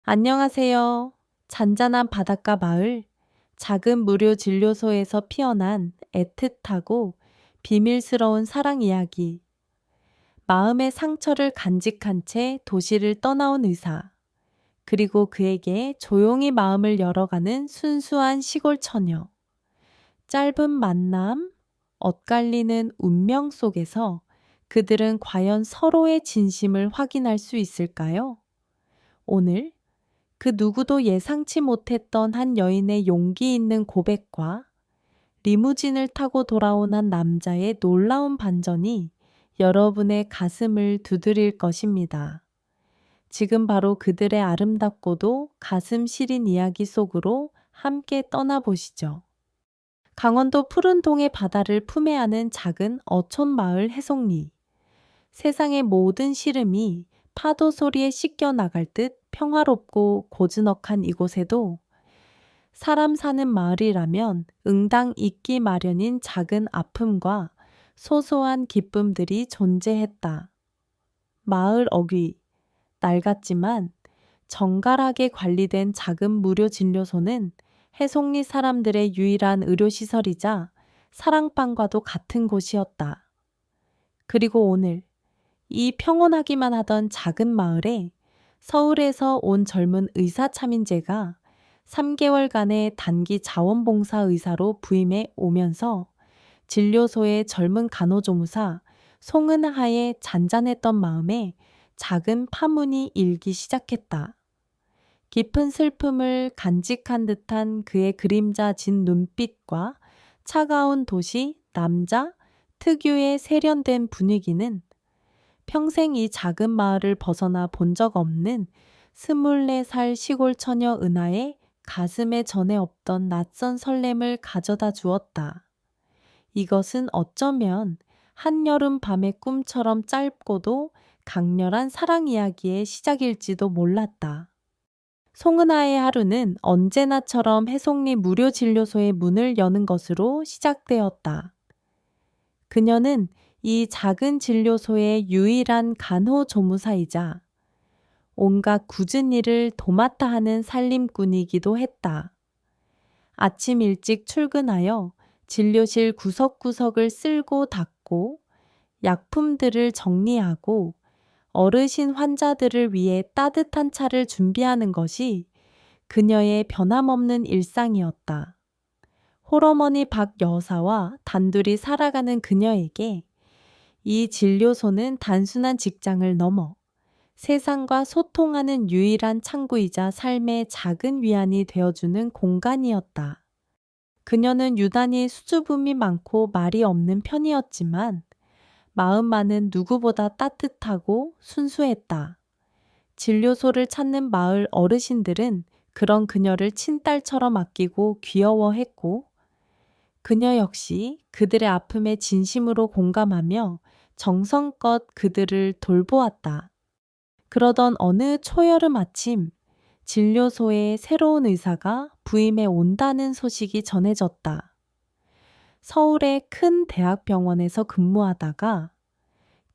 안녕하세요. 잔잔한 바닷가 마을, 작은 무료 진료소에서 피어난 애틋하고 비밀스러운 사랑 이야기. 마음의 상처를 간직한 채 도시를 떠나온 의사. 그리고 그에게 조용히 마음을 열어가는 순수한 시골 처녀. 짧은 만남, 엇갈리는 운명 속에서 그들은 과연 서로의 진심을 확인할 수 있을까요? 오늘 그 누구도 예상치 못했던 한 여인의 용기 있는 고백과 리무진을 타고 돌아온 한 남자의 놀라운 반전이 여러분의 가슴을 두드릴 것입니다. 지금 바로 그들의 아름답고도 가슴 시린 이야기 속으로 함께 떠나보시죠. 강원도 푸른 동해 바다를 품에 안은 작은 어촌 마을 해송리. 세상의 모든 시름이 파도 소리에 씻겨 나갈 듯 평화롭고 고즈넉한 이곳에도 사람 사는 마을이라면 응당 있기 마련인 작은 아픔과 소소한 기쁨들이 존재했다. 마을 어귀, 낡았지만 정갈하게 관리된 작은 무료 진료소는 해송리 사람들의 유일한 의료시설이자 사랑방과도 같은 곳이었다. 그리고 오늘 이 평온하기만 하던 작은 마을에 서울에서 온 젊은 의사 차민재가 3개월간의 단기 자원봉사 의사로 부임해 오면서 진료소의 젊은 간호조무사 송은하의 잔잔했던 마음에 작은 파문이 일기 시작했다. 깊은 슬픔을 간직한 듯한 그의 그림자진 눈빛과 차가운 도시 남자 특유의 세련된 분위기는 평생 이 작은 마을을 벗어나 본 적 없는 24살 시골 처녀 은하의 가슴에 전에 없던 낯선 설렘을 가져다 주었다. 이것은 어쩌면 한여름 밤의 꿈처럼 짧고도 강렬한 사랑 이야기의 시작일지도 몰랐다. 송은아의 하루는 언제나처럼 해송리 무료 진료소의 문을 여는 것으로 시작되었다. 그녀는 이 작은 진료소의 유일한 간호조무사이자 온갖 굳은 일을 도맡아 하는 살림꾼이기도 했다. 아침 일찍 출근하여 진료실 구석구석을 쓸고 닦고 약품들을 정리하고 어르신 환자들을 위해 따뜻한 차를 준비하는 것이 그녀의 변함없는 일상이었다. 홀어머니 박 여사와 단둘이 살아가는 그녀에게 이 진료소는 단순한 직장을 넘어 세상과 소통하는 유일한 창구이자 삶의 작은 위안이 되어주는 공간이었다. 그녀는 유난히 수줍음이 많고 말이 없는 편이었지만 마음만은 누구보다 따뜻하고 순수했다. 진료소를 찾는 마을 어르신들은 그런 그녀를 친딸처럼 아끼고 귀여워했고 그녀 역시 그들의 아픔에 진심으로 공감하며 정성껏 그들을 돌보았다. 그러던 어느 초여름 아침, 진료소에 새로운 의사가 부임해 온다는 소식이 전해졌다. 서울의 큰 대학병원에서 근무하다가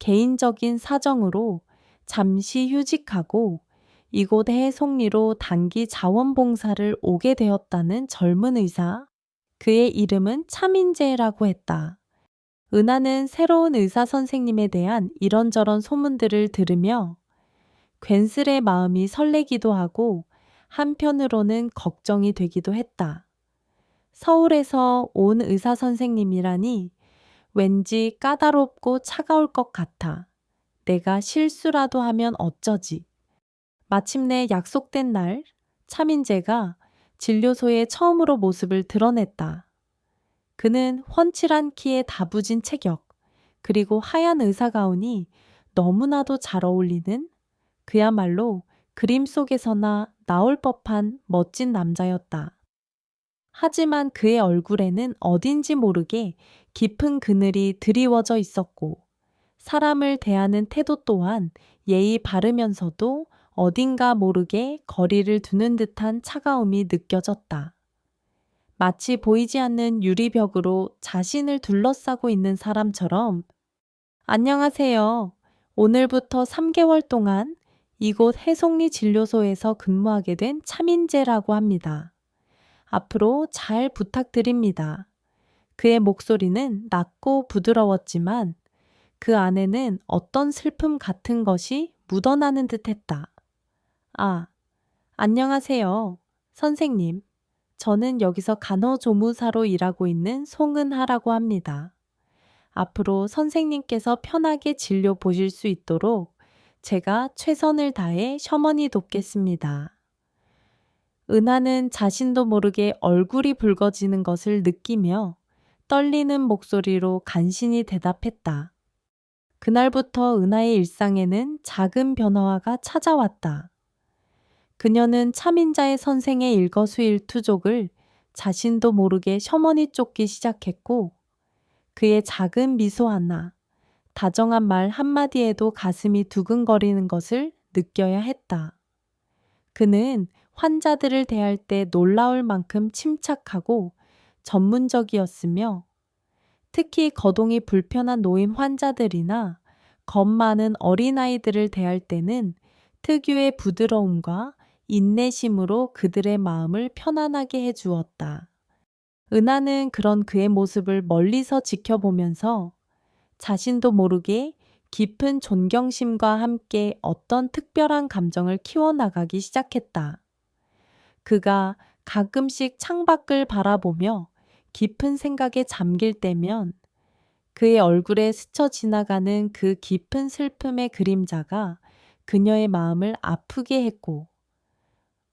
개인적인 사정으로 잠시 휴직하고 이곳 해송리로 단기 자원봉사를 오게 되었다는 젊은 의사. 그의 이름은 차민재라고 했다. 은하는 새로운 의사 선생님에 대한 이런저런 소문들을 들으며 괜스레 마음이 설레기도 하고 한편으로는 걱정이 되기도 했다. 서울에서 온 의사 선생님이라니 왠지 까다롭고 차가울 것 같아. 내가 실수라도 하면 어쩌지. 마침내 약속된 날 차민재가 진료소에 처음으로 모습을 드러냈다. 그는 훤칠한 키에 다부진 체격, 그리고 하얀 의사가운이 너무나도 잘 어울리는 그야말로 그림 속에서나 나올 법한 멋진 남자였다. 하지만 그의 얼굴에는 어딘지 모르게 깊은 그늘이 드리워져 있었고 사람을 대하는 태도 또한 예의 바르면서도 어딘가 모르게 거리를 두는 듯한 차가움이 느껴졌다. 마치 보이지 않는 유리벽으로 자신을 둘러싸고 있는 사람처럼 안녕하세요. 오늘부터 3개월 동안 이곳 해송리 진료소에서 근무하게 된 차민재라고 합니다. 앞으로 잘 부탁드립니다. 그의 목소리는 낮고 부드러웠지만 그 안에는 어떤 슬픔 같은 것이 묻어나는 듯 했다. 아, 안녕하세요. 선생님. 저는 여기서 간호조무사로 일하고 있는 송은하라고 합니다. 앞으로 선생님께서 편하게 진료 보실 수 있도록 제가 최선을 다해 셔머니 돕겠습니다. 은하는 자신도 모르게 얼굴이 붉어지는 것을 느끼며 떨리는 목소리로 간신히 대답했다. 그날부터 은하의 일상에는 작은 변화가 찾아왔다. 그녀는 차민자의 선생의 일거수일투족을 자신도 모르게 셔머니 쫓기 시작했고 그의 작은 미소 하나, 다정한 말 한마디에도 가슴이 두근거리는 것을 느껴야 했다. 그는 환자들을 대할 때 놀라울 만큼 침착하고 전문적이었으며 특히 거동이 불편한 노인 환자들이나 겁 많은 어린아이들을 대할 때는 특유의 부드러움과 인내심으로 그들의 마음을 편안하게 해주었다. 은하는 그런 그의 모습을 멀리서 지켜보면서 자신도 모르게 깊은 존경심과 함께 어떤 특별한 감정을 키워나가기 시작했다. 그가 가끔씩 창밖을 바라보며 깊은 생각에 잠길 때면 그의 얼굴에 스쳐 지나가는 그 깊은 슬픔의 그림자가 그녀의 마음을 아프게 했고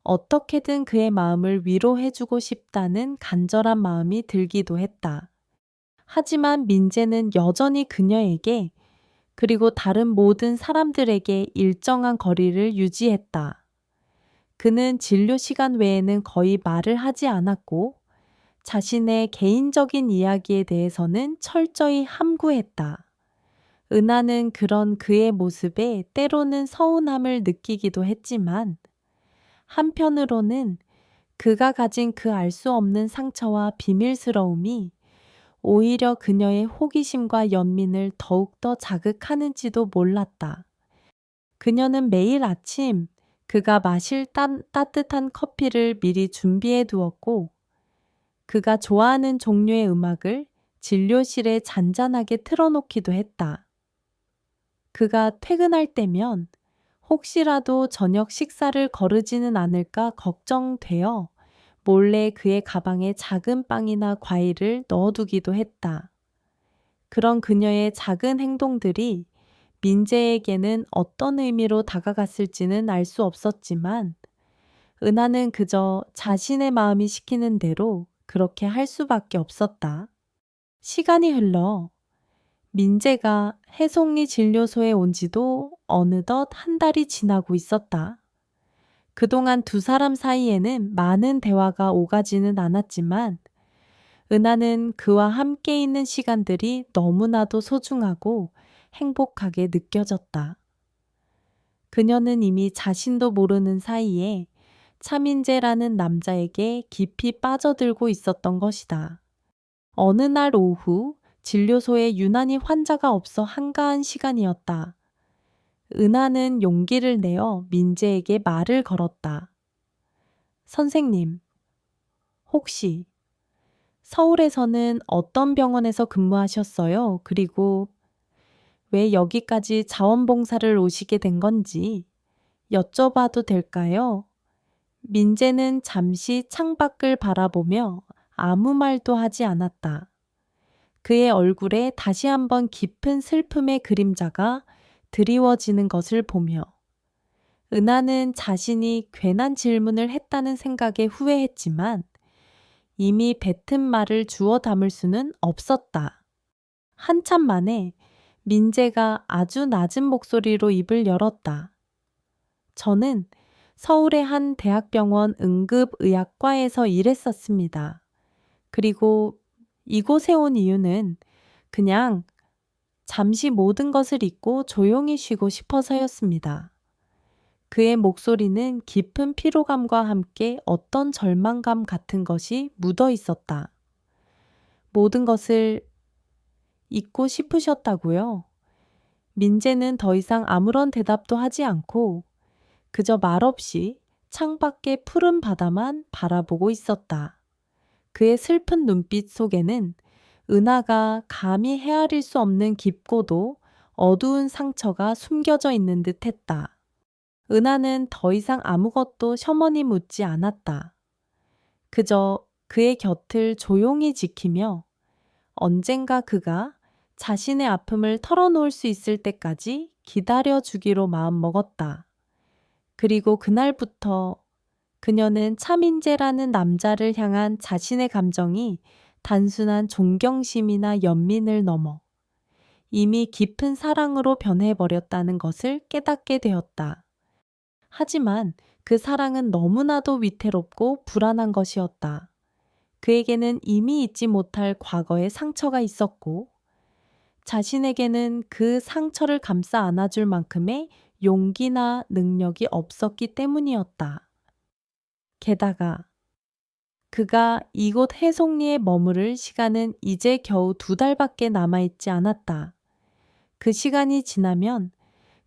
어떻게든 그의 마음을 위로해주고 싶다는 간절한 마음이 들기도 했다. 하지만 민재는 여전히 그녀에게 그리고 다른 모든 사람들에게 일정한 거리를 유지했다. 그는 진료 시간 외에는 거의 말을 하지 않았고 자신의 개인적인 이야기에 대해서는 철저히 함구했다. 은하는 그런 그의 모습에 때로는 서운함을 느끼기도 했지만 한편으로는 그가 가진 그 알 수 없는 상처와 비밀스러움이 오히려 그녀의 호기심과 연민을 더욱더 자극하는지도 몰랐다. 그녀는 매일 아침 그가 마실 따뜻한 커피를 미리 준비해 두었고 그가 좋아하는 종류의 음악을 진료실에 잔잔하게 틀어놓기도 했다. 그가 퇴근할 때면 혹시라도 저녁 식사를 거르지는 않을까 걱정되어 몰래 그의 가방에 작은 빵이나 과일을 넣어두기도 했다. 그런 그녀의 작은 행동들이 민재에게는 어떤 의미로 다가갔을지는 알 수 없었지만 은하는 그저 자신의 마음이 시키는 대로 그렇게 할 수밖에 없었다. 시간이 흘러 민재가 해송리 진료소에 온 지도 어느덧 한 달이 지나고 있었다. 그동안 두 사람 사이에는 많은 대화가 오가지는 않았지만 은하는 그와 함께 있는 시간들이 너무나도 소중하고 행복하게 느껴졌다. 그녀는 이미 자신도 모르는 사이에 차민재라는 남자에게 깊이 빠져들고 있었던 것이다. 어느 날 오후 진료소에 유난히 환자가 없어 한가한 시간이었다. 은하는 용기를 내어 민재에게 말을 걸었다. 선생님, 혹시 서울에서는 어떤 병원에서 근무하셨어요? 그리고 왜 여기까지 자원봉사를 오시게 된 건지 여쭤봐도 될까요? 민재는 잠시 창밖을 바라보며 아무 말도 하지 않았다. 그의 얼굴에 다시 한번 깊은 슬픔의 그림자가 드리워지는 것을 보며 은하는 자신이 괜한 질문을 했다는 생각에 후회했지만 이미 뱉은 말을 주워 담을 수는 없었다. 한참 만에 민재가 아주 낮은 목소리로 입을 열었다. 저는 서울의 한 대학병원 응급의학과에서 일했었습니다. 그리고 이곳에 온 이유는 그냥 잠시 모든 것을 잊고 조용히 쉬고 싶어서였습니다. 그의 목소리는 깊은 피로감과 함께 어떤 절망감 같은 것이 묻어 있었다. 모든 것을 잊고 싶으셨다고요? 민재는 더 이상 아무런 대답도 하지 않고 그저 말없이 창밖의 푸른 바다만 바라보고 있었다. 그의 슬픈 눈빛 속에는 은하가 감히 헤아릴 수 없는 깊고도 어두운 상처가 숨겨져 있는 듯 했다. 은하는 더 이상 아무것도 셔머니 묻지 않았다. 그저 그의 곁을 조용히 지키며 언젠가 그가 자신의 아픔을 털어놓을 수 있을 때까지 기다려주기로 마음먹었다. 그리고 그날부터 그녀는 차민재라는 남자를 향한 자신의 감정이 단순한 존경심이나 연민을 넘어 이미 깊은 사랑으로 변해버렸다는 것을 깨닫게 되었다. 하지만 그 사랑은 너무나도 위태롭고 불안한 것이었다. 그에게는 이미 잊지 못할 과거의 상처가 있었고, 자신에게는 그 상처를 감싸 안아줄 만큼의 용기나 능력이 없었기 때문이었다. 게다가 그가 이곳 해송리에 머무를 시간은 이제 겨우 2달밖에 남아있지 않았다. 그 시간이 지나면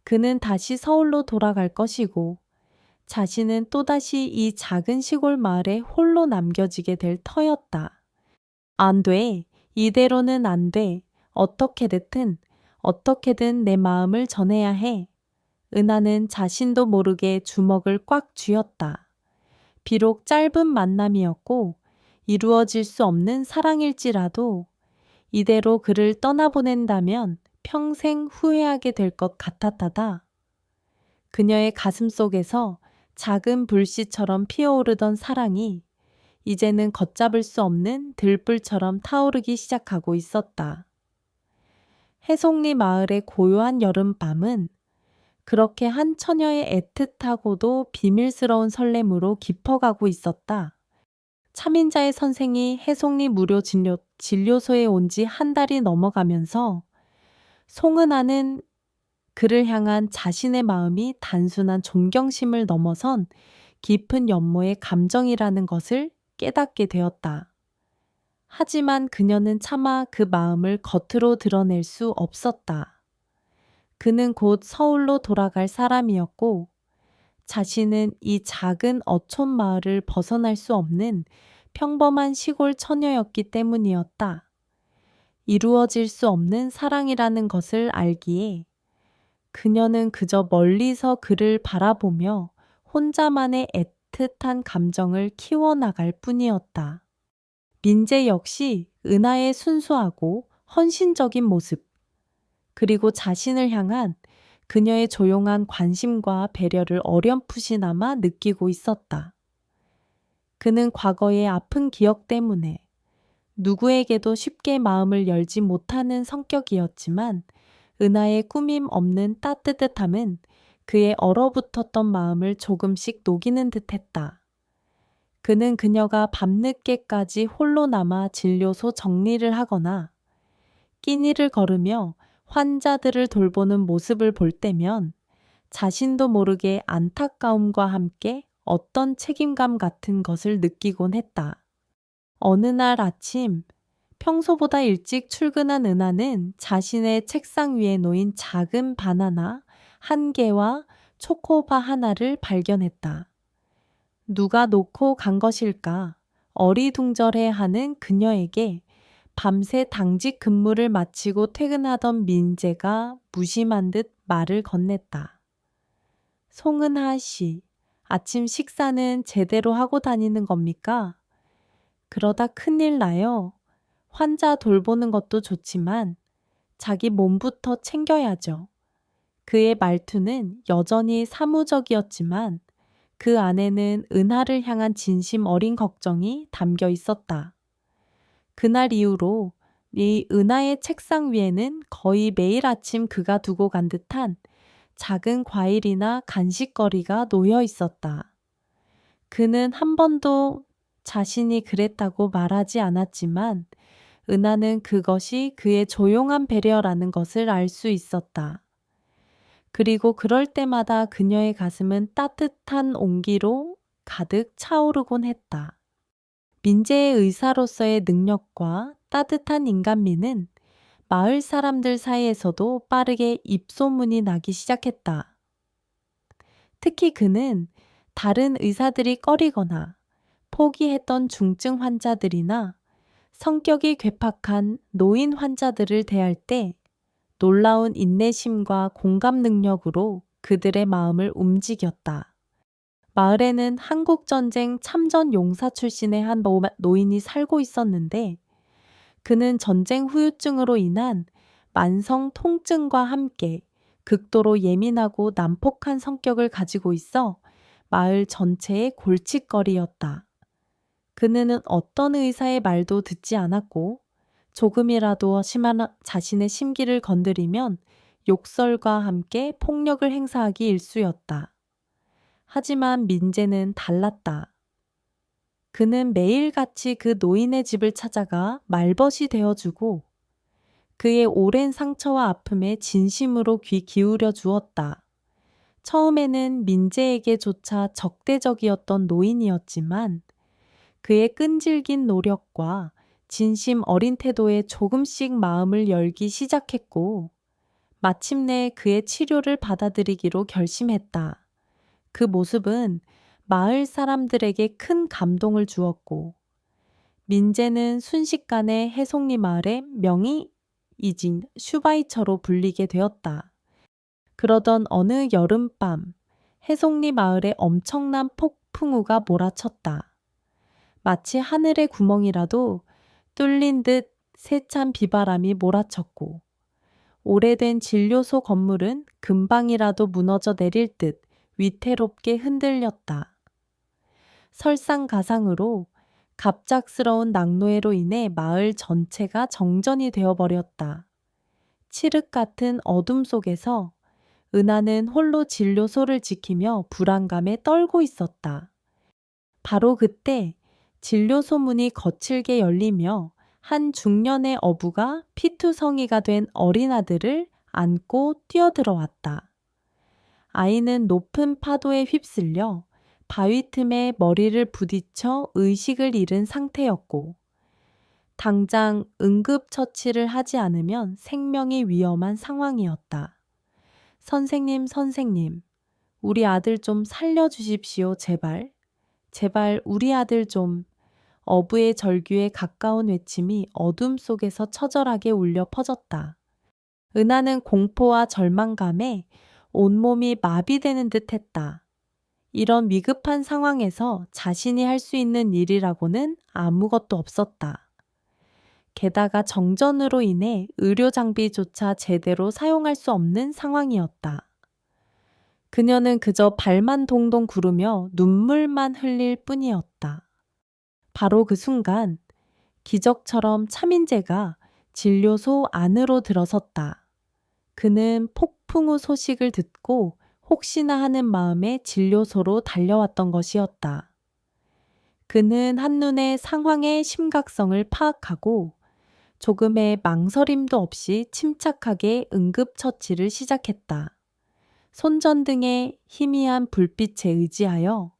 그는 다시 서울로 돌아갈 것이고 자신은 또다시 이 작은 시골 마을에 홀로 남겨지게 될 터였다. 안 돼. 이대로는 안 돼. 어떻게든 내 마음을 전해야 해. 은하는 자신도 모르게 주먹을 꽉 쥐었다. 비록 짧은 만남이었고 이루어질 수 없는 사랑일지라도 이대로 그를 떠나보낸다면 평생 후회하게 될 것 같았다다. 그녀의 가슴 속에서 작은 불씨처럼 피어오르던 사랑이 이제는 걷잡을 수 없는 들불처럼 타오르기 시작하고 있었다. 해송리 마을의 고요한 여름밤은 그렇게 한 처녀의 애틋하고도 비밀스러운 설렘으로 깊어가고 있었다. 차민자의 선생이 해송리 무료 진료소에 온 지 1달이 넘어가면서 송은아는 그를 향한 자신의 마음이 단순한 존경심을 넘어선 깊은 연모의 감정이라는 것을 깨닫게 되었다. 하지만 그녀는 차마 그 마음을 겉으로 드러낼 수 없었다. 그는 곧 서울로 돌아갈 사람이었고 자신은 이 작은 어촌 마을을 벗어날 수 없는 평범한 시골 처녀였기 때문이었다. 이루어질 수 없는 사랑이라는 것을 알기에 그녀는 그저 멀리서 그를 바라보며 혼자만의 애틋한 감정을 키워나갈 뿐이었다. 민재 역시 은하의 순수하고 헌신적인 모습, 그리고 자신을 향한 그녀의 조용한 관심과 배려를 어렴풋이나마 느끼고 있었다. 그는 과거의 아픈 기억 때문에 누구에게도 쉽게 마음을 열지 못하는 성격이었지만 은하의 꾸밈 없는 따뜻함은 그의 얼어붙었던 마음을 조금씩 녹이는 듯했다. 그는 그녀가 밤늦게까지 홀로 남아 진료소 정리를 하거나 끼니를 걸으며 환자들을 돌보는 모습을 볼 때면 자신도 모르게 안타까움과 함께 어떤 책임감 같은 것을 느끼곤 했다. 어느 날 아침 평소보다 일찍 출근한 은하는 자신의 책상 위에 놓인 작은 바나나 1개와 초코바 하나를 발견했다. 누가 놓고 간 것일까? 어리둥절해하는 그녀에게 밤새 당직 근무를 마치고 퇴근하던 민재가 무심한 듯 말을 건넸다. 송은하 씨, 아침 식사는 제대로 하고 다니는 겁니까? 그러다 큰일 나요. 환자 돌보는 것도 좋지만 자기 몸부터 챙겨야죠. 그의 말투는 여전히 사무적이었지만 그 안에는 은하를 향한 진심 어린 걱정이 담겨 있었다. 그날 이후로 이 은하의 책상 위에는 거의 매일 아침 그가 두고 간 듯한 작은 과일이나 간식거리가 놓여 있었다. 그는 한 번도 자신이 그랬다고 말하지 않았지만 은하는 그것이 그의 조용한 배려라는 것을 알 수 있었다. 그리고 그럴 때마다 그녀의 가슴은 따뜻한 온기로 가득 차오르곤 했다. 민재의 의사로서의 능력과 따뜻한 인간미는 마을 사람들 사이에서도 빠르게 입소문이 나기 시작했다. 특히 그는 다른 의사들이 꺼리거나 포기했던 중증 환자들이나 성격이 괴팍한 노인 환자들을 대할 때 놀라운 인내심과 공감 능력으로 그들의 마음을 움직였다. 마을에는 한국전쟁 참전 용사 출신의 한 노인이 살고 있었는데 그는 전쟁 후유증으로 인한 만성 통증과 함께 극도로 예민하고 난폭한 성격을 가지고 있어 마을 전체의 골칫거리였다. 그는 어떤 의사의 말도 듣지 않았고 조금이라도 심한 자신의 심기를 건드리면 욕설과 함께 폭력을 행사하기 일쑤였다. 하지만 민재는 달랐다. 그는 매일같이 그 노인의 집을 찾아가 말벗이 되어주고 그의 오랜 상처와 아픔에 진심으로 귀 기울여 주었다. 처음에는 민재에게조차 적대적이었던 노인이었지만 그의 끈질긴 노력과 진심 어린 태도에 조금씩 마음을 열기 시작했고 마침내 그의 치료를 받아들이기로 결심했다. 그 모습은 마을 사람들에게 큰 감동을 주었고 민재는 순식간에 해송리 마을의 명의 이진 슈바이처로 불리게 되었다. 그러던 어느 여름밤 해송리 마을에 엄청난 폭풍우가 몰아쳤다. 마치 하늘의 구멍이라도 뚫린 듯 세찬 비바람이 몰아쳤고 오래된 진료소 건물은 금방이라도 무너져 내릴 듯 위태롭게 흔들렸다. 설상가상으로 갑작스러운 낙노해로 인해 마을 전체가 정전이 되어버렸다. 칠흑 같은 어둠 속에서 은하는 홀로 진료소를 지키며 불안감에 떨고 있었다. 바로 그때 진료소 문이 거칠게 열리며 한 중년의 어부가 피투성이가 된 어린 아들을 안고 뛰어들어왔다. 아이는 높은 파도에 휩쓸려 바위 틈에 머리를 부딪혀 의식을 잃은 상태였고 당장 응급처치를 하지 않으면 생명이 위험한 상황이었다. 선생님, 우리 아들 좀 살려주십시오, 제발. 제발 우리 아들 좀. 어부의 절규에 가까운 외침이 어둠 속에서 처절하게 울려 퍼졌다. 은하는 공포와 절망감에 온몸이 마비되는 듯 했다. 이런 위급한 상황에서 자신이 할 수 있는 일이라고는 아무것도 없었다. 게다가 정전으로 인해 의료 장비조차 제대로 사용할 수 없는 상황이었다. 그녀는 그저 발만 동동 구르며 눈물만 흘릴 뿐이었다. 바로 그 순간 기적처럼 차민재가 진료소 안으로 들어섰다. 그는 폭풍우 소식을 듣고 혹시나 하는 마음에 진료소로 달려왔던 것이었다. 그는 한눈에 상황의 심각성을 파악하고 조금의 망설임도 없이 침착하게 응급처치를 시작했다. 손전등의 희미한 불빛에 의지하여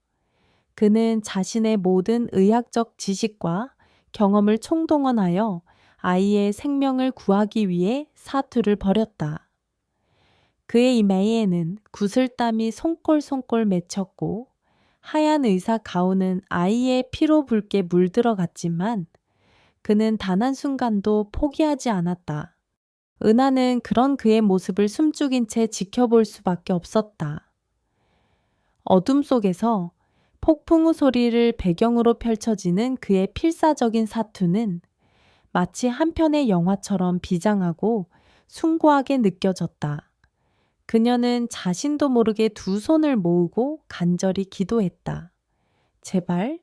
그는 자신의 모든 의학적 지식과 경험을 총동원하여 아이의 생명을 구하기 위해 사투를 벌였다. 그의 이마에는 구슬땀이 송골송골 맺혔고 하얀 의사 가운은 아이의 피로 붉게 물들어갔지만 그는 단 한순간도 포기하지 않았다. 은하는 그런 그의 모습을 숨죽인 채 지켜볼 수밖에 없었다. 어둠 속에서 폭풍우 소리를 배경으로 펼쳐지는 그의 필사적인 사투는 마치 한 편의 영화처럼 비장하고 숭고하게 느껴졌다. 그녀는 자신도 모르게 두 손을 모으고 간절히 기도했다. 제발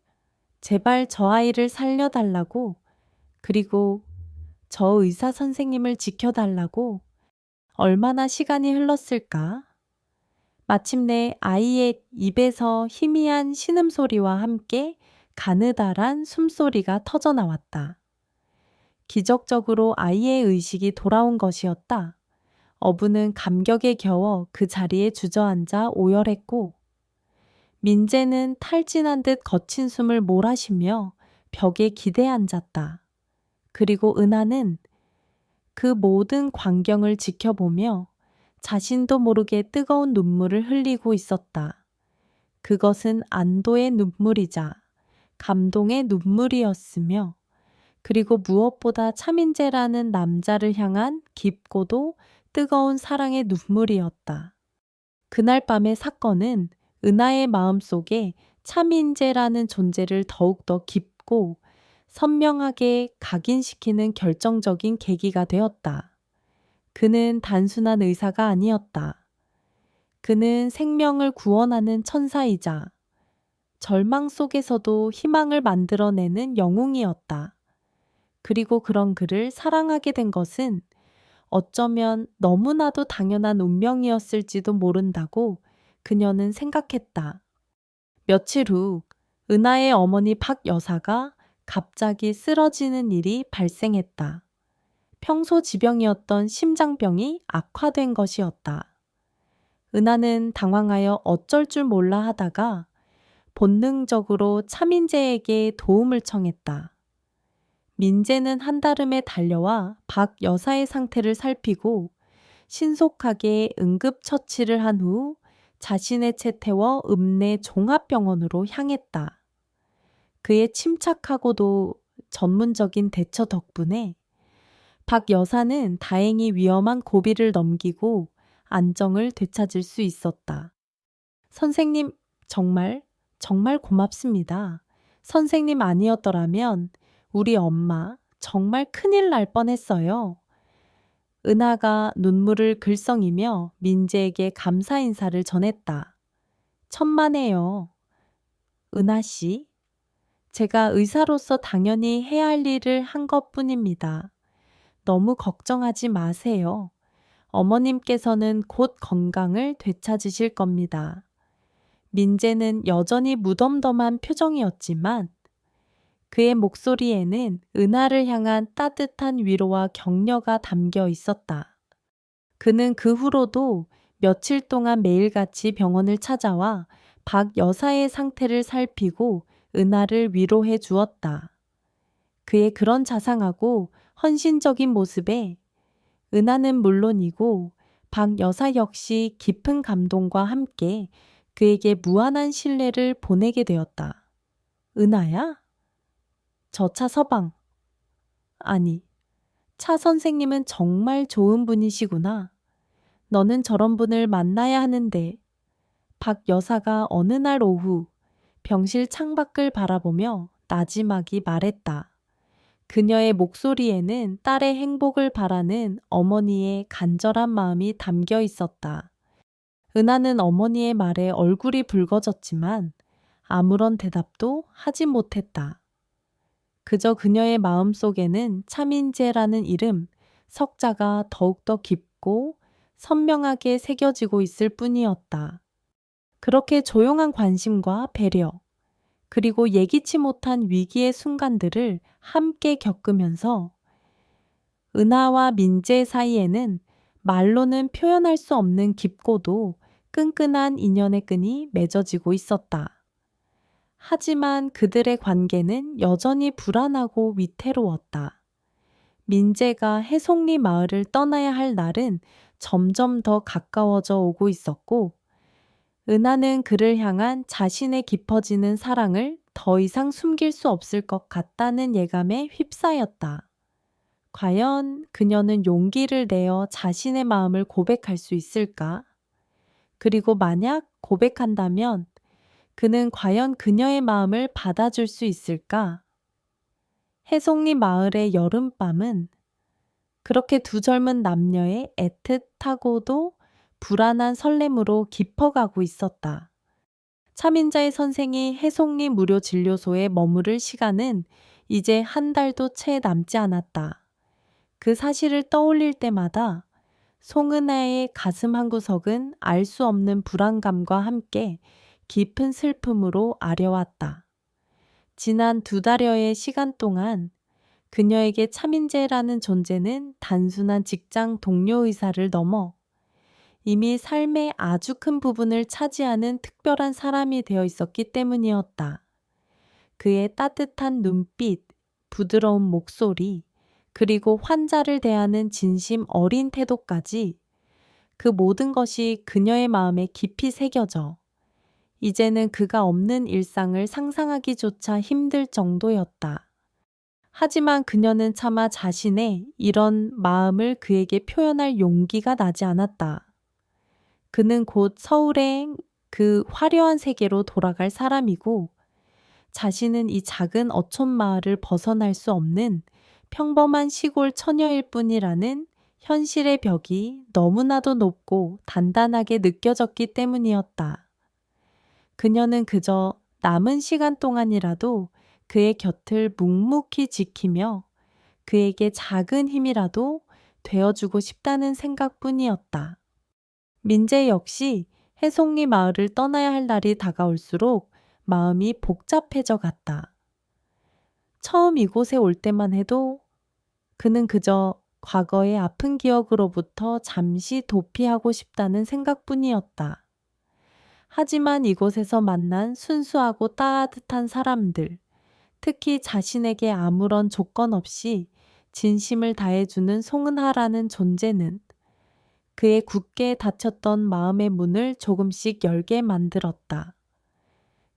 저 아이를 살려달라고, 그리고 저 의사 선생님을 지켜달라고. 얼마나 시간이 흘렀을까? 마침내 아이의 입에서 희미한 신음소리와 함께 가느다란 숨소리가 터져나왔다. 기적적으로 아이의 의식이 돌아온 것이었다. 어부는 감격에 겨워 그 자리에 주저앉아 오열했고 민재는 탈진한 듯 거친 숨을 몰아쉬며 벽에 기대 앉았다. 그리고 은하는 그 모든 광경을 지켜보며 자신도 모르게 뜨거운 눈물을 흘리고 있었다. 그것은 안도의 눈물이자 감동의 눈물이었으며 그리고 무엇보다 차민재라는 남자를 향한 깊고도 뜨거운 사랑의 눈물이었다. 그날 밤의 사건은 은하의 마음속에 차민재라는 존재를 더욱더 깊고 선명하게 각인시키는 결정적인 계기가 되었다. 그는 단순한 의사가 아니었다. 그는 생명을 구원하는 천사이자 절망 속에서도 희망을 만들어내는 영웅이었다. 그리고 그런 그를 사랑하게 된 것은 어쩌면 너무나도 당연한 운명이었을지도 모른다고 그녀는 생각했다. 며칠 후 은하의 어머니 박 여사가 갑자기 쓰러지는 일이 발생했다. 평소 지병이었던 심장병이 악화된 것이었다. 은하는 당황하여 어쩔 줄 몰라 하다가 본능적으로 차민재에게 도움을 청했다. 민재는 한달음에 달려와 박 여사의 상태를 살피고 신속하게 응급처치를 한 후 자신의 채 태워 읍내 종합병원으로 향했다. 그의 침착하고도 전문적인 대처 덕분에 박 여사는 다행히 위험한 고비를 넘기고 안정을 되찾을 수 있었다. 선생님, 정말 고맙습니다. 선생님 아니었더라면 우리 엄마 정말 큰일 날 뻔했어요. 은하가 눈물을 글썽이며 민재에게 감사 인사를 전했다. 천만에요. 은하 씨, 제가 의사로서 당연히 해야 할 일을 한 것뿐입니다. 너무 걱정하지 마세요. 어머님께서는 곧 건강을 되찾으실 겁니다. 민재는 여전히 무덤덤한 표정이었지만 그의 목소리에는 은하를 향한 따뜻한 위로와 격려가 담겨 있었다. 그는 그 후로도 며칠 동안 매일같이 병원을 찾아와 박 여사의 상태를 살피고 은하를 위로해 주었다. 그의 그런 자상하고 헌신적인 모습에 은하는 물론이고 박 여사 역시 깊은 감동과 함께 그에게 무한한 신뢰를 보내게 되었다. 은하야? 저 차 서방. 아니, 차 선생님은 정말 좋은 분이시구나. 너는 저런 분을 만나야 하는데. 박 여사가 어느 날 오후 병실 창밖을 바라보며 나지막이 말했다. 그녀의 목소리에는 딸의 행복을 바라는 어머니의 간절한 마음이 담겨 있었다. 은하는 어머니의 말에 얼굴이 붉어졌지만 아무런 대답도 하지 못했다. 그저 그녀의 마음속에는 차민재라는 이름, 석자가 더욱더 깊고 선명하게 새겨지고 있을 뿐이었다. 그렇게 조용한 관심과 배려, 그리고 예기치 못한 위기의 순간들을 함께 겪으면서 은하와 민재 사이에는 말로는 표현할 수 없는 깊고도 끈끈한 인연의 끈이 맺어지고 있었다. 하지만 그들의 관계는 여전히 불안하고 위태로웠다. 민재가 해송리 마을을 떠나야 할 날은 점점 더 가까워져 오고 있었고 은하는 그를 향한 자신의 깊어지는 사랑을 더 이상 숨길 수 없을 것 같다는 예감에 휩싸였다. 과연 그녀는 용기를 내어 자신의 마음을 고백할 수 있을까? 그리고 만약 고백한다면 그는 과연 그녀의 마음을 받아줄 수 있을까? 해송리 마을의 여름밤은 그렇게 두 젊은 남녀의 애틋하고도 불안한 설렘으로 깊어가고 있었다. 차민자의 선생이 해송리 무료 진료소에 머무를 시간은 이제 한 달도 채 남지 않았다. 그 사실을 떠올릴 때마다 송은아의 가슴 한구석은 알 수 없는 불안감과 함께 깊은 슬픔으로 아려왔다. 지난 2달여의 시간 동안 그녀에게 차민재라는 존재는 단순한 직장 동료 의사를 넘어 이미 삶의 아주 큰 부분을 차지하는 특별한 사람이 되어 있었기 때문이었다. 그의 따뜻한 눈빛, 부드러운 목소리, 그리고 환자를 대하는 진심 어린 태도까지 그 모든 것이 그녀의 마음에 깊이 새겨져 이제는 그가 없는 일상을 상상하기조차 힘들 정도였다. 하지만 그녀는 차마 자신의 이런 마음을 그에게 표현할 용기가 나지 않았다. 그는 곧 서울의 그 화려한 세계로 돌아갈 사람이고 자신은 이 작은 어촌 마을을 벗어날 수 없는 평범한 시골 처녀일 뿐이라는 현실의 벽이 너무나도 높고 단단하게 느껴졌기 때문이었다. 그녀는 그저 남은 시간 동안이라도 그의 곁을 묵묵히 지키며 그에게 작은 힘이라도 되어주고 싶다는 생각뿐이었다. 민재 역시 해송리 마을을 떠나야 할 날이 다가올수록 마음이 복잡해져 갔다. 처음 이곳에 올 때만 해도 그는 그저 과거의 아픈 기억으로부터 잠시 도피하고 싶다는 생각뿐이었다. 하지만 이곳에서 만난 순수하고 따뜻한 사람들, 특히 자신에게 아무런 조건 없이 진심을 다해주는 송은하라는 존재는 그의 굳게 닫혔던 마음의 문을 조금씩 열게 만들었다.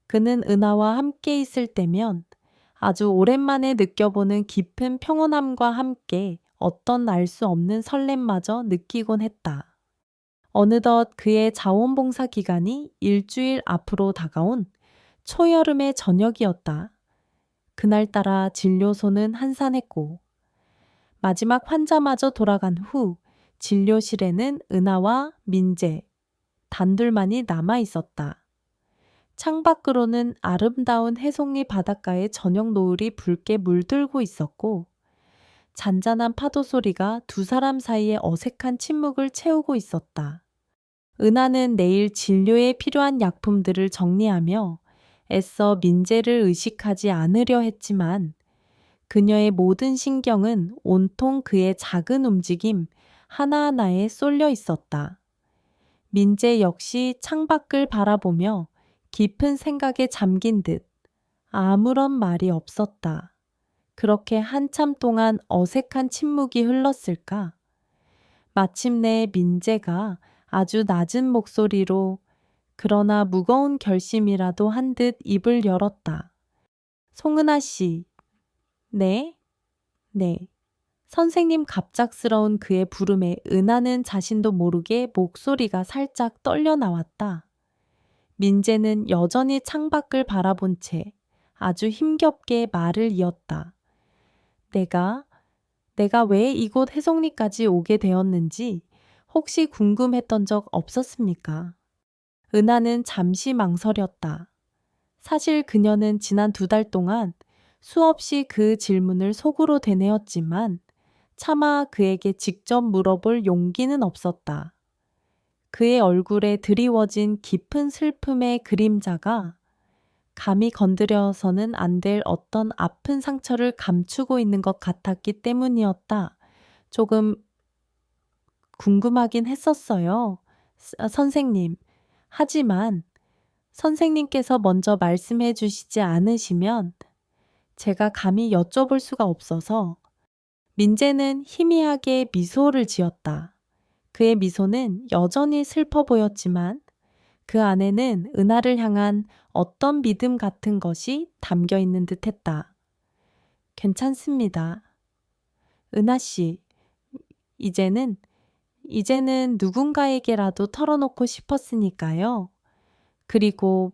그는 은하와 함께 있을 때면 아주 오랜만에 느껴보는 깊은 평온함과 함께 어떤 알 수 없는 설렘마저 느끼곤 했다. 어느덧 그의 자원봉사 기간이 일주일 앞으로 다가온 초여름의 저녁이었다. 그날따라 진료소는 한산했고 마지막 환자마저 돌아간 후 진료실에는 은하와 민재, 단둘만이 남아 있었다. 창밖으로는 아름다운 해송리 바닷가의 저녁 노을이 붉게 물들고 있었고 잔잔한 파도 소리가 두 사람 사이의 어색한 침묵을 채우고 있었다. 은하는 내일 진료에 필요한 약품들을 정리하며 애써 민재를 의식하지 않으려 했지만 그녀의 모든 신경은 온통 그의 작은 움직임 하나하나에 쏠려 있었다. 민재 역시 창밖을 바라보며 깊은 생각에 잠긴 듯 아무런 말이 없었다. 그렇게 한참 동안 어색한 침묵이 흘렀을까? 마침내 민재가 아주 낮은 목소리로 그러나 무거운 결심이라도 한 듯 입을 열었다. 송은아 씨. 네? 네. 선생님 갑작스러운 그의 부름에 은하는 자신도 모르게 목소리가 살짝 떨려 나왔다. 민재는 여전히 창밖을 바라본 채 아주 힘겹게 말을 이었다. 내가 왜 이곳 해송리까지 오게 되었는지 혹시 궁금했던 적 없었습니까? 은하는 잠시 망설였다. 사실 그녀는 지난 2달 동안 수없이 그 질문을 속으로 되뇌었지만 차마 그에게 직접 물어볼 용기는 없었다. 그의 얼굴에 드리워진 깊은 슬픔의 그림자가 감히 건드려서는 안 될 어떤 아픈 상처를 감추고 있는 것 같았기 때문이었다. 조금 궁금하긴 했었어요. 선생님. 하지만 선생님께서 먼저 말씀해 주시지 않으시면 제가 감히 여쭤볼 수가 없어서 민재는 희미하게 미소를 지었다. 그의 미소는 여전히 슬퍼 보였지만 그 안에는 은하를 향한 어떤 믿음 같은 것이 담겨 있는 듯 했다. 괜찮습니다. 은하 씨, 이제는 누군가에게라도 털어놓고 싶었으니까요. 그리고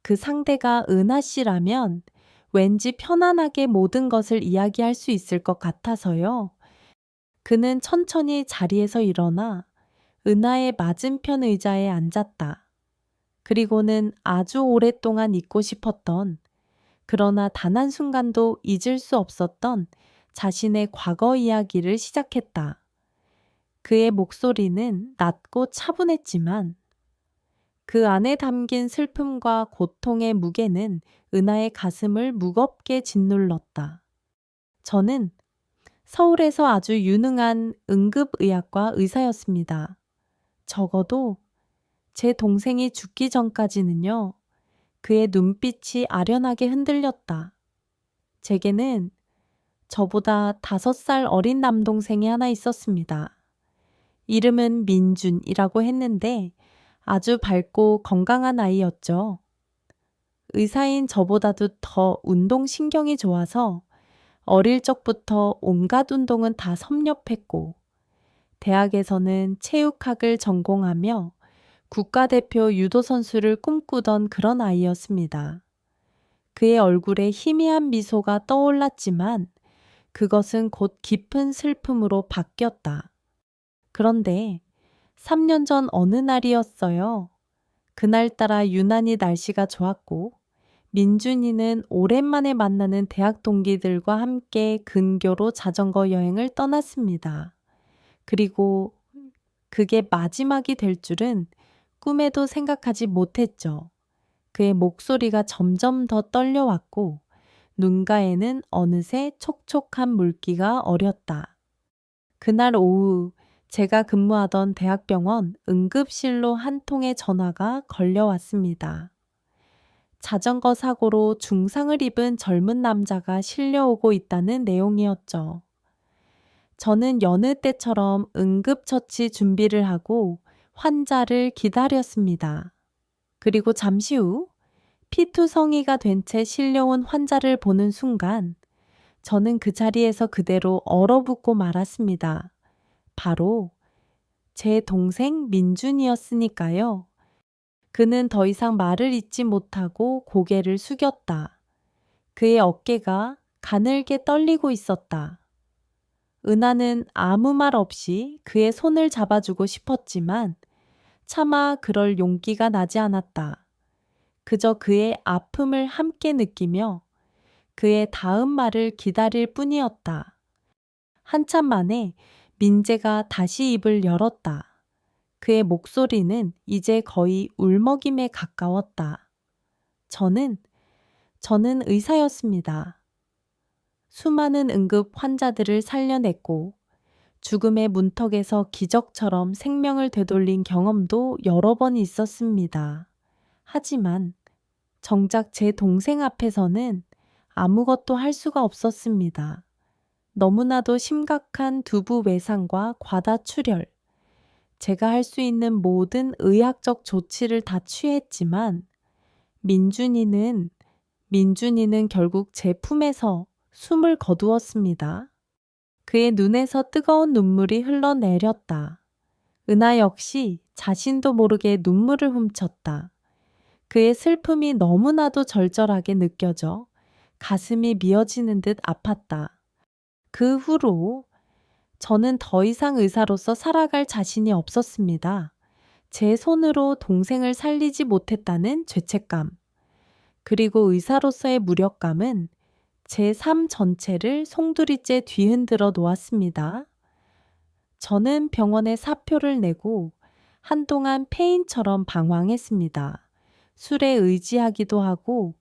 그 상대가 은하 씨라면 왠지 편안하게 모든 것을 이야기할 수 있을 것 같아서요. 그는 천천히 자리에서 일어나 은하의 맞은편 의자에 앉았다. 그리고는 아주 오랫동안 잊고 싶었던 그러나 단 한순간도 잊을 수 없었던 자신의 과거 이야기를 시작했다. 그의 목소리는 낮고 차분했지만 그 안에 담긴 슬픔과 고통의 무게는 은하의 가슴을 무겁게 짓눌렀다. 저는 서울에서 아주 유능한 응급의학과 의사였습니다. 적어도 제 동생이 죽기 전까지는요. 그의 눈빛이 아련하게 흔들렸다. 제게는 저보다 5살 어린 남동생이 하나 있었습니다. 이름은 민준이라고 했는데 아주 밝고 건강한 아이였죠. 의사인 저보다도 더 운동신경이 좋아서 어릴 적부터 온갖 운동은 다 섭렵했고, 대학에서는 체육학을 전공하며 국가대표 유도 선수를 꿈꾸던 그런 아이였습니다. 그의 얼굴에 희미한 미소가 떠올랐지만 그것은 곧 깊은 슬픔으로 바뀌었다. 그런데 3년 전 어느 날이었어요. 그날따라 유난히 날씨가 좋았고 민준이는 오랜만에 만나는 대학 동기들과 함께 근교로 자전거 여행을 떠났습니다. 그리고 그게 마지막이 될 줄은 꿈에도 생각하지 못했죠. 그의 목소리가 점점 더 떨려왔고 눈가에는 어느새 촉촉한 물기가 어렸다. 그날 오후 제가 근무하던 대학병원 응급실로 한 통의 전화가 걸려왔습니다. 자전거 사고로 중상을 입은 젊은 남자가 실려오고 있다는 내용이었죠. 저는 여느 때처럼 응급처치 준비를 하고 환자를 기다렸습니다. 그리고 잠시 후 피투성이가 된 채 실려온 환자를 보는 순간 저는 그 자리에서 그대로 얼어붙고 말았습니다. 바로 제 동생 민준이었으니까요. 그는 더 이상 말을 잇지 못하고 고개를 숙였다. 그의 어깨가 가늘게 떨리고 있었다. 은하는 아무 말 없이 그의 손을 잡아주고 싶었지만 차마 그럴 용기가 나지 않았다. 그저 그의 아픔을 함께 느끼며 그의 다음 말을 기다릴 뿐이었다. 한참 만에 민재가 다시 입을 열었다. 그의 목소리는 이제 거의 울먹임에 가까웠다. 저는 의사였습니다. 수많은 응급 환자들을 살려냈고 죽음의 문턱에서 기적처럼 생명을 되돌린 경험도 여러 번 있었습니다. 하지만 정작 제 동생 앞에서는 아무것도 할 수가 없었습니다. 너무나도 심각한 두부 외상과 과다출혈. 제가 할 수 있는 모든 의학적 조치를 다 취했지만 민준이는 결국 제 품에서 숨을 거두었습니다. 그의 눈에서 뜨거운 눈물이 흘러내렸다. 은하 역시 자신도 모르게 눈물을 훔쳤다. 그의 슬픔이 너무나도 절절하게 느껴져 가슴이 미어지는 듯 아팠다. 그 후로 저는 더 이상 의사로서 살아갈 자신이 없었습니다. 제 손으로 동생을 살리지 못했다는 죄책감, 그리고 의사로서의 무력감은 제 삶 전체를 송두리째 뒤흔들어 놓았습니다. 저는 병원에 사표를 내고 한동안 폐인처럼 방황했습니다. 술에 의지하기도 하고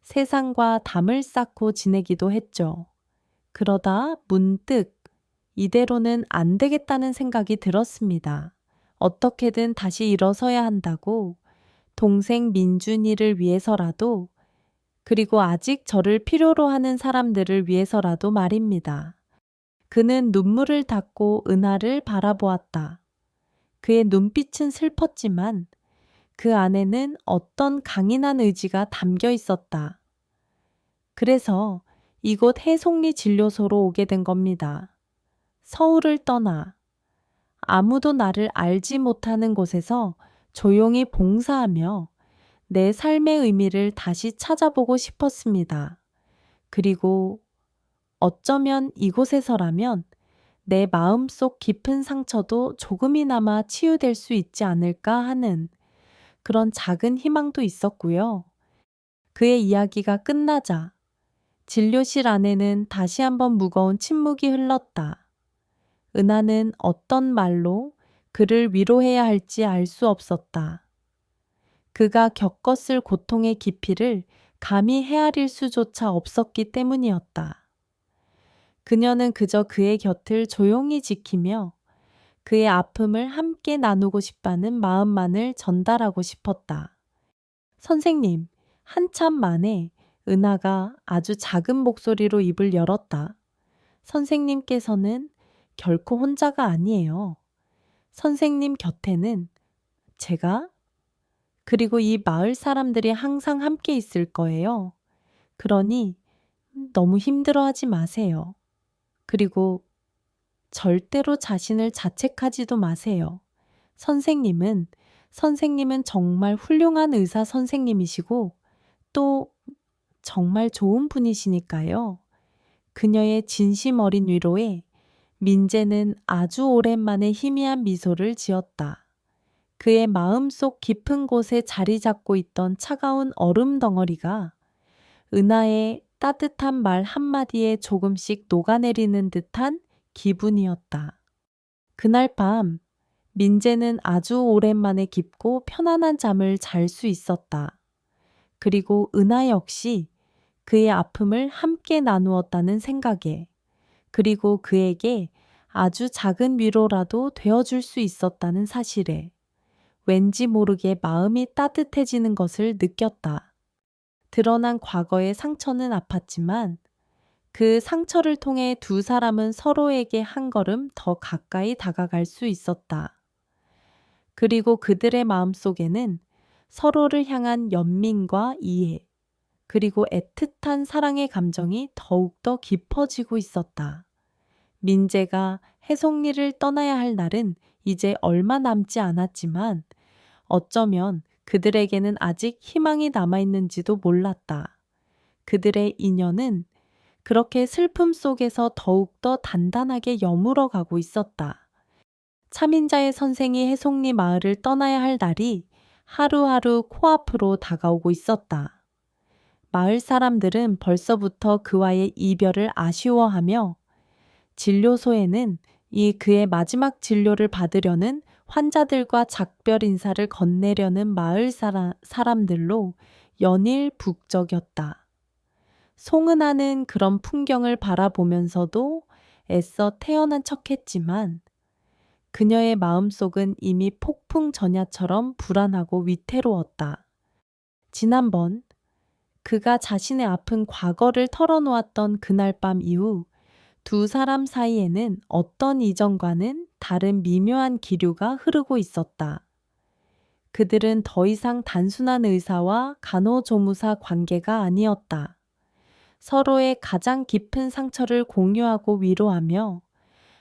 세상과 담을 쌓고 지내기도 했죠. 그러다 문득 이대로는 안 되겠다는 생각이 들었습니다. 어떻게든 다시 일어서야 한다고 동생 민준이를 위해서라도 그리고 아직 저를 필요로 하는 사람들을 위해서라도 말입니다. 그는 눈물을 닦고 은하를 바라보았다. 그의 눈빛은 슬펐지만 그 안에는 어떤 강인한 의지가 담겨 있었다. 그래서 이곳 해송리 진료소로 오게 된 겁니다. 서울을 떠나 아무도 나를 알지 못하는 곳에서 조용히 봉사하며 내 삶의 의미를 다시 찾아보고 싶었습니다. 그리고 어쩌면 이곳에서라면 내 마음속 깊은 상처도 조금이나마 치유될 수 있지 않을까 하는 그런 작은 희망도 있었고요. 그의 이야기가 끝나자 진료실 안에는 다시 한번 무거운 침묵이 흘렀다. 은하는 어떤 말로 그를 위로해야 할지 알 수 없었다. 그가 겪었을 고통의 깊이를 감히 헤아릴 수조차 없었기 때문이었다. 그녀는 그저 그의 곁을 조용히 지키며 그의 아픔을 함께 나누고 싶다는 마음만을 전달하고 싶었다. 선생님, 한참 만에 은하가 아주 작은 목소리로 입을 열었다. 선생님께서는 결코 혼자가 아니에요. 선생님 곁에는 제가 그리고 이 마을 사람들이 항상 함께 있을 거예요. 그러니 너무 힘들어하지 마세요. 그리고 절대로 자신을 자책하지도 마세요. 선생님은, 선생님은 정말 훌륭한 의사 선생님이시고 또 정말 좋은 분이시니까요. 그녀의 진심 어린 위로에 민재는 아주 오랜만에 희미한 미소를 지었다. 그의 마음속 깊은 곳에 자리 잡고 있던 차가운 얼음 덩어리가 은하의 따뜻한 말 한마디에 조금씩 녹아내리는 듯한 기분이었다. 그날 밤 민재는 아주 오랜만에 깊고 편안한 잠을 잘 수 있었다. 그리고 은하 역시 그의 아픔을 함께 나누었다는 생각에, 그리고 그에게 아주 작은 위로라도 되어줄 수 있었다는 사실에 왠지 모르게 마음이 따뜻해지는 것을 느꼈다. 드러난 과거의 상처는 아팠지만 그 상처를 통해 두 사람은 서로에게 한 걸음 더 가까이 다가갈 수 있었다. 그리고 그들의 마음속에는 서로를 향한 연민과 이해, 그리고 애틋한 사랑의 감정이 더욱더 깊어지고 있었다. 민재가 해송리를 떠나야 할 날은 이제 얼마 남지 않았지만 어쩌면 그들에게는 아직 희망이 남아있는지도 몰랐다. 그들의 인연은 그렇게 슬픔 속에서 더욱더 단단하게 여물어 가고 있었다. 차민자의 선생이 해송리 마을을 떠나야 할 날이 하루하루 코앞으로 다가오고 있었다. 마을 사람들은 벌써부터 그와의 이별을 아쉬워하며 진료소에는 이 그의 마지막 진료를 받으려는 환자들과 작별 인사를 건네려는 마을 사람들로 연일 북적였다. 송은하는 그런 풍경을 바라보면서도 애써 태어난 척했지만 그녀의 마음속은 이미 폭풍 전야처럼 불안하고 위태로웠다. 지난번 그가 자신의 아픈 과거를 털어놓았던 그날 밤 이후 두 사람 사이에는 어떤 이전과는 다른 미묘한 기류가 흐르고 있었다. 그들은 더 이상 단순한 의사와 간호조무사 관계가 아니었다. 서로의 가장 깊은 상처를 공유하고 위로하며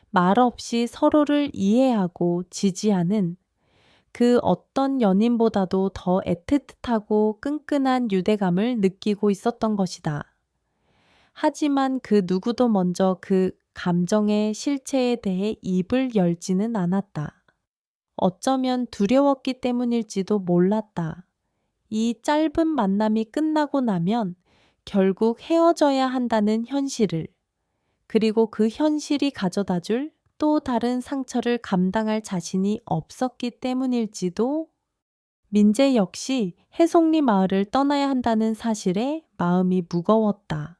말없이 서로를 이해하고 지지하는 그 어떤 연인보다도 더 애틋하고 끈끈한 유대감을 느끼고 있었던 것이다. 하지만 그 누구도 먼저 그 감정의 실체에 대해 입을 열지는 않았다. 어쩌면 두려웠기 때문일지도 몰랐다. 이 짧은 만남이 끝나고 나면 결국 헤어져야 한다는 현실을, 그리고 그 현실이 가져다 줄 또 다른 상처를 감당할 자신이 없었기 때문일지도. 민재 역시 해송리 마을을 떠나야 한다는 사실에 마음이 무거웠다.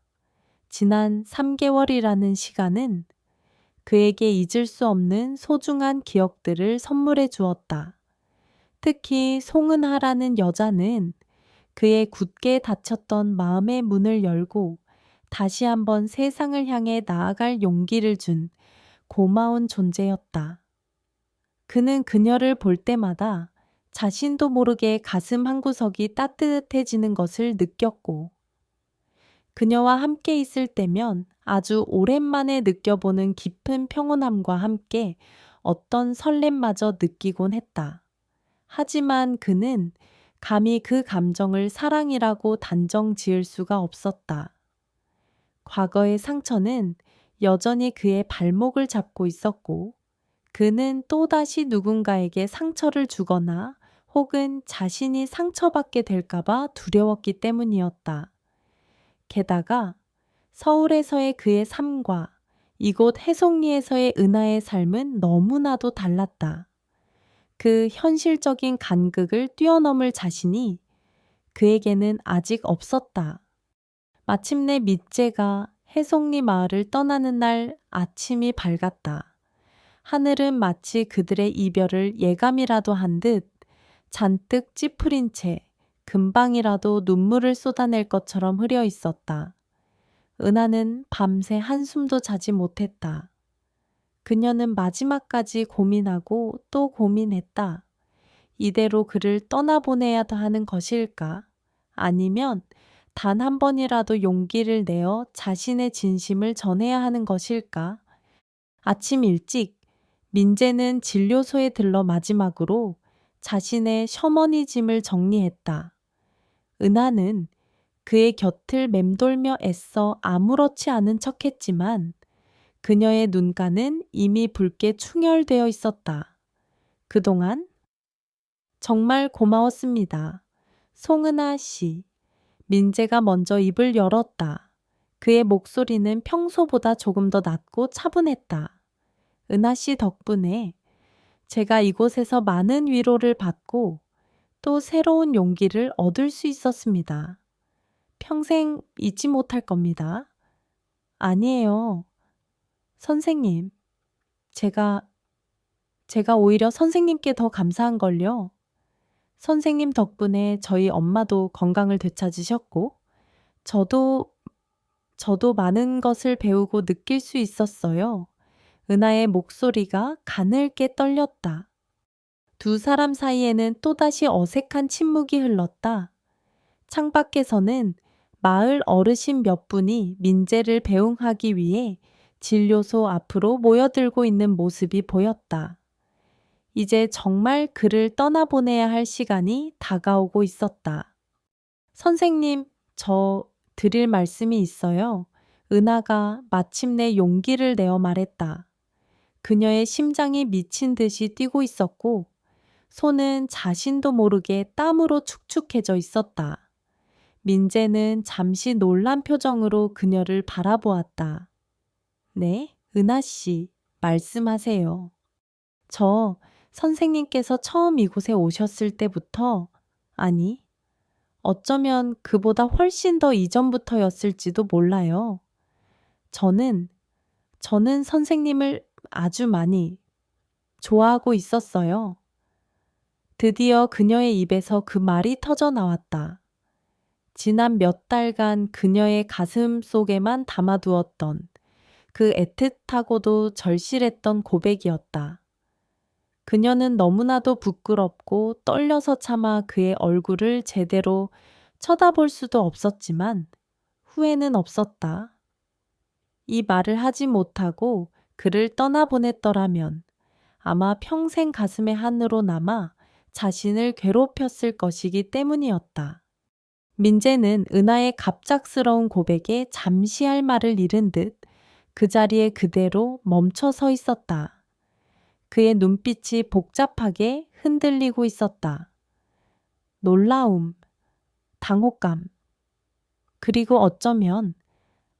지난 3개월이라는 시간은 그에게 잊을 수 없는 소중한 기억들을 선물해 주었다. 특히 송은하라는 여자는 그의 굳게 닫혔던 마음의 문을 열고 다시 한번 세상을 향해 나아갈 용기를 준 고마운 존재였다. 그는 그녀를 볼 때마다 자신도 모르게 가슴 한구석이 따뜻해지는 것을 느꼈고, 그녀와 함께 있을 때면 아주 오랜만에 느껴보는 깊은 평온함과 함께 어떤 설렘마저 느끼곤 했다. 하지만 그는 감히 그 감정을 사랑이라고 단정 지을 수가 없었다. 과거의 상처는 여전히 그의 발목을 잡고 있었고, 그는 또다시 누군가에게 상처를 주거나 혹은 자신이 상처받게 될까봐 두려웠기 때문이었다. 게다가 서울에서의 그의 삶과 이곳 해송리에서의 은하의 삶은 너무나도 달랐다. 그 현실적인 간극을 뛰어넘을 자신이 그에게는 아직 없었다. 마침내 민재가 해송리 마을을 떠나는 날 아침이 밝았다. 하늘은 마치 그들의 이별을 예감이라도 한 듯 잔뜩 찌푸린 채 금방이라도 눈물을 쏟아낼 것처럼 흐려 있었다. 은하는 밤새 한숨도 자지 못했다. 그녀는 마지막까지 고민하고 또 고민했다. 이대로 그를 떠나보내야 하는 것일까? 아니면 단 한 번이라도 용기를 내어 자신의 진심을 전해야 하는 것일까? 아침 일찍 민재는 진료소에 들러 마지막으로 자신의 셔머니즘을 정리했다. 은하는 그의 곁을 맴돌며 애써 아무렇지 않은 척했지만 그녀의 눈가는 이미 붉게 충혈되어 있었다. 그동안 정말 고마웠습니다. 송은아 씨. 민재가 먼저 입을 열었다. 그의 목소리는 평소보다 조금 더 낮고 차분했다. 은하 씨 덕분에 제가 이곳에서 많은 위로를 받고 또 새로운 용기를 얻을 수 있었습니다. 평생 잊지 못할 겁니다. 아니에요. 선생님, 제가 오히려 선생님께 더 감사한걸요. 선생님 덕분에 저희 엄마도 건강을 되찾으셨고, 저도 많은 것을 배우고 느낄 수 있었어요. 은하의 목소리가 가늘게 떨렸다. 두 사람 사이에는 또다시 어색한 침묵이 흘렀다. 창밖에서는 마을 어르신 몇 분이 민재를 배웅하기 위해 진료소 앞으로 모여들고 있는 모습이 보였다. 이제 정말 그를 떠나보내야 할 시간이 다가오고 있었다. 선생님, 저 드릴 말씀이 있어요. 은하가 마침내 용기를 내어 말했다. 그녀의 심장이 미친 듯이 뛰고 있었고 손은 자신도 모르게 땀으로 축축해져 있었다. 민재는 잠시 놀란 표정으로 그녀를 바라보았다. 네, 은하 씨, 말씀하세요. 저 선생님께서 처음 이곳에 오셨을 때부터, 아니, 어쩌면 그보다 훨씬 더 이전부터였을지도 몰라요. 저는 선생님을 아주 많이 좋아하고 있었어요. 드디어 그녀의 입에서 그 말이 터져 나왔다. 지난 몇 달간 그녀의 가슴 속에만 담아두었던 그 애틋하고도 절실했던 고백이었다. 그녀는 너무나도 부끄럽고 떨려서 차마 그의 얼굴을 제대로 쳐다볼 수도 없었지만 후회는 없었다. 이 말을 하지 못하고 그를 떠나보냈더라면 아마 평생 가슴의 한으로 남아 자신을 괴롭혔을 것이기 때문이었다. 민재는 은하의 갑작스러운 고백에 잠시 할 말을 잃은 듯 그 자리에 그대로 멈춰 서 있었다. 그의 눈빛이 복잡하게 흔들리고 있었다. 놀라움, 당혹감, 그리고 어쩌면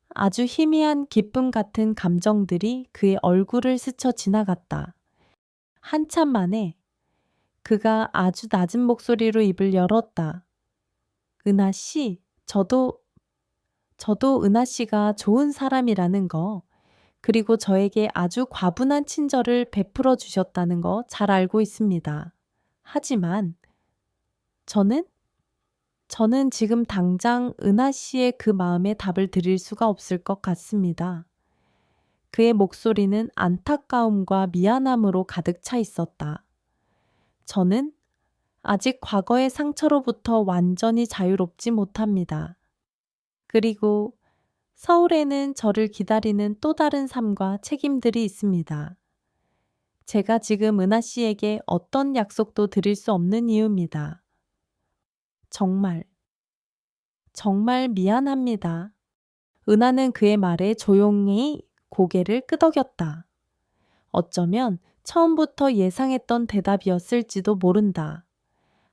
아주 희미한 기쁨 같은 감정들이 그의 얼굴을 스쳐 지나갔다. 한참 만에 그가 아주 낮은 목소리로 입을 열었다. 은하 씨, 저도 은하 씨가 좋은 사람이라는 거, 그리고 저에게 아주 과분한 친절을 베풀어 주셨다는 거 잘 알고 있습니다. 하지만 저는 지금 당장 은하 씨의 그 마음에 답을 드릴 수가 없을 것 같습니다. 그의 목소리는 안타까움과 미안함으로 가득 차 있었다. 저는 아직 과거의 상처로부터 완전히 자유롭지 못합니다. 그리고 서울에는 저를 기다리는 또 다른 삶과 책임들이 있습니다. 제가 지금 은하 씨에게 어떤 약속도 드릴 수 없는 이유입니다. 정말 미안합니다. 은하는 그의 말에 조용히 고개를 끄덕였다. 어쩌면 처음부터 예상했던 대답이었을지도 모른다.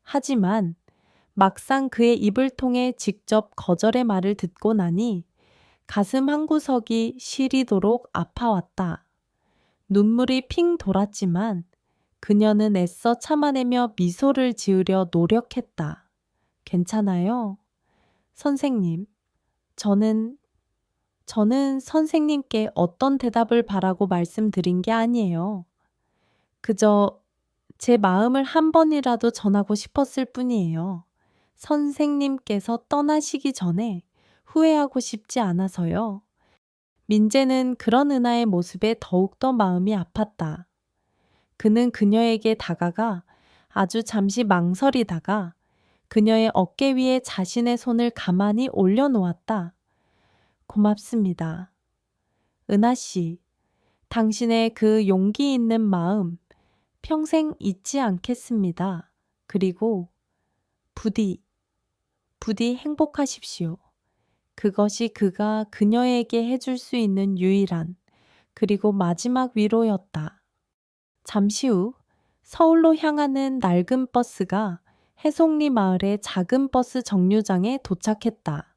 하지만 막상 그의 입을 통해 직접 거절의 말을 듣고 나니 가슴 한구석이 시리도록 아파왔다. 눈물이 핑 돌았지만 그녀는 애써 참아내며 미소를 지으려 노력했다. 괜찮아요. 선생님, 저는 선생님께 어떤 대답을 바라고 말씀드린 게 아니에요. 그저 제 마음을 한 번이라도 전하고 싶었을 뿐이에요. 선생님께서 떠나시기 전에 후회하고 싶지 않아서요. 민재는 그런 은하의 모습에 더욱더 마음이 아팠다. 그는 그녀에게 다가가 아주 잠시 망설이다가 그녀의 어깨 위에 자신의 손을 가만히 올려놓았다. 고맙습니다. 은하 씨, 당신의 그 용기 있는 마음 평생 잊지 않겠습니다. 그리고 부디 행복하십시오. 그것이 그가 그녀에게 해줄 수 있는 유일한 그리고 마지막 위로였다. 잠시 후 서울로 향하는 낡은 버스가 해송리 마을의 작은 버스 정류장에 도착했다.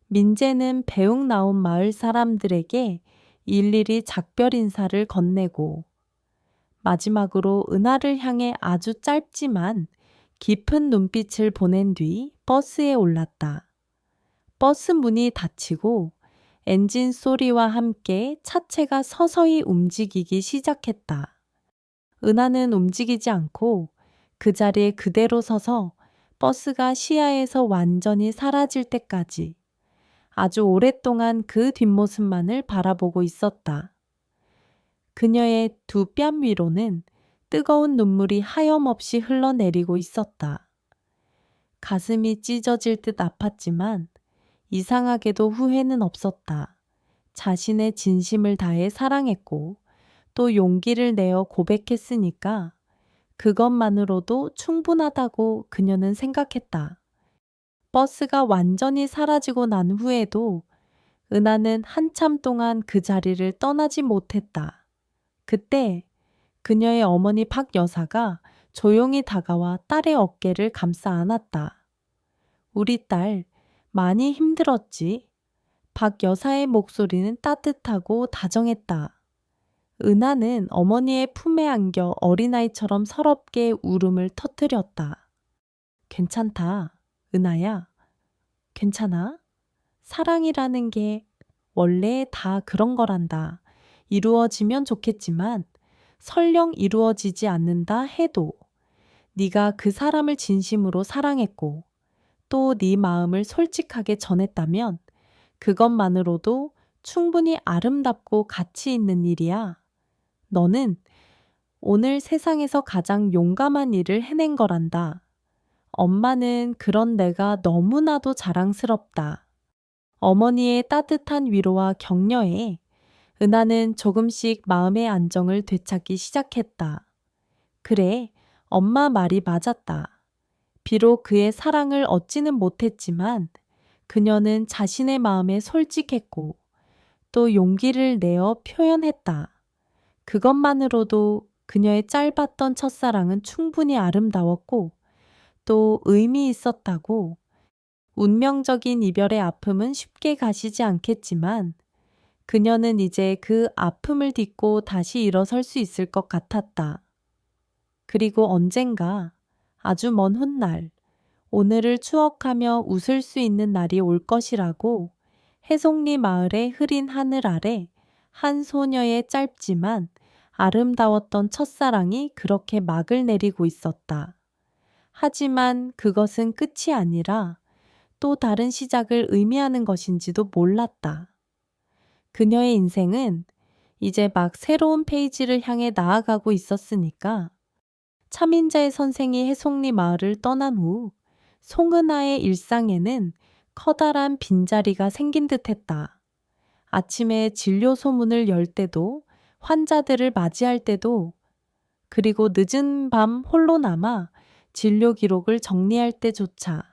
민재는 배웅 나온 마을 사람들에게 일일이 작별 인사를 건네고 마지막으로 은하를 향해 아주 짧지만 깊은 눈빛을 보낸 뒤 버스에 올랐다. 버스 문이 닫히고 엔진 소리와 함께 차체가 서서히 움직이기 시작했다. 은하는 움직이지 않고 그 자리에 그대로 서서 버스가 시야에서 완전히 사라질 때까지 아주 오랫동안 그 뒷모습만을 바라보고 있었다. 그녀의 두 뺨 위로는 뜨거운 눈물이 하염없이 흘러내리고 있었다. 가슴이 찢어질 듯 아팠지만 이상하게도 후회는 없었다. 자신의 진심을 다해 사랑했고 또 용기를 내어 고백했으니까 그것만으로도 충분하다고 그녀는 생각했다. 버스가 완전히 사라지고 난 후에도 은하는 한참 동안 그 자리를 떠나지 못했다. 그때 그녀의 어머니 박 여사가 조용히 다가와 딸의 어깨를 감싸 안았다. 우리 딸 많이 힘들었지? 박 여사의 목소리는 따뜻하고 다정했다. 은하는 어머니의 품에 안겨 어린아이처럼 서럽게 울음을 터뜨렸다. 괜찮다, 은하야. 괜찮아? 사랑이라는 게 원래 다 그런 거란다. 이루어지면 좋겠지만 설령 이루어지지 않는다 해도 네가 그 사람을 진심으로 사랑했고 또 네 마음을 솔직하게 전했다면 그것만으로도 충분히 아름답고 가치 있는 일이야. 너는 오늘 세상에서 가장 용감한 일을 해낸 거란다. 엄마는 그런 내가 너무나도 자랑스럽다. 어머니의 따뜻한 위로와 격려에 은하는 조금씩 마음의 안정을 되찾기 시작했다. 그래, 엄마 말이 맞았다. 비록 그의 사랑을 얻지는 못했지만 그녀는 자신의 마음에 솔직했고 또 용기를 내어 표현했다. 그것만으로도 그녀의 짧았던 첫사랑은 충분히 아름다웠고 또 의미 있었다고. 운명적인 이별의 아픔은 쉽게 가시지 않겠지만 그녀는 이제 그 아픔을 딛고 다시 일어설 수 있을 것 같았다. 그리고 언젠가 아주 먼 훗날 오늘을 추억하며 웃을 수 있는 날이 올 것이라고 해송리 마을의 흐린 하늘 아래 한 소녀의 짧지만 아름다웠던 첫사랑이 그렇게 막을 내리고 있었다. 하지만 그것은 끝이 아니라 또 다른 시작을 의미하는 것인지도 몰랐다. 그녀의 인생은 이제 막 새로운 페이지를 향해 나아가고 있었으니까 차민자의 선생이 해송리 마을을 떠난 후 송은아의 일상에는 커다란 빈자리가 생긴 듯했다. 아침에 진료 소문을 열 때도 환자들을 맞이할 때도 그리고 늦은 밤 홀로 남아 진료 기록을 정리할 때조차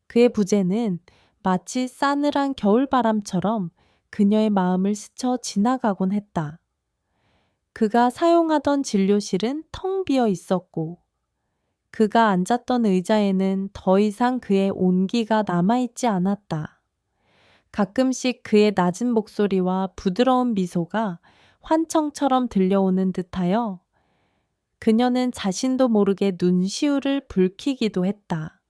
그의 부재는 마치 싸늘한 겨울바람처럼 그녀의 마음을 스쳐 지나가곤 했다. 그가 사용하던 진료실은 텅 비어 있었고 그가 앉았던 의자에는 더 이상 그의 온기가 남아있지 않았다. 가끔씩 그의 낮은 목소리와 부드러운 미소가 환청처럼 들려오는 듯하여 그녀는 자신도 모르게 눈시울을 붉히기도 했다.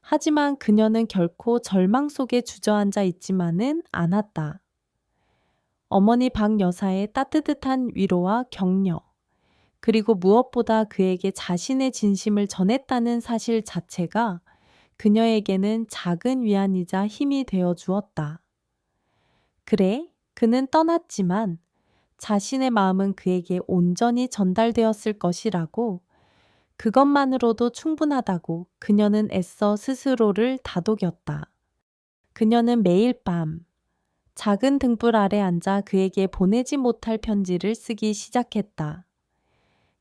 하지만 그녀는 결코 절망 속에 주저앉아 있지만은 않았다. 어머니 박 여사의 따뜻한 위로와 격려, 그리고 무엇보다 그에게 자신의 진심을 전했다는 사실 자체가 그녀에게는 작은 위안이자 힘이 되어 주었다. 그래, 그는 떠났지만 자신의 마음은 그에게 온전히 전달되었을 것이라고 그것만으로도 충분하다고 그녀는 애써 스스로를 다독였다. 그녀는 매일 밤 작은 등불 아래 앉아 그에게 보내지 못할 편지를 쓰기 시작했다.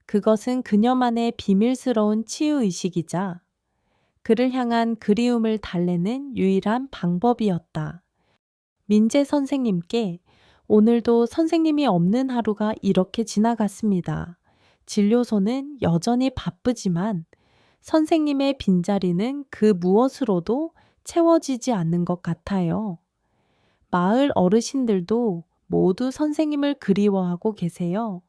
그것은 그녀만의 비밀스러운 치유의식이자 그를 향한 그리움을 달래는 유일한 방법이었다. 민재 선생님께 오늘도 선생님이 없는 하루가 이렇게 지나갔습니다. 진료소는 여전히 바쁘지만 선생님의 빈자리는 그 무엇으로도 채워지지 않는 것 같아요. 마을 어르신들도 모두 선생님을 그리워하고 계세요.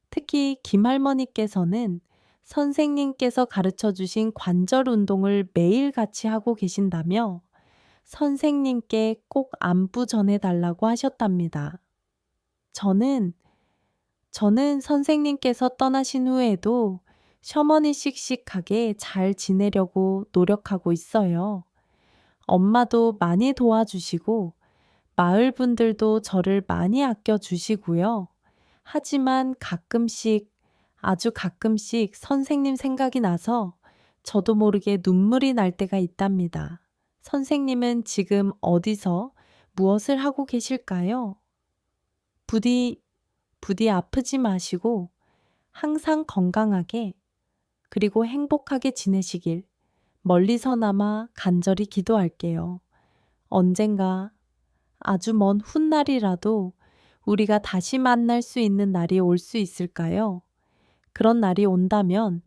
특히 김할머니께서는 선생님께서 가르쳐 주신 관절 운동을 매일 같이 하고 계신다며 선생님께 꼭 안부 전해달라고 하셨답니다. 저는 선생님께서 떠나신 후에도 셔머니 씩씩하게 잘 지내려고 노력하고 있어요. 엄마도 많이 도와주시고 마을 분들도 저를 많이 아껴주시고요. 하지만 아주 가끔씩 선생님 생각이 나서 저도 모르게 눈물이 날 때가 있답니다. 선생님은 지금 어디서 무엇을 하고 계실까요? 부디 아프지 마시고 항상 건강하게 그리고 행복하게 지내시길 멀리서나마 간절히 기도할게요. 언젠가 아주 먼 훗날이라도 우리가 다시 만날 수 있는 날이 올 수 있을까요? 그런 날이 온다면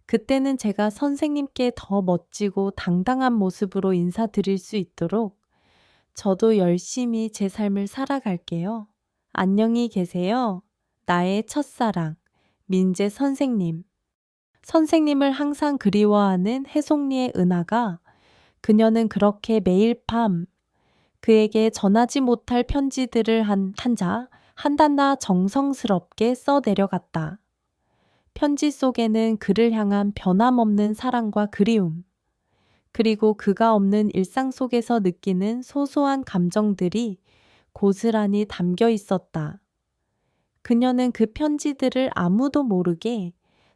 그때는 제가 선생님께 더 멋지고 당당한 모습으로 인사드릴 수 있도록 저도 열심히 제 삶을 살아갈게요. 안녕히 계세요. 나의 첫사랑, 민재 선생님. 선생님을 항상 그리워하는 혜송리의 은하가 그녀는 그렇게 매일 밤 그에게 전하지 못할 편지들을 한단나 정성스럽게 써 내려갔다. 편지 속에는 그를 향한 변함없는 사랑과 그리움, 그리고 그가 없는 일상 속에서 느끼는 소소한 감정들이 고스란히 담겨 있었다. 그녀는 그 편지들을 아무도 모르게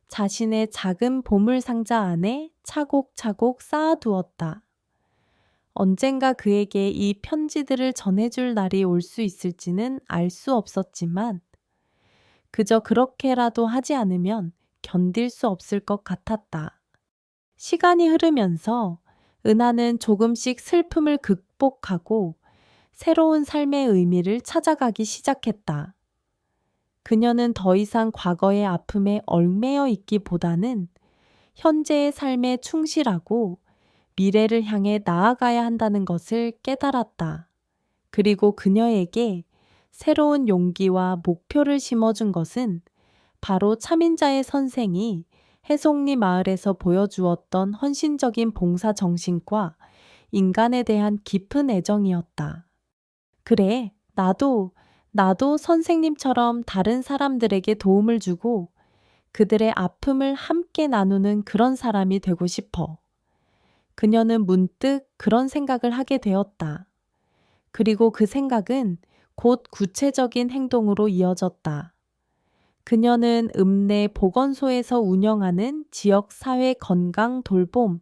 자신의 작은 보물 상자 안에 차곡차곡 쌓아두었다. 언젠가 그에게 이 편지들을 전해줄 날이 올 수 있을지는 알 수 없었지만 그저 그렇게라도 하지 않으면 견딜 수 없을 것 같았다. 시간이 흐르면서 은하는 조금씩 슬픔을 극복하고 새로운 삶의 의미를 찾아가기 시작했다. 그녀는 더 이상 과거의 아픔에 얽매여 있기보다는 현재의 삶에 충실하고 미래를 향해 나아가야 한다는 것을 깨달았다. 그리고 그녀에게 새로운 용기와 목표를 심어준 것은 바로 차민자의 선생이 해송리 마을에서 보여주었던 헌신적인 봉사 정신과 인간에 대한 깊은 애정이었다. 그래, 나도 선생님처럼 다른 사람들에게 도움을 주고 그들의 아픔을 함께 나누는 그런 사람이 되고 싶어. 그녀는 문득 그런 생각을 하게 되었다. 그리고 그 생각은 곧 구체적인 행동으로 이어졌다. 그녀는 읍내 보건소에서 운영하는 지역 사회 건강 돌봄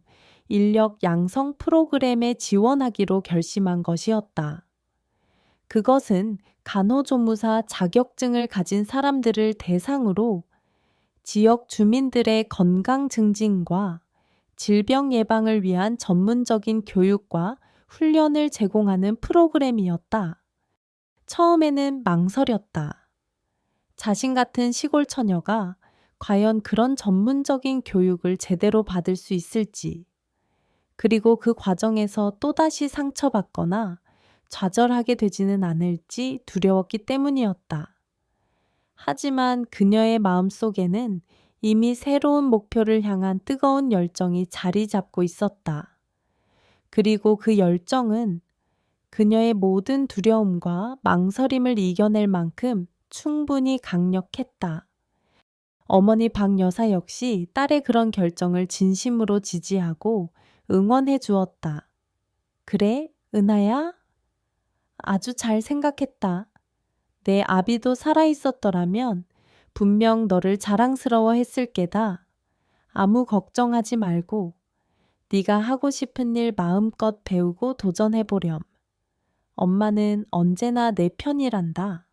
인력 양성 프로그램에 지원하기로 결심한 것이었다. 그것은 간호조무사 자격증을 가진 사람들을 대상으로 지역 주민들의 건강 증진과 질병 예방을 위한 전문적인 교육과 훈련을 제공하는 프로그램이었다. 처음에는 망설였다. 자신 같은 시골 처녀가 과연 그런 전문적인 교육을 제대로 받을 수 있을지, 그리고 그 과정에서 또다시 상처받거나 좌절하게 되지는 않을지 두려웠기 때문이었다. 하지만 그녀의 마음속에는 이미 새로운 목표를 향한 뜨거운 열정이 자리 잡고 있었다. 그리고 그 열정은 그녀의 모든 두려움과 망설임을 이겨낼 만큼 충분히 강력했다. 어머니 박 여사 역시 딸의 그런 결정을 진심으로 지지하고 응원해 주었다. 그래, 은하야? 아주 잘 생각했다. 내 아비도 살아있었더라면 분명 너를 자랑스러워 했을 게다. 아무 걱정하지 말고 네가 하고 싶은 일 마음껏 배우고 도전해보렴. 엄마는 언제나 내 편이란다.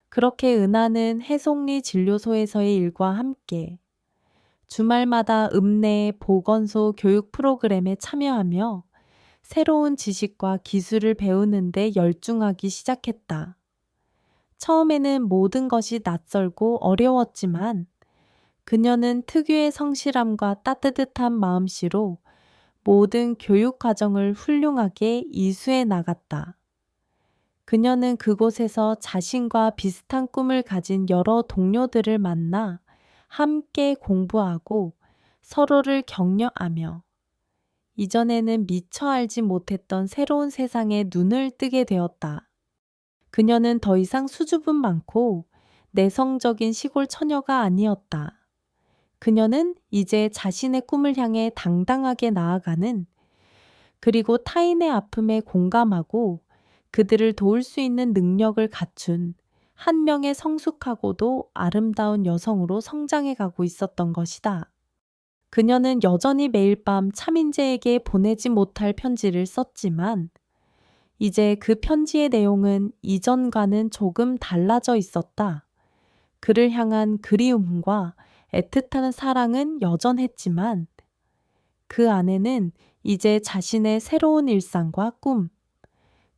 그렇게 은하는 해송리 진료소에서의 일과 함께 주말마다 읍내 보건소 교육 프로그램에 참여하며 새로운 지식과 기술을 배우는 데 열중하기 시작했다. 처음에는 모든 것이 낯설고 어려웠지만 그녀는 특유의 성실함과 따뜻한 마음씨로 모든 교육 과정을 훌륭하게 이수해 나갔다. 그녀는 그곳에서 자신과 비슷한 꿈을 가진 여러 동료들을 만나 함께 공부하고 서로를 격려하며 이전에는 미처 알지 못했던 새로운 세상에 눈을 뜨게 되었다. 그녀는 더 이상 수줍음 많고 내성적인 시골 처녀가 아니었다. 그녀는 이제 자신의 꿈을 향해 당당하게 나아가는, 그리고 타인의 아픔에 공감하고 그들을 도울 수 있는 능력을 갖춘 한 명의 성숙하고도 아름다운 여성으로 성장해 가고 있었던 것이다. 그녀는 여전히 매일 밤 차민재에게 보내지 못할 편지를 썼지만 이제 그 편지의 내용은 이전과는 조금 달라져 있었다. 그를 향한 그리움과 애틋한 사랑은 여전했지만 그 안에는 이제 자신의 새로운 일상과 꿈,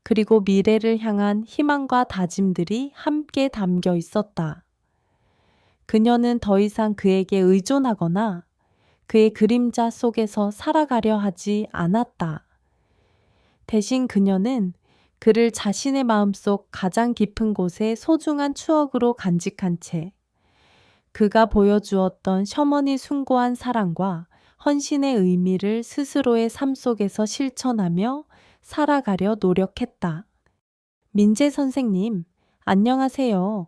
그리고 미래를 향한 희망과 다짐들이 함께 담겨 있었다. 그녀는 더 이상 그에게 의존하거나 그의 그림자 속에서 살아가려 하지 않았다. 대신 그녀는 그를 자신의 마음속 가장 깊은 곳에 소중한 추억으로 간직한 채 그가 보여주었던 셔먼이 숭고한 사랑과 헌신의 의미를 스스로의 삶 속에서 실천하며 살아가려 노력했다. 민재 선생님, 안녕하세요.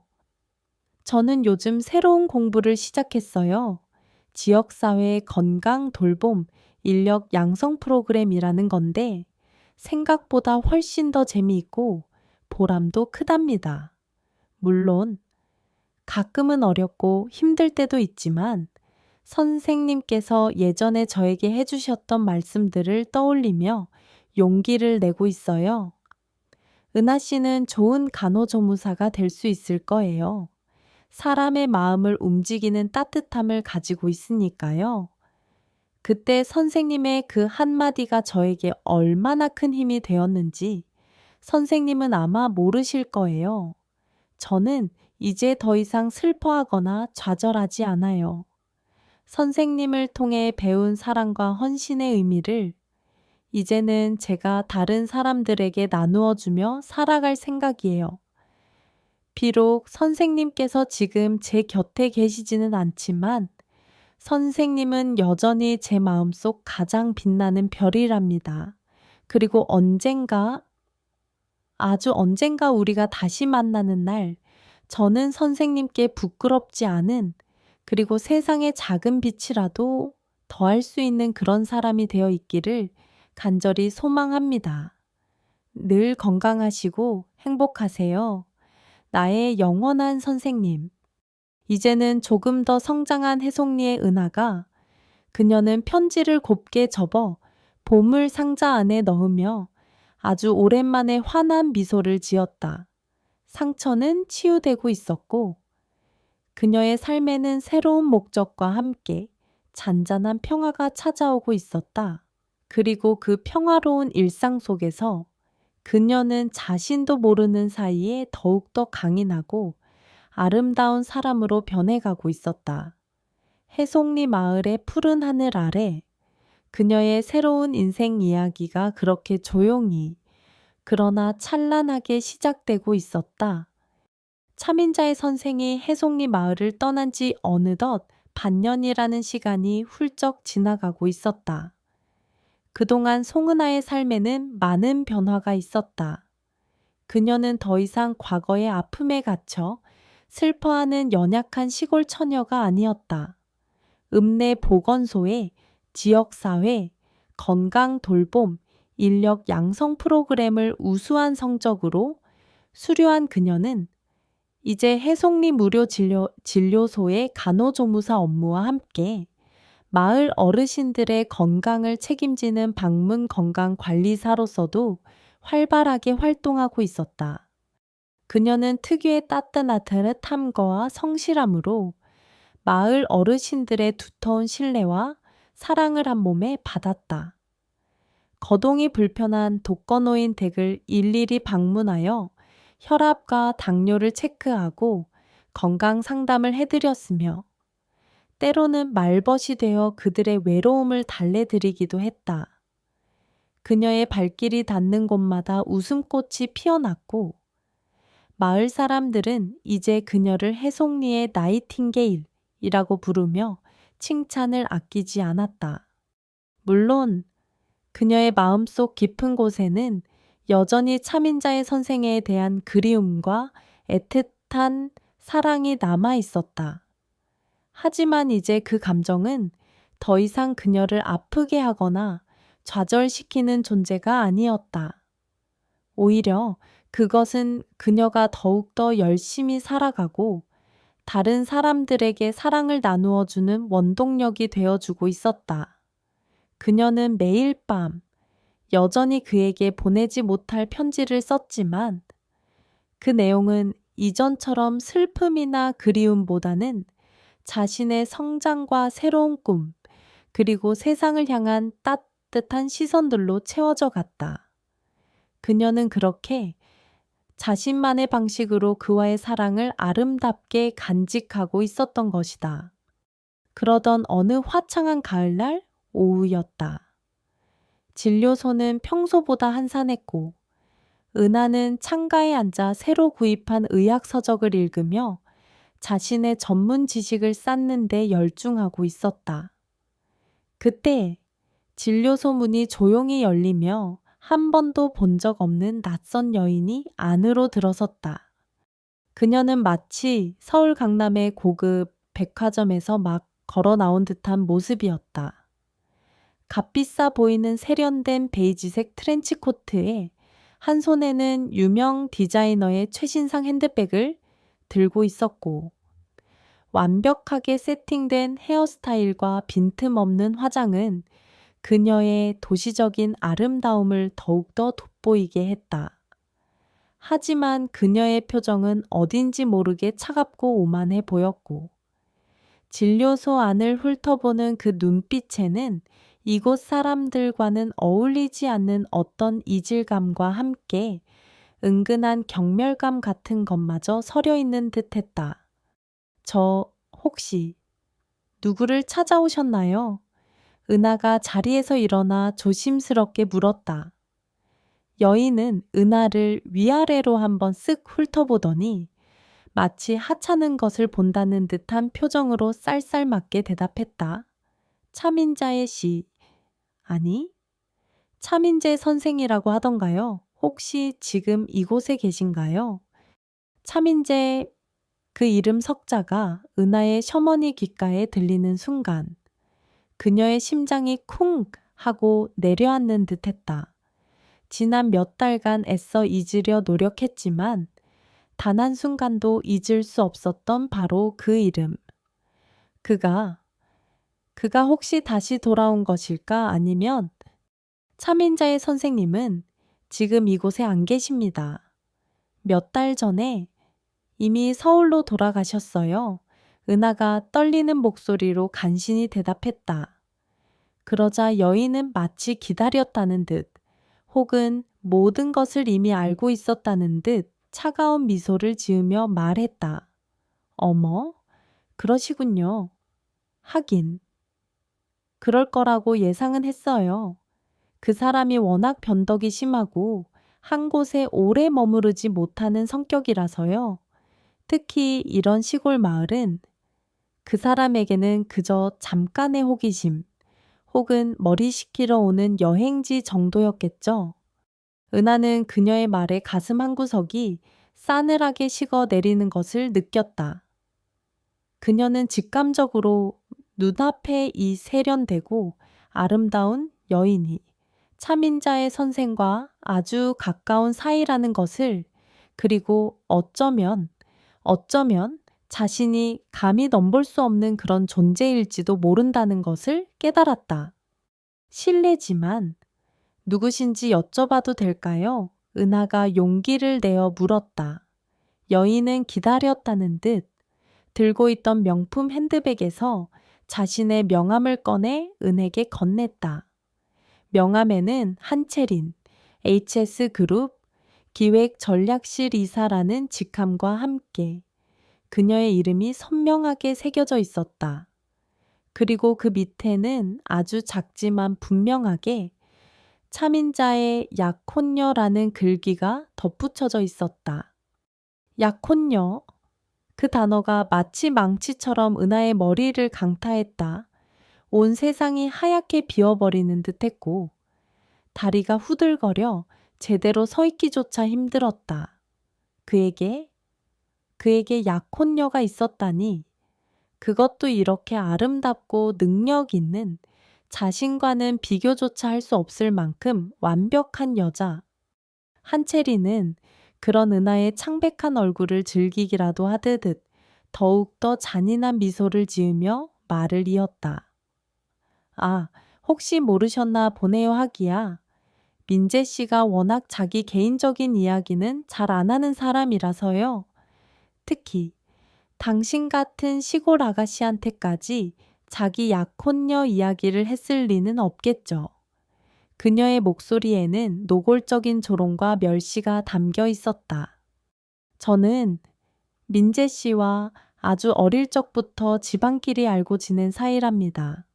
저는 요즘 새로운 공부를 시작했어요. 지역사회 건강 돌봄 인력 양성 프로그램이라는 건데 생각보다 훨씬 더 재미있고 보람도 크답니다. 물론 가끔은 어렵고 힘들 때도 있지만 선생님께서 예전에 저에게 해주셨던 말씀들을 떠올리며 용기를 내고 있어요. 은하 씨는 좋은 간호조무사가 될 수 있을 거예요. 사람의 마음을 움직이는 따뜻함을 가지고 있으니까요. 그때 선생님의 그 한마디가 저에게 얼마나 큰 힘이 되었는지 선생님은 아마 모르실 거예요. 저는 이제 더 이상 슬퍼하거나 좌절하지 않아요. 선생님을 통해 배운 사랑과 헌신의 의미를 이제는 제가 다른 사람들에게 나누어 주며 살아갈 생각이에요. 비록 선생님께서 지금 제 곁에 계시지는 않지만 선생님은 여전히 제 마음속 가장 빛나는 별이랍니다. 그리고 아주 언젠가 우리가 다시 만나는 날, 저는 선생님께 부끄럽지 않은, 그리고 세상의 작은 빛이라도 더할 수 있는 그런 사람이 되어 있기를 간절히 소망합니다. 늘 건강하시고 행복하세요. 나의 영원한 선생님. 이제는 조금 더 성장한 해송리의 은하가 그녀는 편지를 곱게 접어 보물 상자 안에 넣으며 아주 오랜만에 환한 미소를 지었다. 상처는 치유되고 있었고 그녀의 삶에는 새로운 목적과 함께 잔잔한 평화가 찾아오고 있었다. 그리고 그 평화로운 일상 속에서 그녀는 자신도 모르는 사이에 더욱더 강인하고 아름다운 사람으로 변해가고 있었다. 해송리 마을의 푸른 하늘 아래 그녀의 새로운 인생 이야기가 그렇게 조용히 그러나 찬란하게 시작되고 있었다. 차민자의 선생이 해송리 마을을 떠난 지 어느덧 반년이라는 시간이 훌쩍 지나가고 있었다. 그동안 송은아의 삶에는 많은 변화가 있었다. 그녀는 더 이상 과거의 아픔에 갇혀 슬퍼하는 연약한 시골 처녀가 아니었다. 읍내 보건소에 지역사회, 건강 돌봄, 인력 양성 프로그램을 우수한 성적으로 수료한 그녀는 이제 해송리 무료 진료소의 간호조무사 업무와 함께 마을 어르신들의 건강을 책임지는 방문 건강 관리사로서도 활발하게 활동하고 있었다. 그녀는 특유의 따뜻함과 성실함으로 마을 어르신들의 두터운 신뢰와 사랑을 한 몸에 받았다. 거동이 불편한 독거노인 댁을 일일이 방문하여 혈압과 당뇨를 체크하고 건강 상담을 해드렸으며 때로는 말벗이 되어 그들의 외로움을 달래드리기도 했다. 그녀의 발길이 닿는 곳마다 웃음꽃이 피어났고 마을 사람들은 이제 그녀를 해송리의 나이팅게일이라고 부르며 칭찬을 아끼지 않았다. 물론 그녀의 마음속 깊은 곳에는 여전히 차민자의 선생에 대한 그리움과 애틋한 사랑이 남아 있었다. 하지만 이제 그 감정은 더 이상 그녀를 아프게 하거나 좌절시키는 존재가 아니었다. 오히려 그것은 그녀가 더욱더 열심히 살아가고 다른 사람들에게 사랑을 나누어 주는 원동력이 되어주고 있었다. 그녀는 매일 밤 여전히 그에게 보내지 못할 편지를 썼지만 그 내용은 이전처럼 슬픔이나 그리움보다는 자신의 성장과 새로운 꿈, 그리고 세상을 향한 따뜻한 시선들로 채워져 갔다. 그녀는 그렇게 자신만의 방식으로 그와의 사랑을 아름답게 간직하고 있었던 것이다. 그러던 어느 화창한 가을날 오후였다. 진료소는 평소보다 한산했고 은하는 창가에 앉아 새로 구입한 의학 서적을 읽으며 자신의 전문 지식을 쌓는 데 열중하고 있었다. 그때 진료소 문이 조용히 열리며 한 번도 본 적 없는 낯선 여인이 안으로 들어섰다. 그녀는 마치 서울 강남의 고급 백화점에서 막 걸어 나온 듯한 모습이었다. 값비싸 보이는 세련된 베이지색 트렌치 코트에 한 손에는 유명 디자이너의 최신상 핸드백을 들고 있었고 완벽하게 세팅된 헤어스타일과 빈틈없는 화장은 그녀의 도시적인 아름다움을 더욱더 돋보이게 했다. 하지만 그녀의 표정은 어딘지 모르게 차갑고 오만해 보였고 진료소 안을 훑어보는 그 눈빛에는 이곳 사람들과는 어울리지 않는 어떤 이질감과 함께 은근한 경멸감 같은 것마저 서려 있는 듯했다. 저 혹시 누구를 찾아오셨나요? 은하가 자리에서 일어나 조심스럽게 물었다. 여인은 은하를 위아래로 한번 쓱 훑어보더니 마치 하찮은 것을 본다는 듯한 표정으로 쌀쌀맞게 대답했다. 차민자의 시, 아니, 차민재 선생이라고 하던가요? 혹시 지금 이곳에 계신가요? 차민재 그 이름 석자가 은하의 셔머니 귓가에 들리는 순간 그녀의 심장이 쿵 하고 내려앉는 듯했다. 지난 몇 달간 애써 잊으려 노력했지만 단 한순간도 잊을 수 없었던 바로 그 이름. 그가 혹시 다시 돌아온 것일까? 아니면 차민자의 선생님은 지금 이곳에 안 계십니다. 몇 달 전에 이미 서울로 돌아가셨어요. 은하가 떨리는 목소리로 간신히 대답했다. 그러자 여인은 마치 기다렸다는 듯 혹은 모든 것을 이미 알고 있었다는 듯 차가운 미소를 지으며 말했다. 어머, 그러시군요. 하긴, 그럴 거라고 예상은 했어요. 그 사람이 워낙 변덕이 심하고 한 곳에 오래 머무르지 못하는 성격이라서요. 특히 이런 시골 마을은 그 사람에게는 그저 잠깐의 호기심 혹은 머리 식히러 오는 여행지 정도였겠죠. 은하는 그녀의 말에 가슴 한구석이 싸늘하게 식어 내리는 것을 느꼈다. 그녀는 직감적으로 눈앞에 이 세련되고 아름다운 여인이 차민자의 선생과 아주 가까운 사이라는 것을 그리고 어쩌면 자신이 감히 넘볼 수 없는 그런 존재일지도 모른다는 것을 깨달았다. 실례지만 누구신지 여쭤봐도 될까요? 은하가 용기를 내어 물었다. 여인은 기다렸다는 듯 들고 있던 명품 핸드백에서 자신의 명함을 꺼내 은에게 건넸다. 명함에는 한채린, HS그룹 기획전략실 이사라는 직함과 함께 그녀의 이름이 선명하게 새겨져 있었다. 그리고 그 밑에는 아주 작지만 분명하게 참인자의 약혼녀라는 글귀가 덧붙여져 있었다. 약혼녀. 그 단어가 마치 망치처럼 은하의 머리를 강타했다. 온 세상이 하얗게 비어버리는 듯했고 다리가 후들거려 제대로 서 있기조차 힘들었다. 그에게 약혼녀가 있었다니. 그것도 이렇게 아름답고 능력 있는, 자신과는 비교조차 할 수 없을 만큼 완벽한 여자. 한채리는 그런 은하의 창백한 얼굴을 즐기기라도 하듯 더욱더 잔인한 미소를 지으며 말을 이었다. 아, 혹시 모르셨나 보네요 하기야. 민재 씨가 워낙 자기 개인적인 이야기는 잘 안 하는 사람이라서요. 특히 당신 같은 시골 아가씨한테까지 자기 약혼녀 이야기를 했을 리는 없겠죠. 그녀의 목소리에는 노골적인 조롱과 멸시가 담겨 있었다. 저는 민재 씨와 아주 어릴 적부터 집안끼리 알고 지낸 사이랍니다.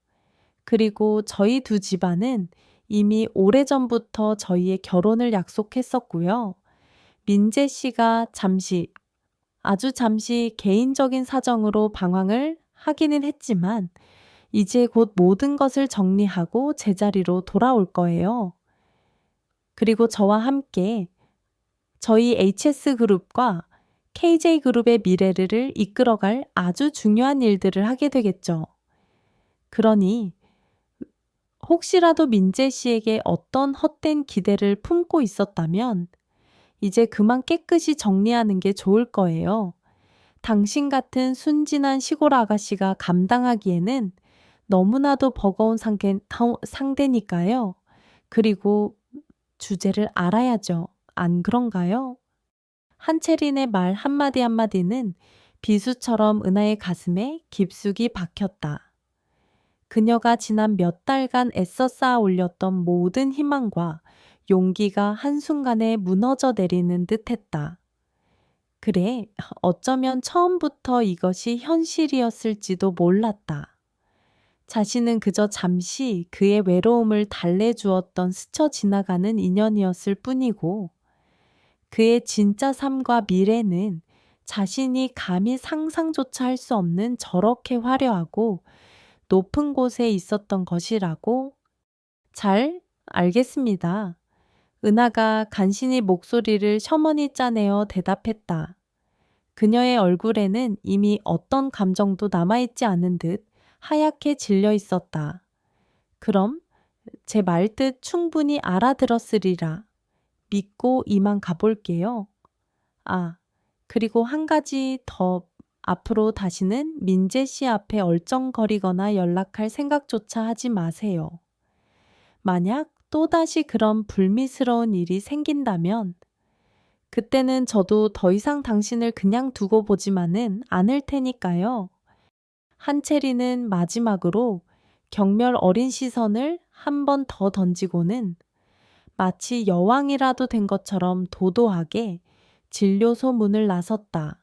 그리고 저희 두 집안은 이미 오래전부터 저희의 결혼을 약속했었고요. 민재 씨가 아주 잠시 개인적인 사정으로 방황을 하기는 했지만 이제 곧 모든 것을 정리하고 제자리로 돌아올 거예요. 그리고 저와 함께 저희 HS그룹과 KJ그룹의 미래를 이끌어갈 아주 중요한 일들을 하게 되겠죠. 그러니 혹시라도 민재 씨에게 어떤 헛된 기대를 품고 있었다면 이제 그만 깨끗이 정리하는 게 좋을 거예요. 당신 같은 순진한 시골 아가씨가 감당하기에는 너무나도 버거운 상대니까요. 그리고 주제를 알아야죠. 안 그런가요? 한채린의 말 한마디 한마디는 비수처럼 은하의 가슴에 깊숙이 박혔다. 그녀가 지난 몇 달간 애써 쌓아 올렸던 모든 희망과 용기가 한순간에 무너져 내리는 듯했다. 그래, 어쩌면 처음부터 이것이 현실이었을지도 몰랐다. 자신은 그저 잠시 그의 외로움을 달래주었던 스쳐 지나가는 인연이었을 뿐이고 그의 진짜 삶과 미래는 자신이 감히 상상조차 할 수 없는 저렇게 화려하고 높은 곳에 있었던 것이라고. 잘 알겠습니다. 은하가 간신히 목소리를 셔머니 짜내어 대답했다. 그녀의 얼굴에는 이미 어떤 감정도 남아있지 않은 듯 하얗게 질려 있었다. 그럼 제 말뜻 충분히 알아들었으리라. 믿고 이만 가볼게요. 아, 그리고 한 가지 더. 앞으로 다시는 민재 씨 앞에 얼쩡거리거나 연락할 생각조차 하지 마세요. 만약 또다시 그런 불미스러운 일이 생긴다면 그때는 저도 더 이상 당신을 그냥 두고 보지만은 않을 테니까요. 한채리는 마지막으로 경멸 어린 시선을 한 번 더 던지고는 마치 여왕이라도 된 것처럼 도도하게 진료소 문을 나섰다.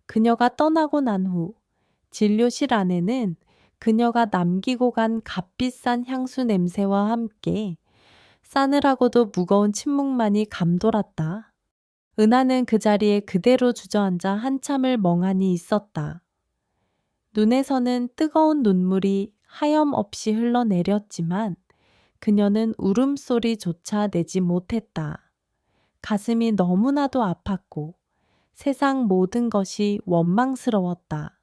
그녀가 떠나고 난 후 진료실 안에는 그녀가 남기고 간 값비싼 향수 냄새와 함께 싸늘하고도 무거운 침묵만이 감돌았다. 은하는 그 자리에 그대로 주저앉아 한참을 멍하니 있었다. 눈에서는 뜨거운 눈물이 하염없이 흘러내렸지만 그녀는 울음소리조차 내지 못했다. 가슴이 너무나도 아팠고 세상 모든 것이 원망스러웠다.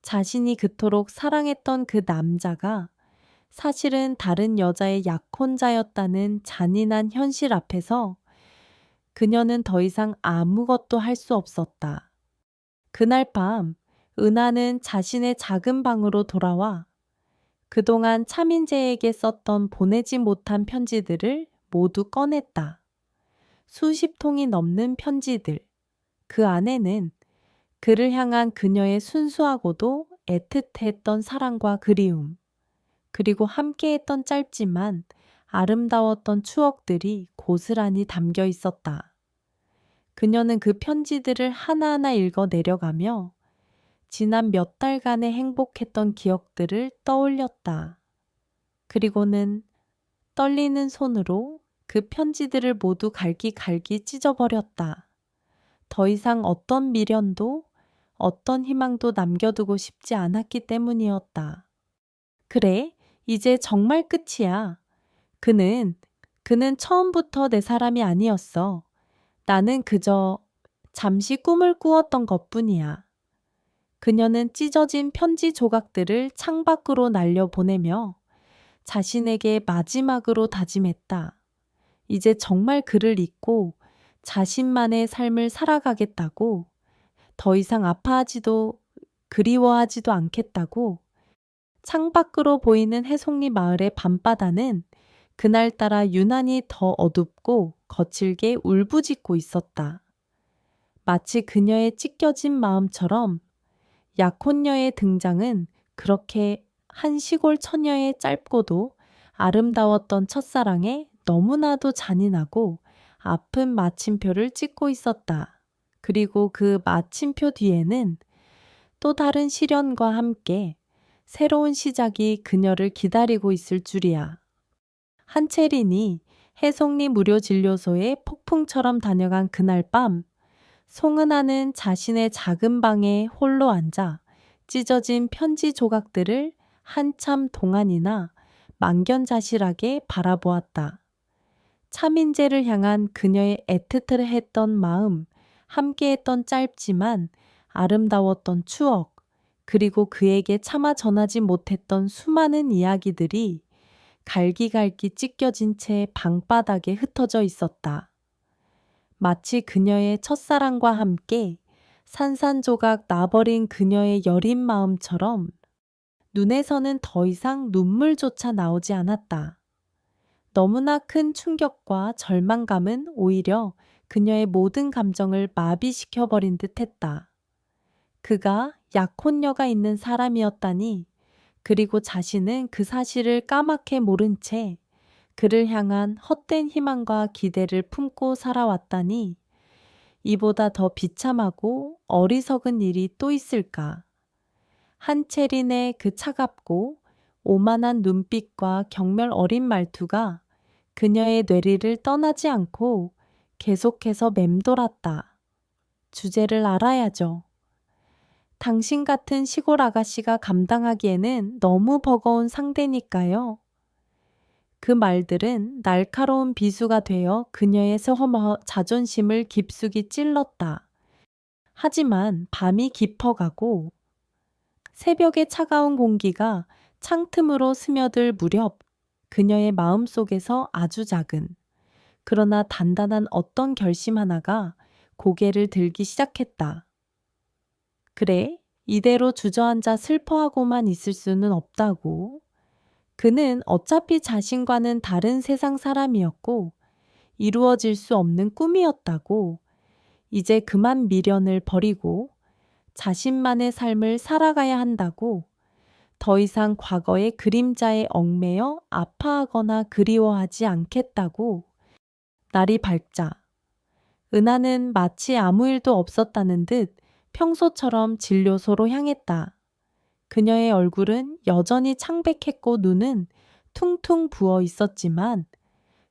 자신이 그토록 사랑했던 그 남자가 사실은 다른 여자의 약혼자였다는 잔인한 현실 앞에서 그녀는 더 이상 아무것도 할 수 없었다. 그날 밤 은하는 자신의 작은 방으로 돌아와 그동안 차민재에게 썼던 보내지 못한 편지들을 모두 꺼냈다. 수십 통이 넘는 편지들. 그 안에는 그를 향한 그녀의 순수하고도 애틋했던 사랑과 그리움, 그리고 함께했던 짧지만 아름다웠던 추억들이 고스란히 담겨 있었다. 그녀는 그 편지들을 하나하나 읽어 내려가며 지난 몇 달간의 행복했던 기억들을 떠올렸다. 그리고는 떨리는 손으로 그 편지들을 모두 갈기갈기 찢어버렸다. 더 이상 어떤 미련도 어떤 희망도 남겨두고 싶지 않았기 때문이었다. 그래, 이제 정말 끝이야. 그는 처음부터 내 사람이 아니었어. 나는 그저 잠시 꿈을 꾸었던 것뿐이야. 그녀는 찢어진 편지 조각들을 창밖으로 날려보내며 자신에게 마지막으로 다짐했다. 이제 정말 그를 잊고 자신만의 삶을 살아가겠다고, 더 이상 아파하지도 그리워하지도 않겠다고. 창밖으로 보이는 해송리 마을의 밤바다는 그날따라 유난히 더 어둡고 거칠게 울부짖고 있었다. 마치 그녀의 찢겨진 마음처럼 약혼녀의 등장은 그렇게 한 시골 처녀의 짧고도 아름다웠던 첫사랑에 너무나도 잔인하고 아픈 마침표를 찍고 있었다. 그리고 그 마침표 뒤에는 또 다른 시련과 함께 새로운 시작이 그녀를 기다리고 있을 줄이야. 한채린이 해송리 무료진료소에 폭풍처럼 다녀간 그날 밤, 송은아는 자신의 작은 방에 홀로 앉아 찢어진 편지 조각들을 한참 동안이나 망견자실하게 바라보았다. 차민재를 향한 그녀의 애틋했던 마음, 함께했던 짧지만 아름다웠던 추억, 그리고 그에게 차마 전하지 못했던 수많은 이야기들이 갈기갈기 찢겨진 채 방바닥에 흩어져 있었다. 마치 그녀의 첫사랑과 함께 산산조각 나버린 그녀의 여린 마음처럼 눈에서는 더 이상 눈물조차 나오지 않았다. 너무나 큰 충격과 절망감은 오히려 그녀의 모든 감정을 마비시켜버린 듯 했다. 그가 약혼녀가 있는 사람이었다니, 그리고 자신은 그 사실을 까맣게 모른 채 그를 향한 헛된 희망과 기대를 품고 살아왔다니, 이보다 더 비참하고 어리석은 일이 또 있을까. 한채린의 그 차갑고 오만한 눈빛과 경멸 어린 말투가 그녀의 뇌리를 떠나지 않고 계속해서 맴돌았다. 주제를 알아야죠. 당신 같은 시골 아가씨가 감당하기에는 너무 버거운 상대니까요. 그 말들은 날카로운 비수가 되어 그녀의 자존심을 깊숙이 찔렀다. 하지만 밤이 깊어가고 새벽의 차가운 공기가 창틈으로 스며들 무렵 그녀의 마음속에서 아주 작은, 그러나 단단한 어떤 결심 하나가 고개를 들기 시작했다. 그래, 이대로 주저앉아 슬퍼하고만 있을 수는 없다고. 그는 어차피 자신과는 다른 세상 사람이었고 이루어질 수 없는 꿈이었다고. 이제 그만 미련을 버리고 자신만의 삶을 살아가야 한다고. 더 이상 과거의 그림자에 얽매여 아파하거나 그리워하지 않겠다고. 날이 밝자 은하는 마치 아무 일도 없었다는 듯 평소처럼 진료소로 향했다. 그녀의 얼굴은 여전히 창백했고 눈은 퉁퉁 부어 있었지만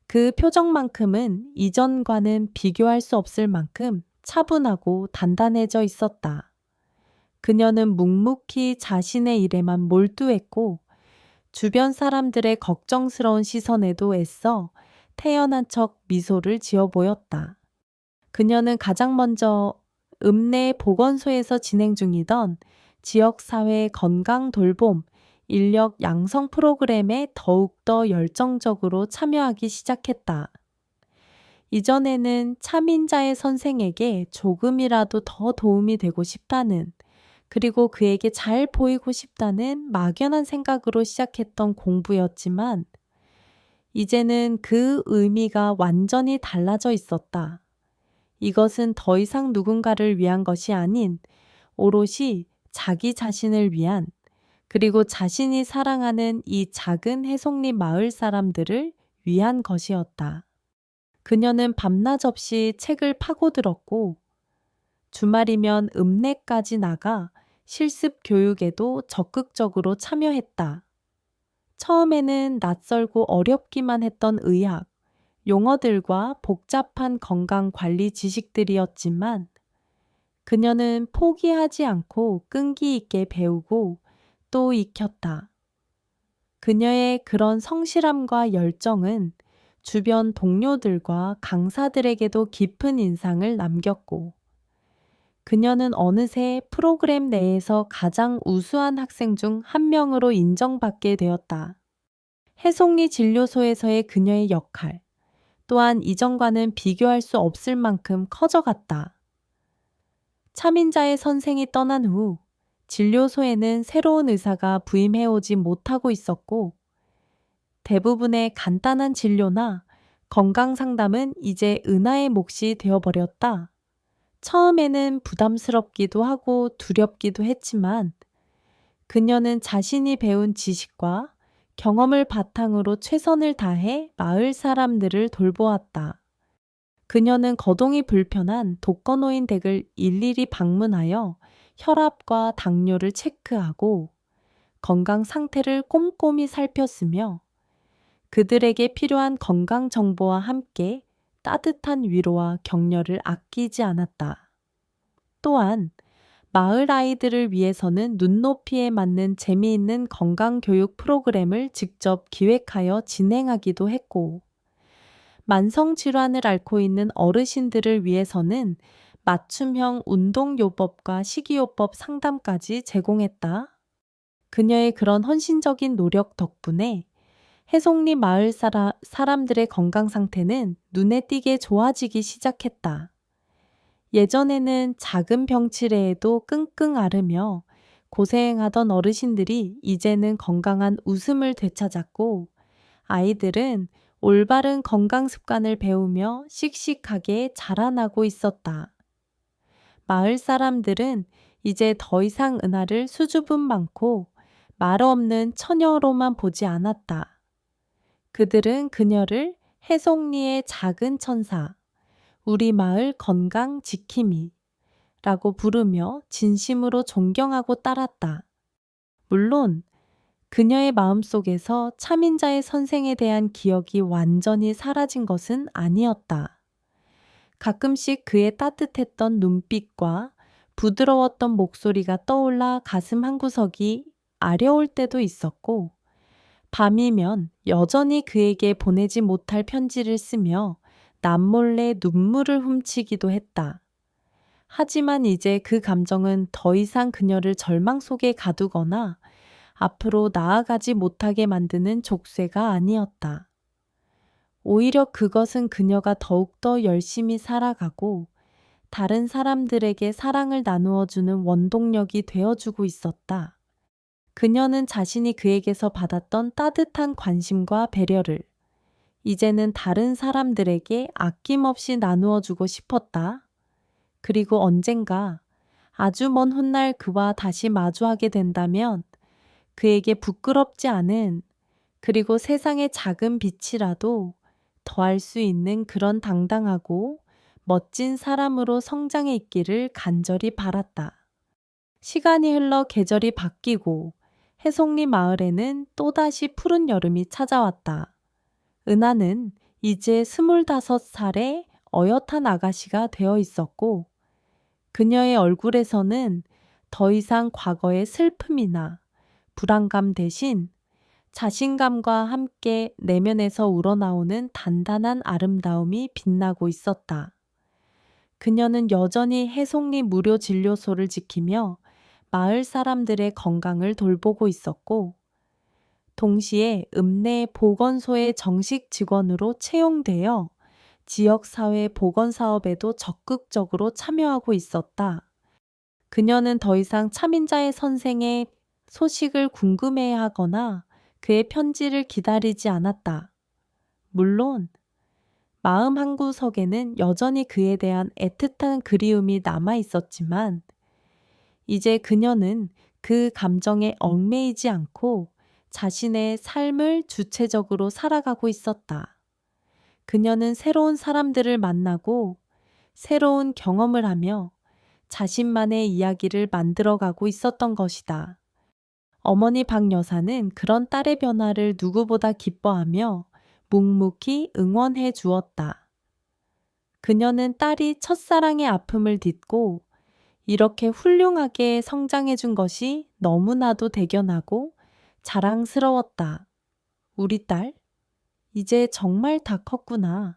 그 표정만큼은 이전과는 비교할 수 없을 만큼 차분하고 단단해져 있었다. 그녀는 묵묵히 자신의 일에만 몰두했고 주변 사람들의 걱정스러운 시선에도 애써 태연한 척 미소를 지어 보였다. 그녀는 가장 먼저 읍내 보건소에서 진행 중이던 지역사회 건강 돌봄, 인력 양성 프로그램에 더욱더 열정적으로 참여하기 시작했다. 이전에는 차민자의 선생에게 조금이라도 더 도움이 되고 싶다는, 그리고 그에게 잘 보이고 싶다는 막연한 생각으로 시작했던 공부였지만 이제는 그 의미가 완전히 달라져 있었다. 이것은 더 이상 누군가를 위한 것이 아닌 오롯이 자기 자신을 위한, 그리고 자신이 사랑하는 이 작은 해송리 마을 사람들을 위한 것이었다. 그녀는 밤낮 없이 책을 파고들었고 주말이면 읍내까지 나가 실습 교육에도 적극적으로 참여했다. 처음에는 낯설고 어렵기만 했던 의학, 용어들과 복잡한 건강관리 지식들이었지만 그녀는 포기하지 않고 끈기 있게 배우고 또 익혔다. 그녀의 그런 성실함과 열정은 주변 동료들과 강사들에게도 깊은 인상을 남겼고 그녀는 어느새 프로그램 내에서 가장 우수한 학생 중 한 명으로 인정받게 되었다. 해송리 진료소에서의 그녀의 역할 또한 이전과는 비교할 수 없을 만큼 커져갔다. 차민자의 선생이 떠난 후 진료소에는 새로운 의사가 부임해오지 못하고 있었고 대부분의 간단한 진료나 건강 상담은 이제 은하의 몫이 되어버렸다. 처음에는 부담스럽기도 하고 두렵기도 했지만 그녀는 자신이 배운 지식과 경험을 바탕으로 최선을 다해 마을 사람들을 돌보았다. 그녀는 거동이 불편한 독거노인 댁을 일일이 방문하여 혈압과 당뇨를 체크하고 건강 상태를 꼼꼼히 살폈으며 그들에게 필요한 건강 정보와 함께 따뜻한 위로와 격려를 아끼지 않았다. 또한 마을 아이들을 위해서는 눈높이에 맞는 재미있는 건강교육 프로그램을 직접 기획하여 진행하기도 했고 만성질환을 앓고 있는 어르신들을 위해서는 맞춤형 운동요법과 식이요법 상담까지 제공했다. 그녀의 그런 헌신적인 노력 덕분에 해송리 마을 사람들의 건강 상태는 눈에 띄게 좋아지기 시작했다. 예전에는 작은 병치레에도 끙끙 앓으며 고생하던 어르신들이 이제는 건강한 웃음을 되찾았고 아이들은 올바른 건강 습관을 배우며 씩씩하게 자라나고 있었다. 마을 사람들은 이제 더 이상 은하를 수줍음 많고 말 없는 처녀로만 보지 않았다. 그들은 그녀를 해송리의 작은 천사, 우리 마을 건강 지킴이 라고 부르며 진심으로 존경하고 따랐다. 물론 그녀의 마음속에서 차민자의 선생에 대한 기억이 완전히 사라진 것은 아니었다. 가끔씩 그의 따뜻했던 눈빛과 부드러웠던 목소리가 떠올라 가슴 한구석이 아려올 때도 있었고 밤이면 여전히 그에게 보내지 못할 편지를 쓰며 남몰래 눈물을 훔치기도 했다. 하지만 이제 그 감정은 더 이상 그녀를 절망 속에 가두거나 앞으로 나아가지 못하게 만드는 족쇄가 아니었다. 오히려 그것은 그녀가 더욱더 열심히 살아가고 다른 사람들에게 사랑을 나누어주는 원동력이 되어주고 있었다. 그녀는 자신이 그에게서 받았던 따뜻한 관심과 배려를 이제는 다른 사람들에게 아낌없이 나누어주고 싶었다. 그리고 언젠가 아주 먼 훗날 그와 다시 마주하게 된다면 그에게 부끄럽지 않은 그리고 세상의 작은 빛이라도 더할 수 있는 그런 당당하고 멋진 사람으로 성장해 있기를 간절히 바랐다. 시간이 흘러 계절이 바뀌고 해송리 마을에는 또다시 푸른 여름이 찾아왔다. 은하는 이제 25살의 어엿한 아가씨가 되어 있었고 그녀의 얼굴에서는 더 이상 과거의 슬픔이나 불안감 대신 자신감과 함께 내면에서 우러나오는 단단한 아름다움이 빛나고 있었다. 그녀는 여전히 해송리 무료 진료소를 지키며 마을 사람들의 건강을 돌보고 있었고 동시에 읍내 보건소의 정식 직원으로 채용되어 지역사회 보건사업에도 적극적으로 참여하고 있었다. 그녀는 더 이상 차민자의 선생의 소식을 궁금해야 하거나 그의 편지를 기다리지 않았다. 물론 마음 한구석에는 여전히 그에 대한 애틋한 그리움이 남아 있었지만 이제 그녀는 그 감정에 얽매이지 않고 자신의 삶을 주체적으로 살아가고 있었다. 그녀는 새로운 사람들을 만나고 새로운 경험을 하며 자신만의 이야기를 만들어가고 있었던 것이다. 어머니 박 여사는 그런 딸의 변화를 누구보다 기뻐하며 묵묵히 응원해 주었다. 그녀는 딸이 첫사랑의 아픔을 딛고 이렇게 훌륭하게 성장해 준 것이 너무나도 대견하고 자랑스러웠다. 우리 딸, 이제 정말 다 컸구나.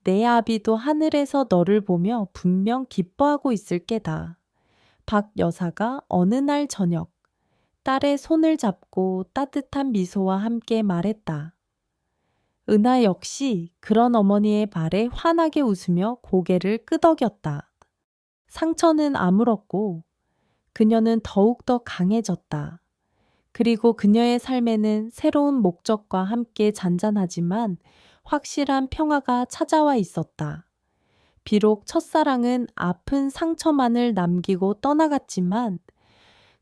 내 아비도 하늘에서 너를 보며 분명 기뻐하고 있을 게다. 박 여사가 어느 날 저녁 딸의 손을 잡고 따뜻한 미소와 함께 말했다. 은하 역시 그런 어머니의 말에 환하게 웃으며 고개를 끄덕였다. 상처는 아물었고 그녀는 더욱더 강해졌다. 그리고 그녀의 삶에는 새로운 목적과 함께 잔잔하지만 확실한 평화가 찾아와 있었다. 비록 첫사랑은 아픈 상처만을 남기고 떠나갔지만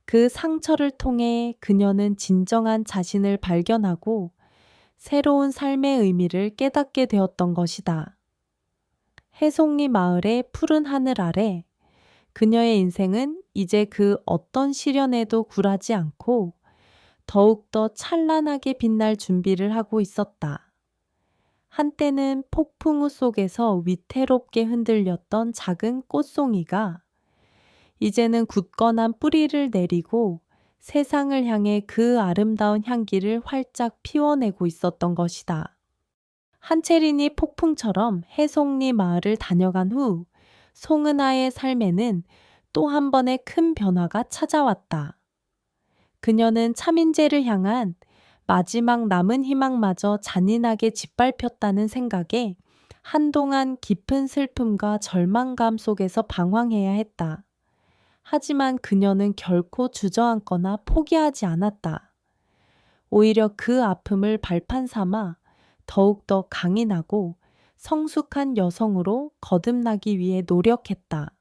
그 상처를 통해 그녀는 진정한 자신을 발견하고 새로운 삶의 의미를 깨닫게 되었던 것이다. 해송리 마을의 푸른 하늘 아래 그녀의 인생은 이제 그 어떤 시련에도 굴하지 않고 더욱더 찬란하게 빛날 준비를 하고 있었다. 한때는 폭풍우 속에서 위태롭게 흔들렸던 작은 꽃송이가 이제는 굳건한 뿌리를 내리고 세상을 향해 그 아름다운 향기를 활짝 피워내고 있었던 것이다. 한채린이 폭풍처럼 해송리 마을을 다녀간 후 송은아의 삶에는 또 한 번의 큰 변화가 찾아왔다. 그녀는 차민재를 향한 마지막 남은 희망마저 잔인하게 짓밟혔다는 생각에 한동안 깊은 슬픔과 절망감 속에서 방황해야 했다. 하지만 그녀는 결코 주저앉거나 포기하지 않았다. 오히려 그 아픔을 발판 삼아 더욱더 강인하고 성숙한 여성으로 거듭나기 위해 노력했다.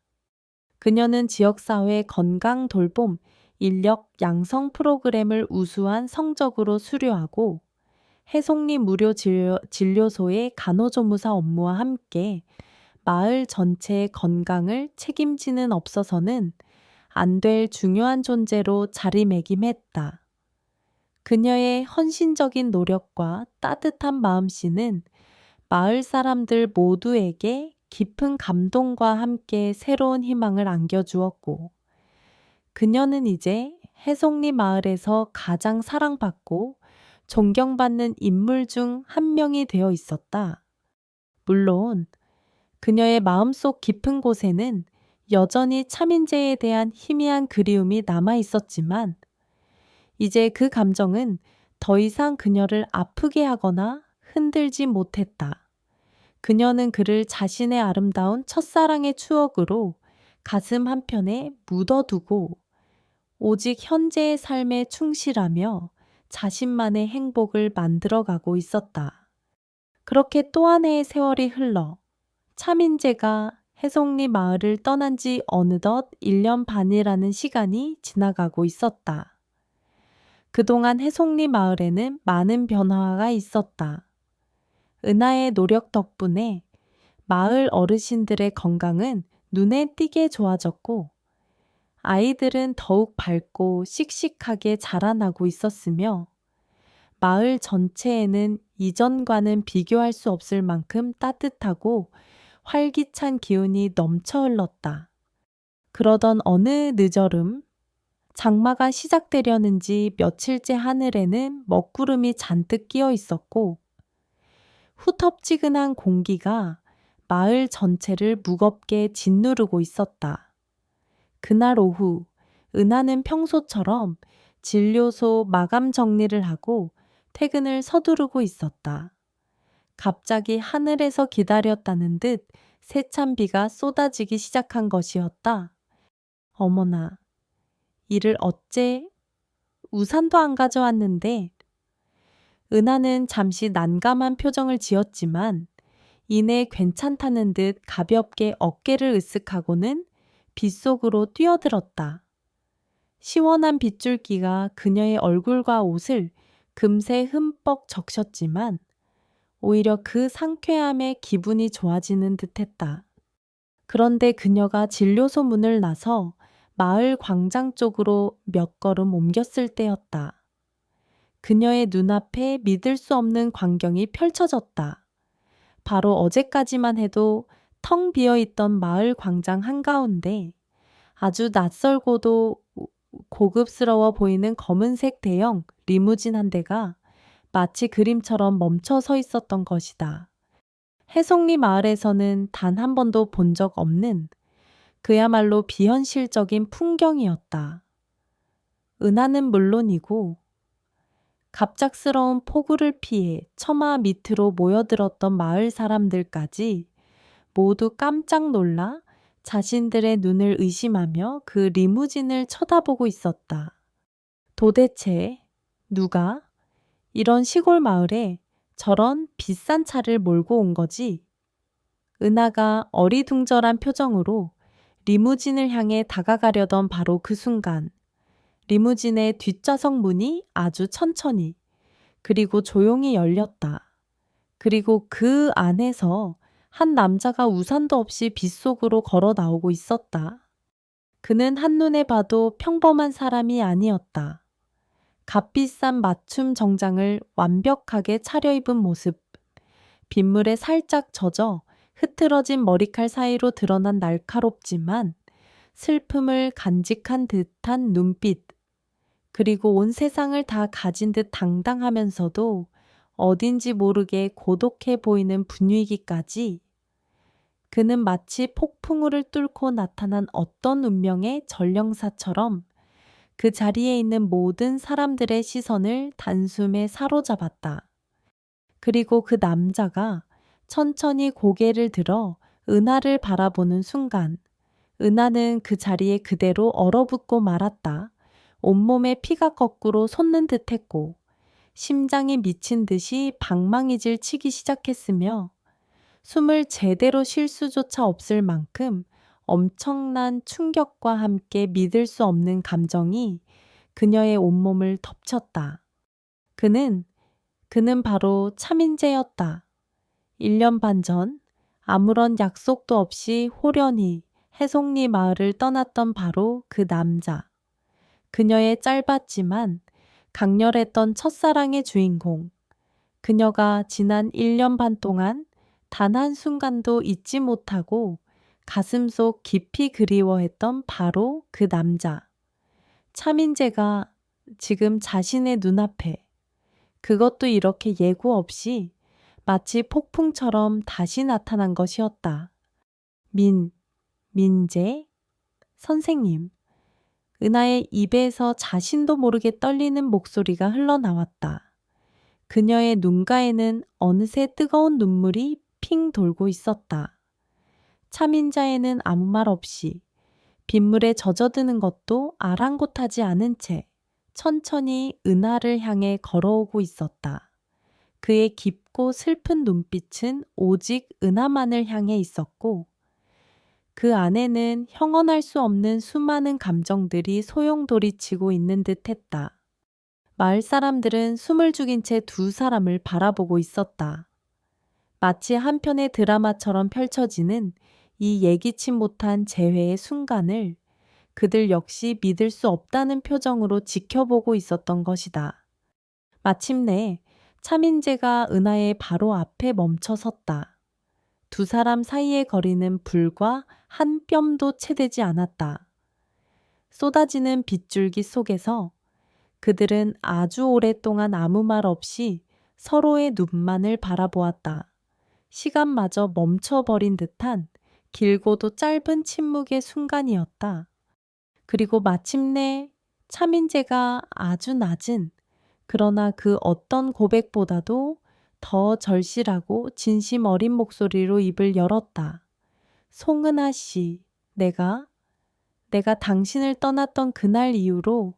그녀는 지역사회 건강 돌봄 인력 양성 프로그램을 우수한 성적으로 수료하고 해송리 무료 진료소의 간호조무사 업무와 함께 마을 전체의 건강을 책임지는 업소서는 안 될 중요한 존재로 자리매김했다. 그녀의 헌신적인 노력과 따뜻한 마음씨는 마을 사람들 모두에게 깊은 감동과 함께 새로운 희망을 안겨주었고 그녀는 이제 해송리 마을에서 가장 사랑받고 존경받는 인물 중 한 명이 되어 있었다. 물론 그녀의 마음속 깊은 곳에는 여전히 차민재에 대한 희미한 그리움이 남아 있었지만 이제 그 감정은 더 이상 그녀를 아프게 하거나 흔들지 못했다. 그녀는 그를 자신의 아름다운 첫사랑의 추억으로 가슴 한편에 묻어두고 오직 현재의 삶에 충실하며 자신만의 행복을 만들어가고 있었다. 그렇게 또 한 해의 세월이 흘러 차민재가 해송리 마을을 떠난 지 어느덧 1년 반이라는 시간이 지나가고 있었다. 그동안 해송리 마을에는 많은 변화가 있었다. 은하의 노력 덕분에 마을 어르신들의 건강은 눈에 띄게 좋아졌고 아이들은 더욱 밝고 씩씩하게 자라나고 있었으며 마을 전체에는 이전과는 비교할 수 없을 만큼 따뜻하고 활기찬 기운이 넘쳐 흘렀다. 그러던 어느 늦여름 장마가 시작되려는지 며칠째 하늘에는 먹구름이 잔뜩 끼어 있었고 후텁지근한 공기가 마을 전체를 무겁게 짓누르고 있었다. 그날 오후 은하는 평소처럼 진료소 마감 정리를 하고 퇴근을 서두르고 있었다. 갑자기 하늘에서 기다렸다는 듯 세찬 비가 쏟아지기 시작한 것이었다. 어머나, 이를 어째 우산도 안 가져왔는데. 은하는 잠시 난감한 표정을 지었지만 이내 괜찮다는 듯 가볍게 어깨를 으쓱하고는 빗속으로 뛰어들었다. 시원한 빗줄기가 그녀의 얼굴과 옷을 금세 흠뻑 적셨지만 오히려 그 상쾌함에 기분이 좋아지는 듯했다. 그런데 그녀가 진료소 문을 나서 마을 광장 쪽으로 몇 걸음 옮겼을 때였다. 그녀의 눈앞에 믿을 수 없는 광경이 펼쳐졌다. 바로 어제까지만 해도 텅 비어있던 마을 광장 한가운데 아주 낯설고도 고급스러워 보이는 검은색 대형 리무진 한 대가 마치 그림처럼 멈춰 서 있었던 것이다. 해송리 마을에서는 단 한 번도 본 적 없는 그야말로 비현실적인 풍경이었다. 은하는 물론이고 갑작스러운 폭우를 피해 처마 밑으로 모여들었던 마을 사람들까지 모두 깜짝 놀라 자신들의 눈을 의심하며 그 리무진을 쳐다보고 있었다. 도대체 누가 이런 시골 마을에 저런 비싼 차를 몰고 온 거지? 은하가 어리둥절한 표정으로 리무진을 향해 다가가려던 바로 그 순간 리무진의 뒷좌석 문이 아주 천천히 그리고 조용히 열렸다. 그리고 그 안에서 한 남자가 우산도 없이 빗속으로 걸어 나오고 있었다. 그는 한눈에 봐도 평범한 사람이 아니었다. 값비싼 맞춤 정장을 완벽하게 차려입은 모습, 빗물에 살짝 젖어 흐트러진 머리칼 사이로 드러난 날카롭지만 슬픔을 간직한 듯한 눈빛, 그리고 온 세상을 다 가진 듯 당당하면서도 어딘지 모르게 고독해 보이는 분위기까지. 그는 마치 폭풍우를 뚫고 나타난 어떤 운명의 전령사처럼 그 자리에 있는 모든 사람들의 시선을 단숨에 사로잡았다. 그리고 그 남자가 천천히 고개를 들어 은하를 바라보는 순간 은하는 그 자리에 그대로 얼어붙고 말았다. 온몸에 피가 거꾸로 솟는 듯했고 심장이 미친 듯이 방망이질 치기 시작했으며 숨을 제대로 쉴 수조차 없을 만큼 엄청난 충격과 함께 믿을 수 없는 감정이 그녀의 온몸을 덮쳤다. 그는 바로 차민재였다. 1년 반 전 아무런 약속도 없이 호련히 해송리 마을을 떠났던 바로 그 남자. 그녀의 짧았지만 강렬했던 첫사랑의 주인공. 그녀가 지난 1년 반 동안 단 한순간도 잊지 못하고 가슴속 깊이 그리워했던 바로 그 남자. 차민재가 지금 자신의 눈앞에, 그것도 이렇게 예고 없이 마치 폭풍처럼 다시 나타난 것이었다. 민재? 선생님. 은하의 입에서 자신도 모르게 떨리는 목소리가 흘러나왔다. 그녀의 눈가에는 어느새 뜨거운 눈물이 핑 돌고 있었다. 차민자에는 아무 말 없이 빗물에 젖어드는 것도 아랑곳하지 않은 채 천천히 은하를 향해 걸어오고 있었다. 그의 깊고 슬픈 눈빛은 오직 은하만을 향해 있었고 그 안에는 형언할 수 없는 수많은 감정들이 소용돌이치고 있는 듯했다. 마을 사람들은 숨을 죽인 채 두 사람을 바라보고 있었다. 마치 한 편의 드라마처럼 펼쳐지는 이 예기치 못한 재회의 순간을 그들 역시 믿을 수 없다는 표정으로 지켜보고 있었던 것이다. 마침내 차민재가 은하의 바로 앞에 멈춰 섰다. 두 사람 사이의 거리는 불과 한 뼘도 채되지 않았다. 쏟아지는 빗줄기 속에서 그들은 아주 오랫동안 아무 말 없이 서로의 눈만을 바라보았다. 시간마저 멈춰버린 듯한 길고도 짧은 침묵의 순간이었다. 그리고 마침내 차민재가 아주 낮은, 그러나 그 어떤 고백보다도 더 절실하고 진심 어린 목소리로 입을 열었다. 송은아 씨, 내가 당신을 떠났던 그날 이후로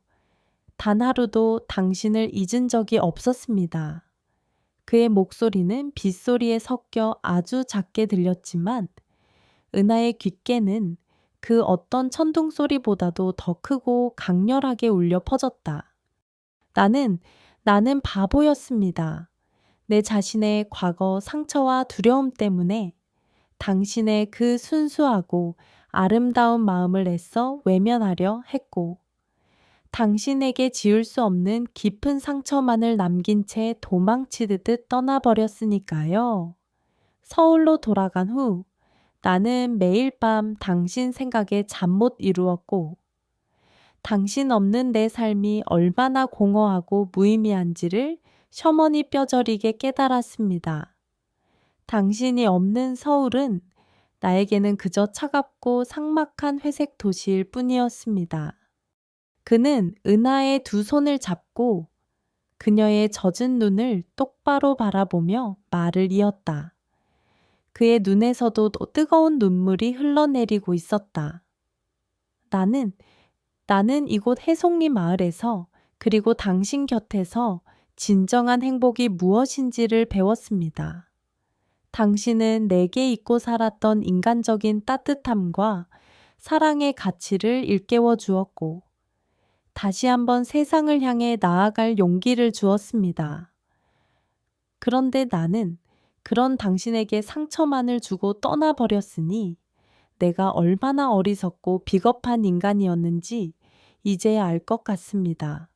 단 하루도 당신을 잊은 적이 없었습니다. 그의 목소리는 빗소리에 섞여 아주 작게 들렸지만 은하의 귓게는 그 어떤 천둥 소리보다도 더 크고 강렬하게 울려 퍼졌다. 나는 바보였습니다. 내 자신의 과거 상처와 두려움 때문에 당신의 그 순수하고 아름다운 마음을 애써 외면하려 했고, 당신에게 지울 수 없는 깊은 상처만을 남긴 채 도망치듯 떠나버렸으니까요. 서울로 돌아간 후 나는 매일 밤 당신 생각에 잠 못 이루었고, 당신 없는 내 삶이 얼마나 공허하고 무의미한지를 셔머니 뼈저리게 깨달았습니다. 당신이 없는 서울은 나에게는 그저 차갑고 삭막한 회색 도시일 뿐이었습니다. 그는 은하의 두 손을 잡고 그녀의 젖은 눈을 똑바로 바라보며 말을 이었다. 그의 눈에서도 뜨거운 눈물이 흘러내리고 있었다. 나는 이곳 해송리 마을에서 그리고 당신 곁에서 진정한 행복이 무엇인지를 배웠습니다. 당신은 내게 잊고 살았던 인간적인 따뜻함과 사랑의 가치를 일깨워 주었고, 다시 한번 세상을 향해 나아갈 용기를 주었습니다. 그런데 나는 그런 당신에게 상처만을 주고 떠나버렸으니 내가 얼마나 어리석고 비겁한 인간이었는지 이제야 알 것 같습니다.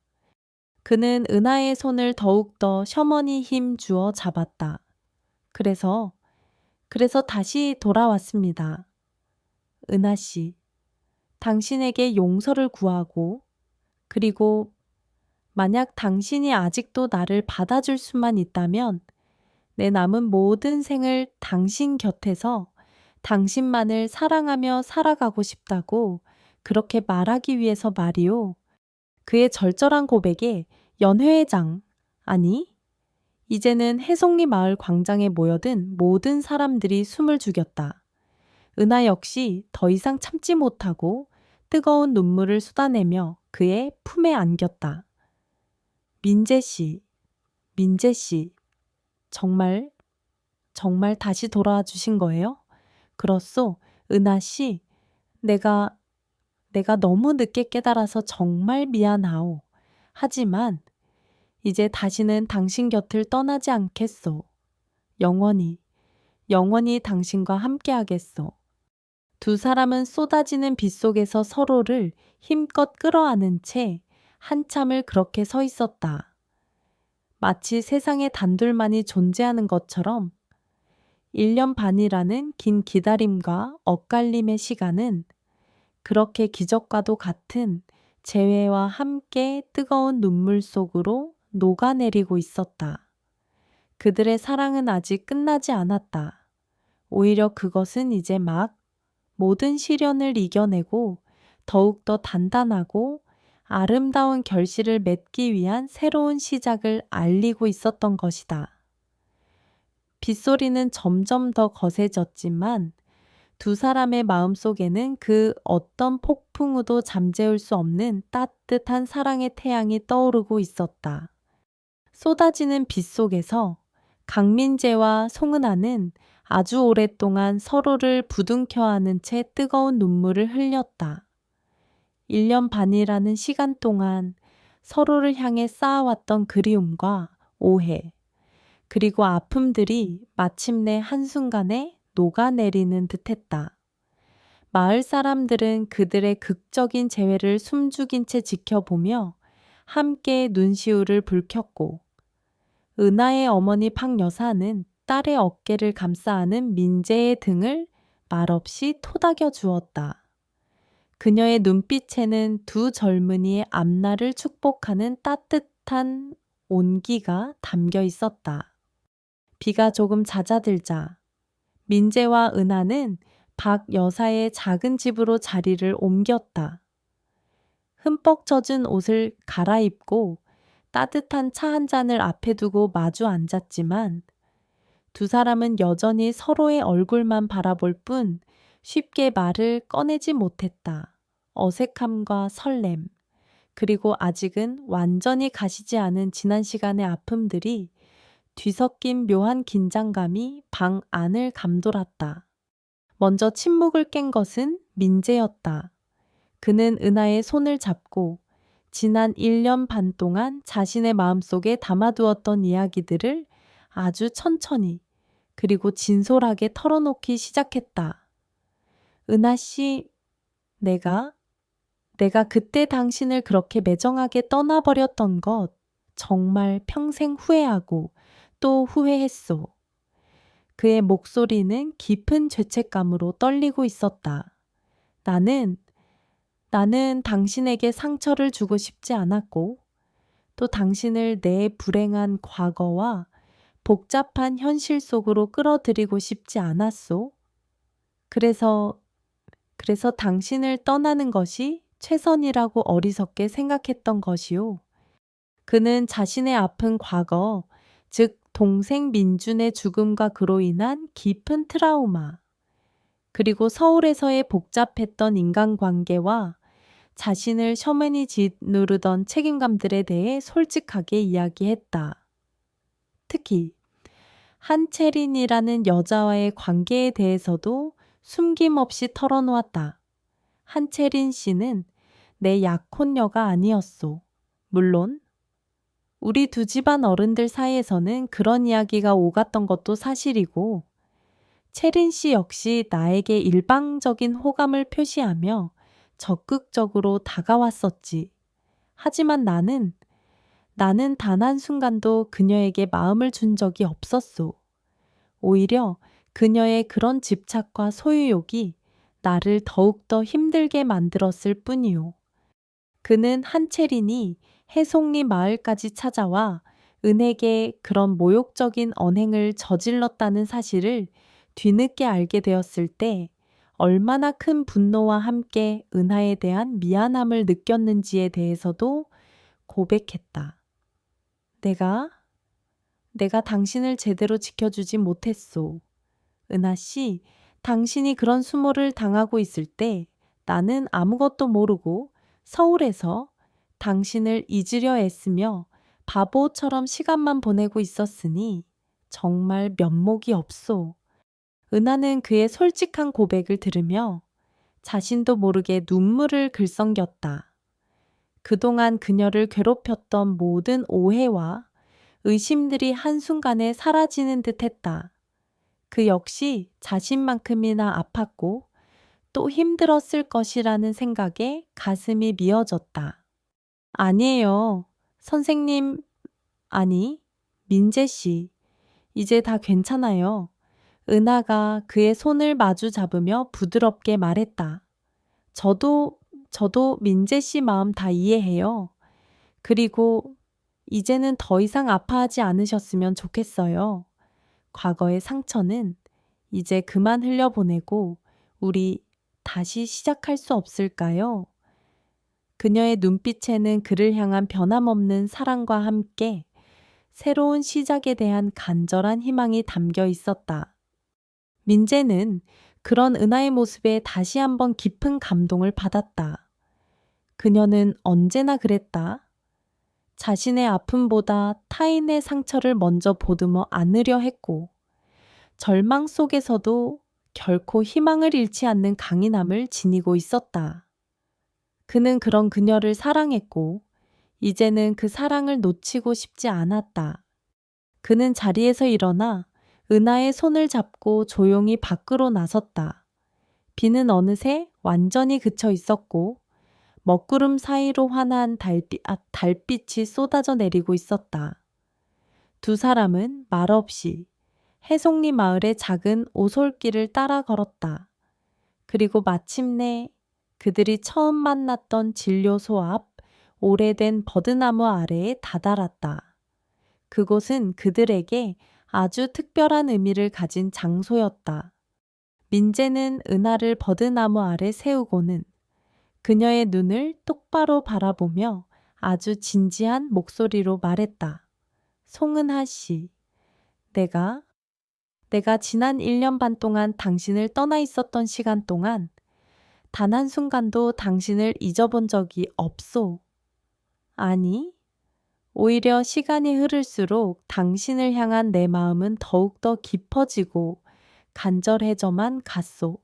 그는 은하의 손을 더욱더 셔머니 힘 주어 잡았다. 그래서 다시 돌아왔습니다. 은하 씨, 당신에게 용서를 구하고, 그리고 만약 당신이 아직도 나를 받아줄 수만 있다면 내 남은 모든 생을 당신 곁에서 당신만을 사랑하며 살아가고 싶다고 그렇게 말하기 위해서 말이오. 그의 절절한 고백에 연회장, 아니, 이제는 해송리 마을 광장에 모여든 모든 사람들이 숨을 죽였다. 은하 역시 더 이상 참지 못하고 뜨거운 눈물을 쏟아내며 그의 품에 안겼다. 민재 씨, 정말 다시 돌아와 주신 거예요? 그렇소, 은하 씨. 내가 너무 늦게 깨달아서 정말 미안하오. 하지만 이제 다시는 당신 곁을 떠나지 않겠소. 영원히 당신과 함께하겠소. 두 사람은 쏟아지는 빗속에서 서로를 힘껏 끌어안은 채 한참을 그렇게 서 있었다. 마치 세상에 단둘만이 존재하는 것처럼 1년 반이라는 긴 기다림과 엇갈림의 시간은 그렇게 기적과도 같은 재회와 함께 뜨거운 눈물 속으로 녹아내리고 있었다. 그들의 사랑은 아직 끝나지 않았다. 오히려 그것은 이제 막 모든 시련을 이겨내고 더욱더 단단하고 아름다운 결실을 맺기 위한 새로운 시작을 알리고 있었던 것이다. 빗소리는 점점 더 거세졌지만 두 사람의 마음속에는 그 어떤 폭풍우도 잠재울 수 없는 따뜻한 사랑의 태양이 떠오르고 있었다. 쏟아지는 빗 속에서 강민재와 송은아는 아주 오랫동안 서로를 부둥켜 안은 채 뜨거운 눈물을 흘렸다. 1년 반이라는 시간 동안 서로를 향해 쌓아왔던 그리움과 오해, 그리고 아픔들이 마침내 한순간에 녹아내리는 듯했다. 마을 사람들은 그들의 극적인 재회를 숨죽인 채 지켜보며 함께 눈시울을 붉혔고, 은하의 어머니 박 여사는 딸의 어깨를 감싸 안은 민재의 등을 말없이 토닥여 주었다. 그녀의 눈빛에는 두 젊은이의 앞날을 축복하는 따뜻한 온기가 담겨 있었다. 비가 조금 잦아들자 민재와 은하는 박 여사의 작은 집으로 자리를 옮겼다. 흠뻑 젖은 옷을 갈아입고 따뜻한 차 한 잔을 앞에 두고 마주 앉았지만 두 사람은 여전히 서로의 얼굴만 바라볼 뿐 쉽게 말을 꺼내지 못했다. 어색함과 설렘, 그리고 아직은 완전히 가시지 않은 지난 시간의 아픔들이 뒤섞인 묘한 긴장감이 방 안을 감돌았다. 먼저 침묵을 깬 것은 민재였다. 그는 은하의 손을 잡고 지난 1년 반 동안 자신의 마음속에 담아두었던 이야기들을 아주 천천히 그리고 진솔하게 털어놓기 시작했다. 은하 씨, 내가 그때 당신을 그렇게 매정하게 떠나버렸던 것 정말 평생 후회하고 또 후회했소. 그의 목소리는 깊은 죄책감으로 떨리고 있었다. 나는 당신에게 상처를 주고 싶지 않았고, 또 당신을 내 불행한 과거와 복잡한 현실 속으로 끌어들이고 싶지 않았소. 그래서 당신을 떠나는 것이 최선이라고 어리석게 생각했던 것이요. 그는 자신의 아픈 과거, 즉 동생 민준의 죽음과 그로 인한 깊은 트라우마, 그리고 서울에서의 복잡했던 인간관계와 자신을 셔맨이 짓누르던 책임감들에 대해 솔직하게 이야기했다. 특히 한채린이라는 여자와의 관계에 대해서도 숨김없이 털어놓았다. 한채린 씨는 내 약혼녀가 아니었소. 물론 우리 두 집안 어른들 사이에서는 그런 이야기가 오갔던 것도 사실이고, 채린 씨 역시 나에게 일방적인 호감을 표시하며 적극적으로 다가왔었지. 하지만 나는 단 한순간도 그녀에게 마음을 준 적이 없었소. 오히려 그녀의 그런 집착과 소유욕이 나를 더욱더 힘들게 만들었을 뿐이요. 그는 한채린이 해송리 마을까지 찾아와 은에게 그런 모욕적인 언행을 저질렀다는 사실을 뒤늦게 알게 되었을 때 얼마나 큰 분노와 함께 은하에 대한 미안함을 느꼈는지에 대해서도 고백했다. 내가 당신을 제대로 지켜주지 못했소. 은하 씨, 당신이 그런 수모를 당하고 있을 때 나는 아무것도 모르고 서울에서 당신을 잊으려 애쓰며 바보처럼 시간만 보내고 있었으니 정말 면목이 없소. 은하는 그의 솔직한 고백을 들으며 자신도 모르게 눈물을 글썽겼다. 그동안 그녀를 괴롭혔던 모든 오해와 의심들이 한순간에 사라지는 듯 했다. 그 역시 자신만큼이나 아팠고 또 힘들었을 것이라는 생각에 가슴이 미어졌다. 아니에요. 선생님, 아니, 민재 씨. 이제 다 괜찮아요. 은하가 그의 손을 마주 잡으며 부드럽게 말했다. 저도 민재 씨 마음 다 이해해요. 그리고 이제는 더 이상 아파하지 않으셨으면 좋겠어요. 과거의 상처는 이제 그만 흘려보내고 우리 다시 시작할 수 없을까요? 그녀의 눈빛에는 그를 향한 변함없는 사랑과 함께 새로운 시작에 대한 간절한 희망이 담겨 있었다. 민재는 그런 은하의 모습에 다시 한번 깊은 감동을 받았다. 그녀는 언제나 그랬다. 자신의 아픔보다 타인의 상처를 먼저 보듬어 안으려 했고, 절망 속에서도 결코 희망을 잃지 않는 강인함을 지니고 있었다. 그는 그런 그녀를 사랑했고, 이제는 그 사랑을 놓치고 싶지 않았다. 그는 자리에서 일어나 은하의 손을 잡고 조용히 밖으로 나섰다. 비는 어느새 완전히 그쳐 있었고, 먹구름 사이로 환한 달빛이 쏟아져 내리고 있었다. 두 사람은 말없이 해송리 마을의 작은 오솔길을 따라 걸었다. 그리고 마침내 그들이 처음 만났던 진료소 앞 오래된 버드나무 아래에 다다랐다. 그곳은 그들에게 아주 특별한 의미를 가진 장소였다. 민재는 은하를 버드나무 아래 세우고는 그녀의 눈을 똑바로 바라보며 아주 진지한 목소리로 말했다. 송은하 씨, 내가 내가 지난 1년 반 동안 당신을 떠나 있었던 시간 동안 단 한순간도 당신을 잊어본 적이 없소. 아니, 오히려 시간이 흐를수록 당신을 향한 내 마음은 더욱더 깊어지고 간절해져만 갔소.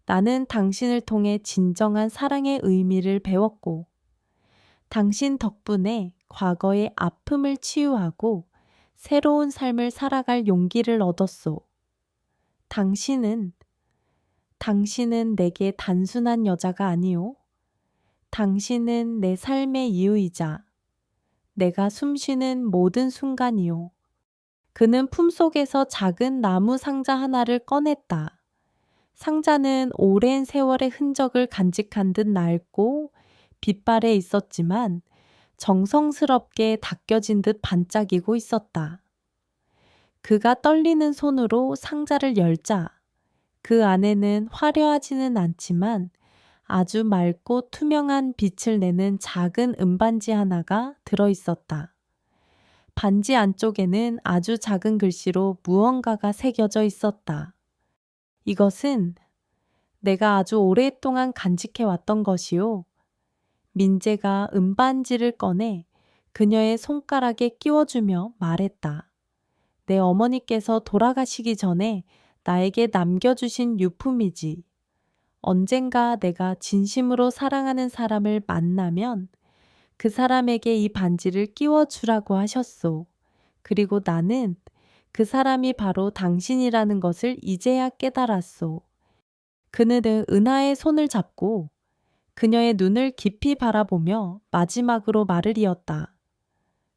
나는 당신을 통해 진정한 사랑의 의미를 배웠고, 당신 덕분에 과거의 아픔을 치유하고 새로운 삶을 살아갈 용기를 얻었소. 당신은 내게 단순한 여자가 아니오. 당신은 내 삶의 이유이자 내가 숨쉬는 모든 순간이오. 그는 품속에서 작은 나무 상자 하나를 꺼냈다. 상자는 오랜 세월의 흔적을 간직한 듯 낡고 빛발에 있었지만 정성스럽게 닦여진 듯 반짝이고 있었다. 그가 떨리는 손으로 상자를 열자 그 안에는 화려하지는 않지만 아주 맑고 투명한 빛을 내는 작은 은반지 하나가 들어있었다. 반지 안쪽에는 아주 작은 글씨로 무언가가 새겨져 있었다. 이것은 내가 아주 오랫동안 간직해왔던 것이요. 민재가 은반지를 꺼내 그녀의 손가락에 끼워주며 말했다. 내 어머니께서 돌아가시기 전에 나에게 남겨주신 유품이지. 언젠가 내가 진심으로 사랑하는 사람을 만나면 그 사람에게 이 반지를 끼워주라고 하셨소. 그리고 나는 그 사람이 바로 당신이라는 것을 이제야 깨달았소. 그는 은하의 손을 잡고 그녀의 눈을 깊이 바라보며 마지막으로 말을 이었다.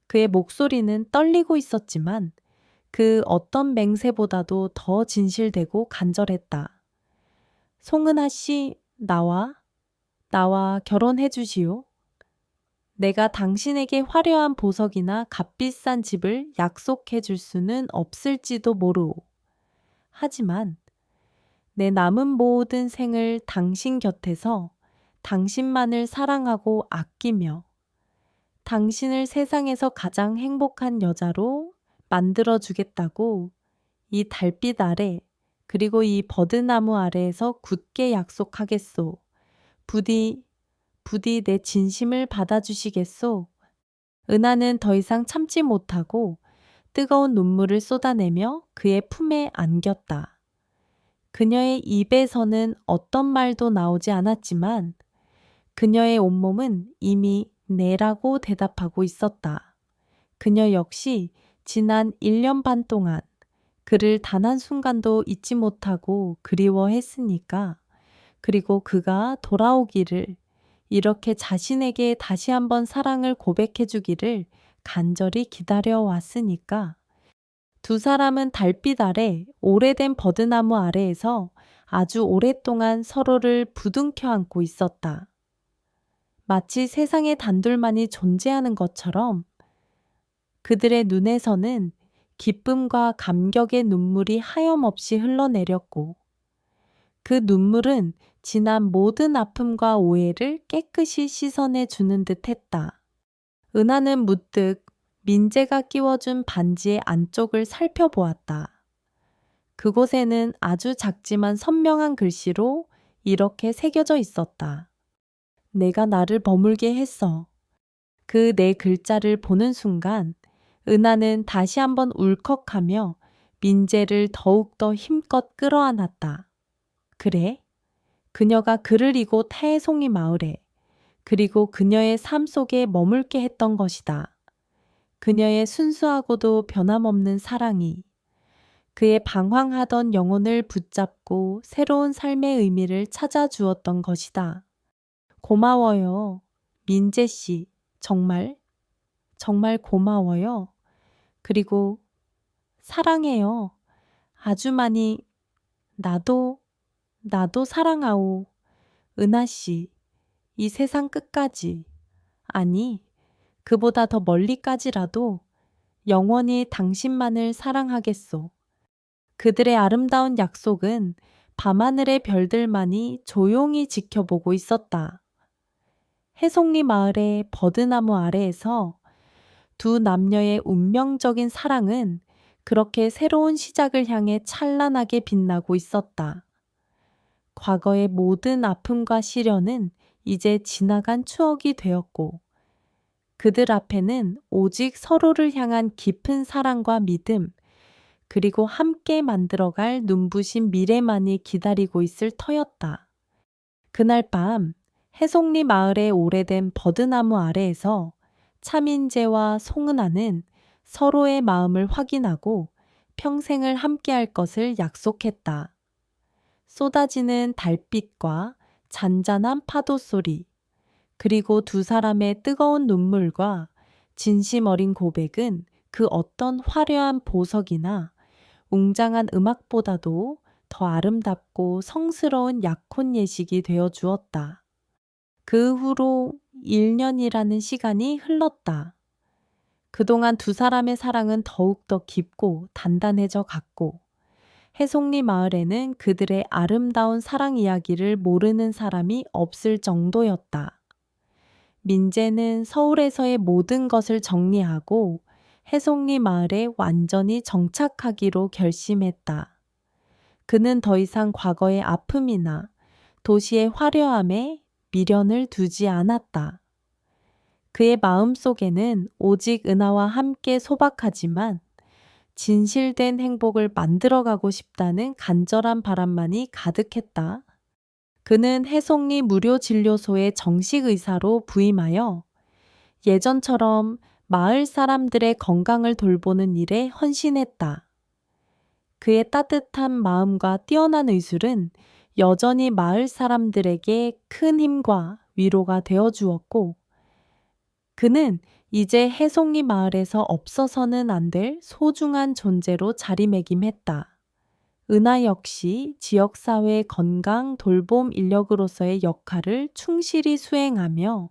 그의 목소리는 떨리고 있었지만 그 어떤 맹세보다도 더 진실되고 간절했다. 송은하 씨, 나와 결혼해 주시오. 내가 당신에게 화려한 보석이나 값비싼 집을 약속해 줄 수는 없을지도 모르오. 하지만 내 남은 모든 생을 당신 곁에서 당신만을 사랑하고 아끼며 당신을 세상에서 가장 행복한 여자로 만들어 주겠다고 이 달빛 아래 그리고 이 버드나무 아래에서 굳게 약속하겠소. 부디 내 진심을 받아주시겠소. 은하는 더 이상 참지 못하고 뜨거운 눈물을 쏟아내며 그의 품에 안겼다. 그녀의 입에서는 어떤 말도 나오지 않았지만 그녀의 온몸은 이미 네라고 대답하고 있었다. 그녀 역시 지난 1년 반 동안 그를 단 한순간도 잊지 못하고 그리워했으니까. 그리고 그가 돌아오기를, 이렇게 자신에게 다시 한번 사랑을 고백해주기를 간절히 기다려왔으니까. 두 사람은 달빛 아래 오래된 버드나무 아래에서 아주 오랫동안 서로를 부둥켜 안고 있었다. 마치 세상에 단둘만이 존재하는 것처럼 그들의 눈에서는 기쁨과 감격의 눈물이 하염없이 흘러내렸고 그 눈물은 지난 모든 아픔과 오해를 깨끗이 씻어내 주는 듯 했다. 은하는 문득 민재가 끼워준 반지의 안쪽을 살펴보았다. 그곳에는 아주 작지만 선명한 글씨로 이렇게 새겨져 있었다. 내가 나를 머물게 했어. 그 네 글자를 보는 순간 은하는 다시 한번 울컥하며 민재를 더욱더 힘껏 끌어안았다. 그래, 그녀가 그를 이곳 태송이 마을에 그리고 그녀의 삶 속에 머물게 했던 것이다. 그녀의 순수하고도 변함없는 사랑이 그의 방황하던 영혼을 붙잡고 새로운 삶의 의미를 찾아주었던 것이다. 고마워요, 민재 씨. 정말 고마워요. 그리고 사랑해요. 아주 많이. 나도 사랑하오. 은하 씨, 이 세상 끝까지, 아니, 그보다 더 멀리까지라도 영원히 당신만을 사랑하겠소. 그들의 아름다운 약속은 밤하늘의 별들만이 조용히 지켜보고 있었다. 해송리 마을의 버드나무 아래에서 두 남녀의 운명적인 사랑은 그렇게 새로운 시작을 향해 찬란하게 빛나고 있었다. 과거의 모든 아픔과 시련은 이제 지나간 추억이 되었고, 그들 앞에는 오직 서로를 향한 깊은 사랑과 믿음, 그리고 함께 만들어갈 눈부신 미래만이 기다리고 있을 터였다. 그날 밤 해송리 마을의 오래된 버드나무 아래에서 차민재와 송은아는 서로의 마음을 확인하고 평생을 함께할 것을 약속했다. 쏟아지는 달빛과 잔잔한 파도 소리, 그리고 두 사람의 뜨거운 눈물과 진심 어린 고백은 그 어떤 화려한 보석이나 웅장한 음악보다도 더 아름답고 성스러운 약혼 예식이 되어 주었다. 그 후로 1년이라는 시간이 흘렀다. 그동안 두 사람의 사랑은 더욱더 깊고 단단해져 갔고, 해송리 마을에는 그들의 아름다운 사랑 이야기를 모르는 사람이 없을 정도였다. 민재는 서울에서의 모든 것을 정리하고 해송리 마을에 완전히 정착하기로 결심했다. 그는 더 이상 과거의 아픔이나 도시의 화려함에 미련을 두지 않았다. 그의 마음속에는 오직 은하와 함께 소박하지만 진실된 행복을 만들어가고 싶다는 간절한 바람만이 가득했다. 그는 해송리 무료 진료소의 정식 의사로 부임하여 예전처럼 마을 사람들의 건강을 돌보는 일에 헌신했다. 그의 따뜻한 마음과 뛰어난 의술은 여전히 마을 사람들에게 큰 힘과 위로가 되어 주었고, 그는 이제 해송리 마을에서 없어서는 안 될 소중한 존재로 자리매김했다. 은하 역시 지역사회 건강 돌봄 인력으로서의 역할을 충실히 수행하며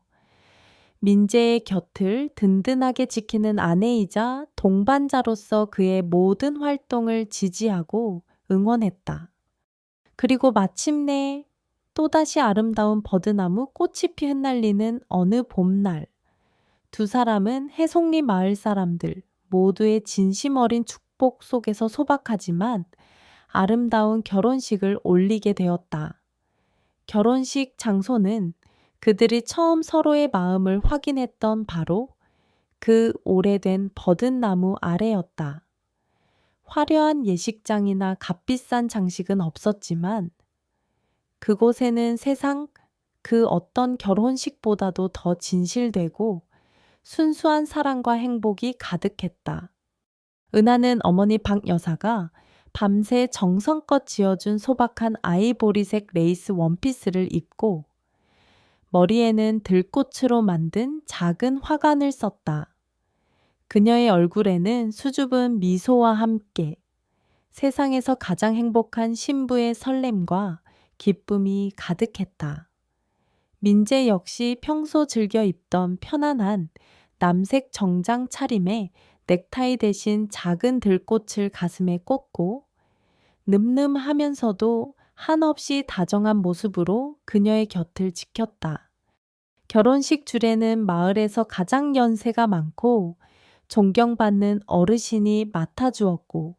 민재의 곁을 든든하게 지키는 아내이자 동반자로서 그의 모든 활동을 지지하고 응원했다. 그리고 마침내 또다시 아름다운 버드나무 꽃이 피 흩날리는 어느 봄날, 두 사람은 해송리 마을 사람들 모두의 진심 어린 축복 속에서 소박하지만 아름다운 결혼식을 올리게 되었다. 결혼식 장소는 그들이 처음 서로의 마음을 확인했던 바로 그 오래된 버든나무 아래였다. 화려한 예식장이나 값비싼 장식은 없었지만 그곳에는 세상 그 어떤 결혼식보다도 더 진실되고 순수한 사랑과 행복이 가득했다. 은하는 어머니 박 여사가 밤새 정성껏 지어준 소박한 아이보리색 레이스 원피스를 입고 머리에는 들꽃으로 만든 작은 화관을 썼다. 그녀의 얼굴에는 수줍은 미소와 함께 세상에서 가장 행복한 신부의 설렘과 기쁨이 가득했다. 민재 역시 평소 즐겨 입던 편안한 남색 정장 차림에 넥타이 대신 작은 들꽃을 가슴에 꽂고 늠름하면서도 한없이 다정한 모습으로 그녀의 곁을 지켰다. 결혼식 줄에는 마을에서 가장 연세가 많고 존경받는 어르신이 맡아주었고,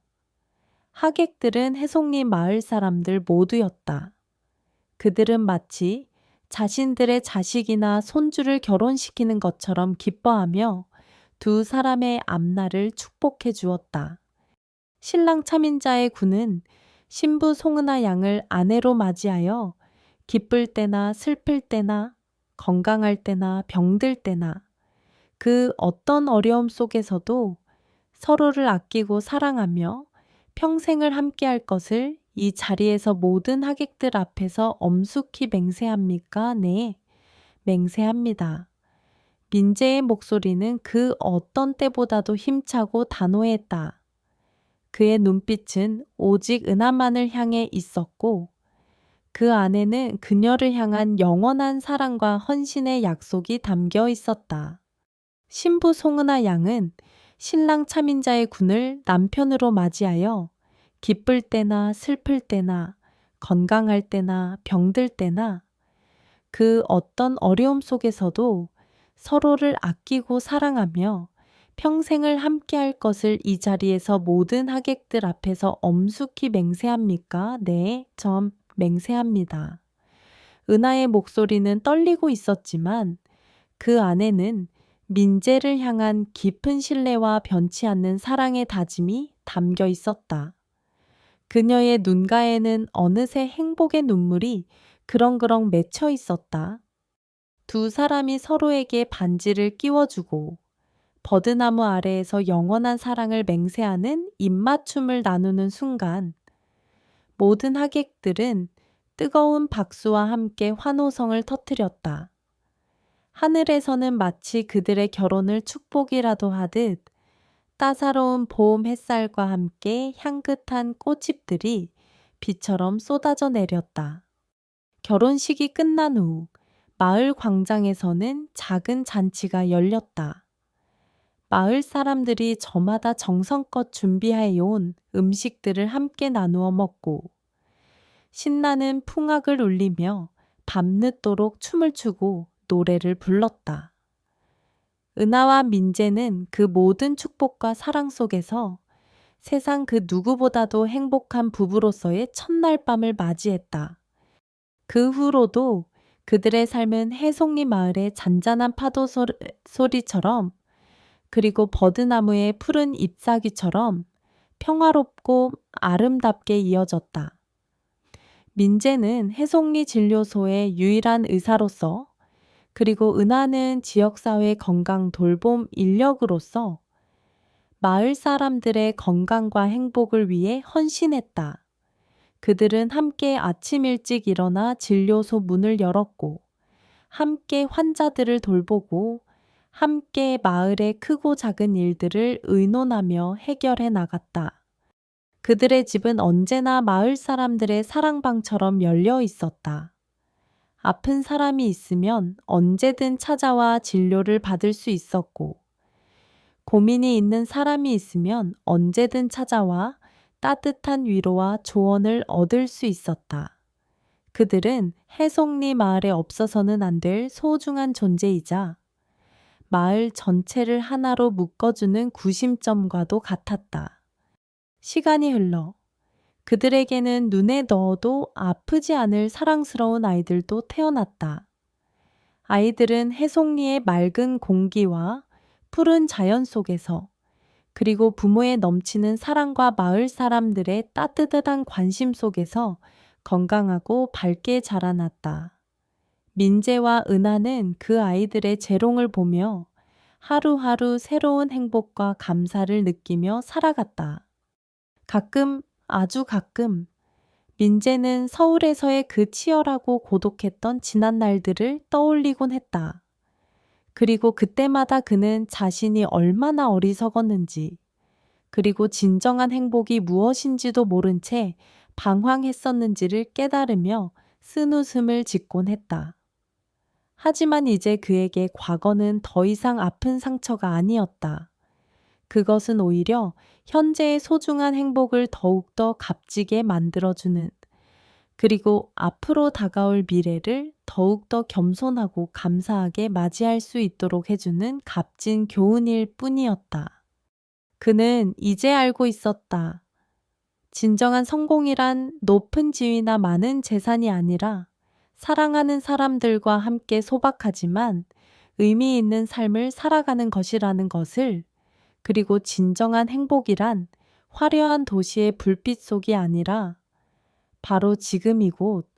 하객들은 해송리 마을 사람들 모두였다. 그들은 마치 자신들의 자식이나 손주를 결혼시키는 것처럼 기뻐하며 두 사람의 앞날을 축복해 주었다. 신랑 차민자의 군은 신부 송은아 양을 아내로 맞이하여 기쁠 때나 슬플 때나 건강할 때나 병들 때나 그 어떤 어려움 속에서도 서로를 아끼고 사랑하며 평생을 함께할 것을 이 자리에서 모든 하객들 앞에서 엄숙히 맹세합니까? 네, 맹세합니다. 민재의 목소리는 그 어떤 때보다도 힘차고 단호했다. 그의 눈빛은 오직 은하만을 향해 있었고 그 안에는 그녀를 향한 영원한 사랑과 헌신의 약속이 담겨 있었다. 신부 송은아 양은 신랑 차민자의 군을 남편으로 맞이하여 기쁠 때나 슬플 때나 건강할 때나 병들 때나 그 어떤 어려움 속에서도 서로를 아끼고 사랑하며 평생을 함께할 것을 이 자리에서 모든 하객들 앞에서 엄숙히 맹세합니까? 네, 전 맹세합니다. 은하의 목소리는 떨리고 있었지만 그 안에는 민재를 향한 깊은 신뢰와 변치 않는 사랑의 다짐이 담겨 있었다. 그녀의 눈가에는 어느새 행복의 눈물이 그렁그렁 맺혀 있었다. 두 사람이 서로에게 반지를 끼워주고 버드나무 아래에서 영원한 사랑을 맹세하는 입맞춤을 나누는 순간 모든 하객들은 뜨거운 박수와 함께 환호성을 터뜨렸다. 하늘에서는 마치 그들의 결혼을 축복이라도 하듯 따사로운 봄 햇살과 함께 향긋한 꽃잎들이 비처럼 쏟아져 내렸다. 결혼식이 끝난 후 마을 광장에서는 작은 잔치가 열렸다. 마을 사람들이 저마다 정성껏 준비해온 음식들을 함께 나누어 먹고 신나는 풍악을 울리며 밤늦도록 춤을 추고 노래를 불렀다. 은하와 민재는 그 모든 축복과 사랑 속에서 세상 그 누구보다도 행복한 부부로서의 첫날 밤을 맞이했다. 그 후로도 그들의 삶은 해송리 마을의 잔잔한 파도 소리처럼 그리고 버드나무의 푸른 잎사귀처럼 평화롭고 아름답게 이어졌다. 민재는 해송리 진료소의 유일한 의사로서 그리고 은하는 지역사회 건강 돌봄 인력으로서 마을 사람들의 건강과 행복을 위해 헌신했다. 그들은 함께 아침 일찍 일어나 진료소 문을 열었고 함께 환자들을 돌보고 함께 마을의 크고 작은 일들을 의논하며 해결해 나갔다. 그들의 집은 언제나 마을 사람들의 사랑방처럼 열려 있었다. 아픈 사람이 있으면 언제든 찾아와 진료를 받을 수 있었고, 고민이 있는 사람이 있으면 언제든 찾아와 따뜻한 위로와 조언을 얻을 수 있었다. 그들은 해송리 마을에 없어서는 안 될 소중한 존재이자 마을 전체를 하나로 묶어주는 구심점과도 같았다. 시간이 흘러 그들에게는 눈에 넣어도 아프지 않을 사랑스러운 아이들도 태어났다. 아이들은 해송리의 맑은 공기와 푸른 자연 속에서 그리고 부모의 넘치는 사랑과 마을 사람들의 따뜻한 관심 속에서 건강하고 밝게 자라났다. 민재와 은하는 그 아이들의 재롱을 보며 하루하루 새로운 행복과 감사를 느끼며 살아갔다. 가끔, 아주 가끔, 민재는 서울에서의 그 치열하고 고독했던 지난 날들을 떠올리곤 했다. 그리고 그때마다 그는 자신이 얼마나 어리석었는지, 그리고 진정한 행복이 무엇인지도 모른 채 방황했었는지를 깨달으며 쓴웃음을 짓곤 했다. 하지만 이제 그에게 과거는 더 이상 아픈 상처가 아니었다. 그것은 오히려 현재의 소중한 행복을 더욱더 값지게 만들어주는, 그리고 앞으로 다가올 미래를 더욱더 겸손하고 감사하게 맞이할 수 있도록 해주는 값진 교훈일 뿐이었다. 그는 이제 알고 있었다. 진정한 성공이란 높은 지위나 많은 재산이 아니라 사랑하는 사람들과 함께 소박하지만 의미 있는 삶을 살아가는 것이라는 것을, 그리고 진정한 행복이란 화려한 도시의 불빛 속이 아니라 바로 지금 이곳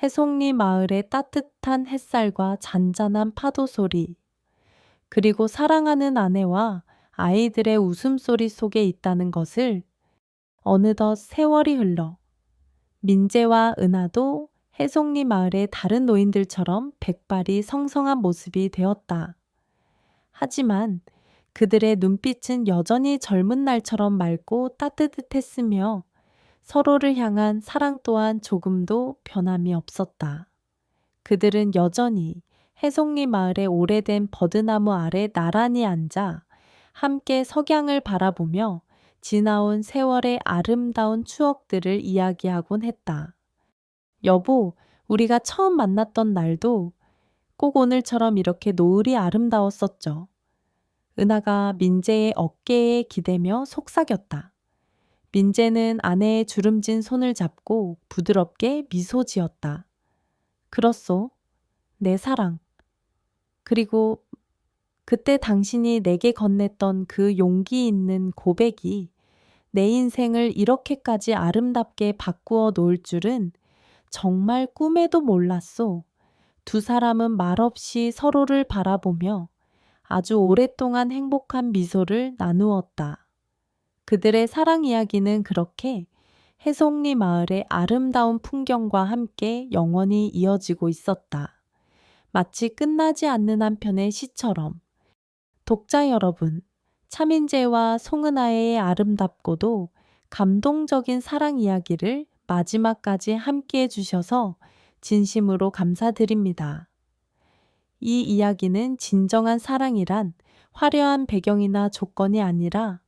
해송리 마을의 따뜻한 햇살과 잔잔한 파도 소리, 그리고 사랑하는 아내와 아이들의 웃음소리 속에 있다는 것을 어느덧 세월이 흘러 민재와 은하도 해송리 마을의 다른 노인들처럼 백발이 성성한 모습이 되었다. 하지만 그들의 눈빛은 여전히 젊은 날처럼 맑고 따뜻했으며 서로를 향한 사랑 또한 조금도 변함이 없었다. 그들은 여전히 해송리 마을의 오래된 버드나무 아래 나란히 앉아 함께 석양을 바라보며 지나온 세월의 아름다운 추억들을 이야기하곤 했다. 여보, 우리가 처음 만났던 날도 꼭 오늘처럼 이렇게 노을이 아름다웠었죠. 은하가 민재의 어깨에 기대며 속삭였다. 민재는 아내의 주름진 손을 잡고 부드럽게 미소 지었다. 그렇소, 내 사랑. 그리고 그때 당신이 내게 건넸던 그 용기 있는 고백이 내 인생을 이렇게까지 아름답게 바꾸어 놓을 줄은 정말 꿈에도 몰랐소. 두 사람은 말없이 서로를 바라보며 아주 오랫동안 행복한 미소를 나누었다. 그들의 사랑 이야기는 그렇게 해송리 마을의 아름다운 풍경과 함께 영원히 이어지고 있었다. 마치 끝나지 않는 한 편의 시처럼. 독자 여러분, 차민재와 송은아의 아름답고도 감동적인 사랑 이야기를 마지막까지 함께 해주셔서 진심으로 감사드립니다. 이 이야기는 진정한 사랑이란 화려한 배경이나 조건이 아니라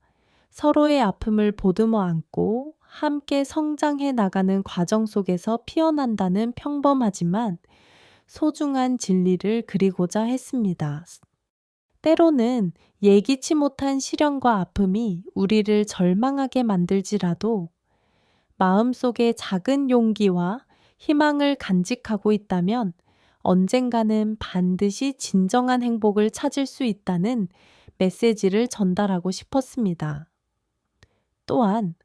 서로의 아픔을 보듬어 안고 함께 성장해 나가는 과정 속에서 피어난다는 평범하지만 소중한 진리를 그리고자 했습니다. 때로는 예기치 못한 시련과 아픔이 우리를 절망하게 만들지라도 마음속에 작은 용기와 희망을 간직하고 있다면 언젠가는 반드시 진정한 행복을 찾을 수 있다는 메시지를 전달하고 싶었습니다. 또한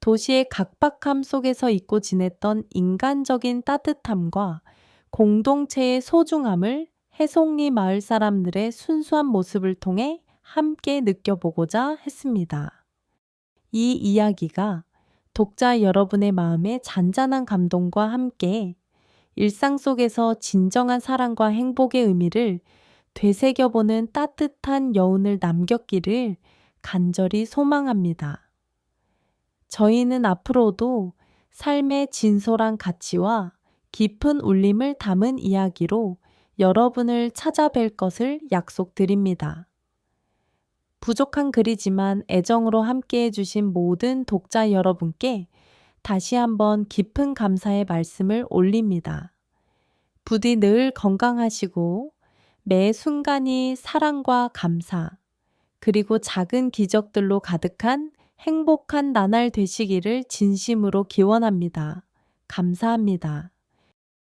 도시의 각박함 속에서 잊고 지냈던 인간적인 따뜻함과 공동체의 소중함을 해송리 마을 사람들의 순수한 모습을 통해 함께 느껴보고자 했습니다. 이 이야기가 독자 여러분의 마음에 잔잔한 감동과 함께 일상 속에서 진정한 사랑과 행복의 의미를 되새겨보는 따뜻한 여운을 남겼기를 간절히 소망합니다. 저희는 앞으로도 삶의 진솔한 가치와 깊은 울림을 담은 이야기로 여러분을 찾아뵐 것을 약속드립니다. 부족한 글이지만 애정으로 함께 해주신 모든 독자 여러분께 다시 한번 깊은 감사의 말씀을 올립니다. 부디 늘 건강하시고 매 순간이 사랑과 감사, 그리고 작은 기적들로 가득한 행복한 나날 되시기를 진심으로 기원합니다. 감사합니다.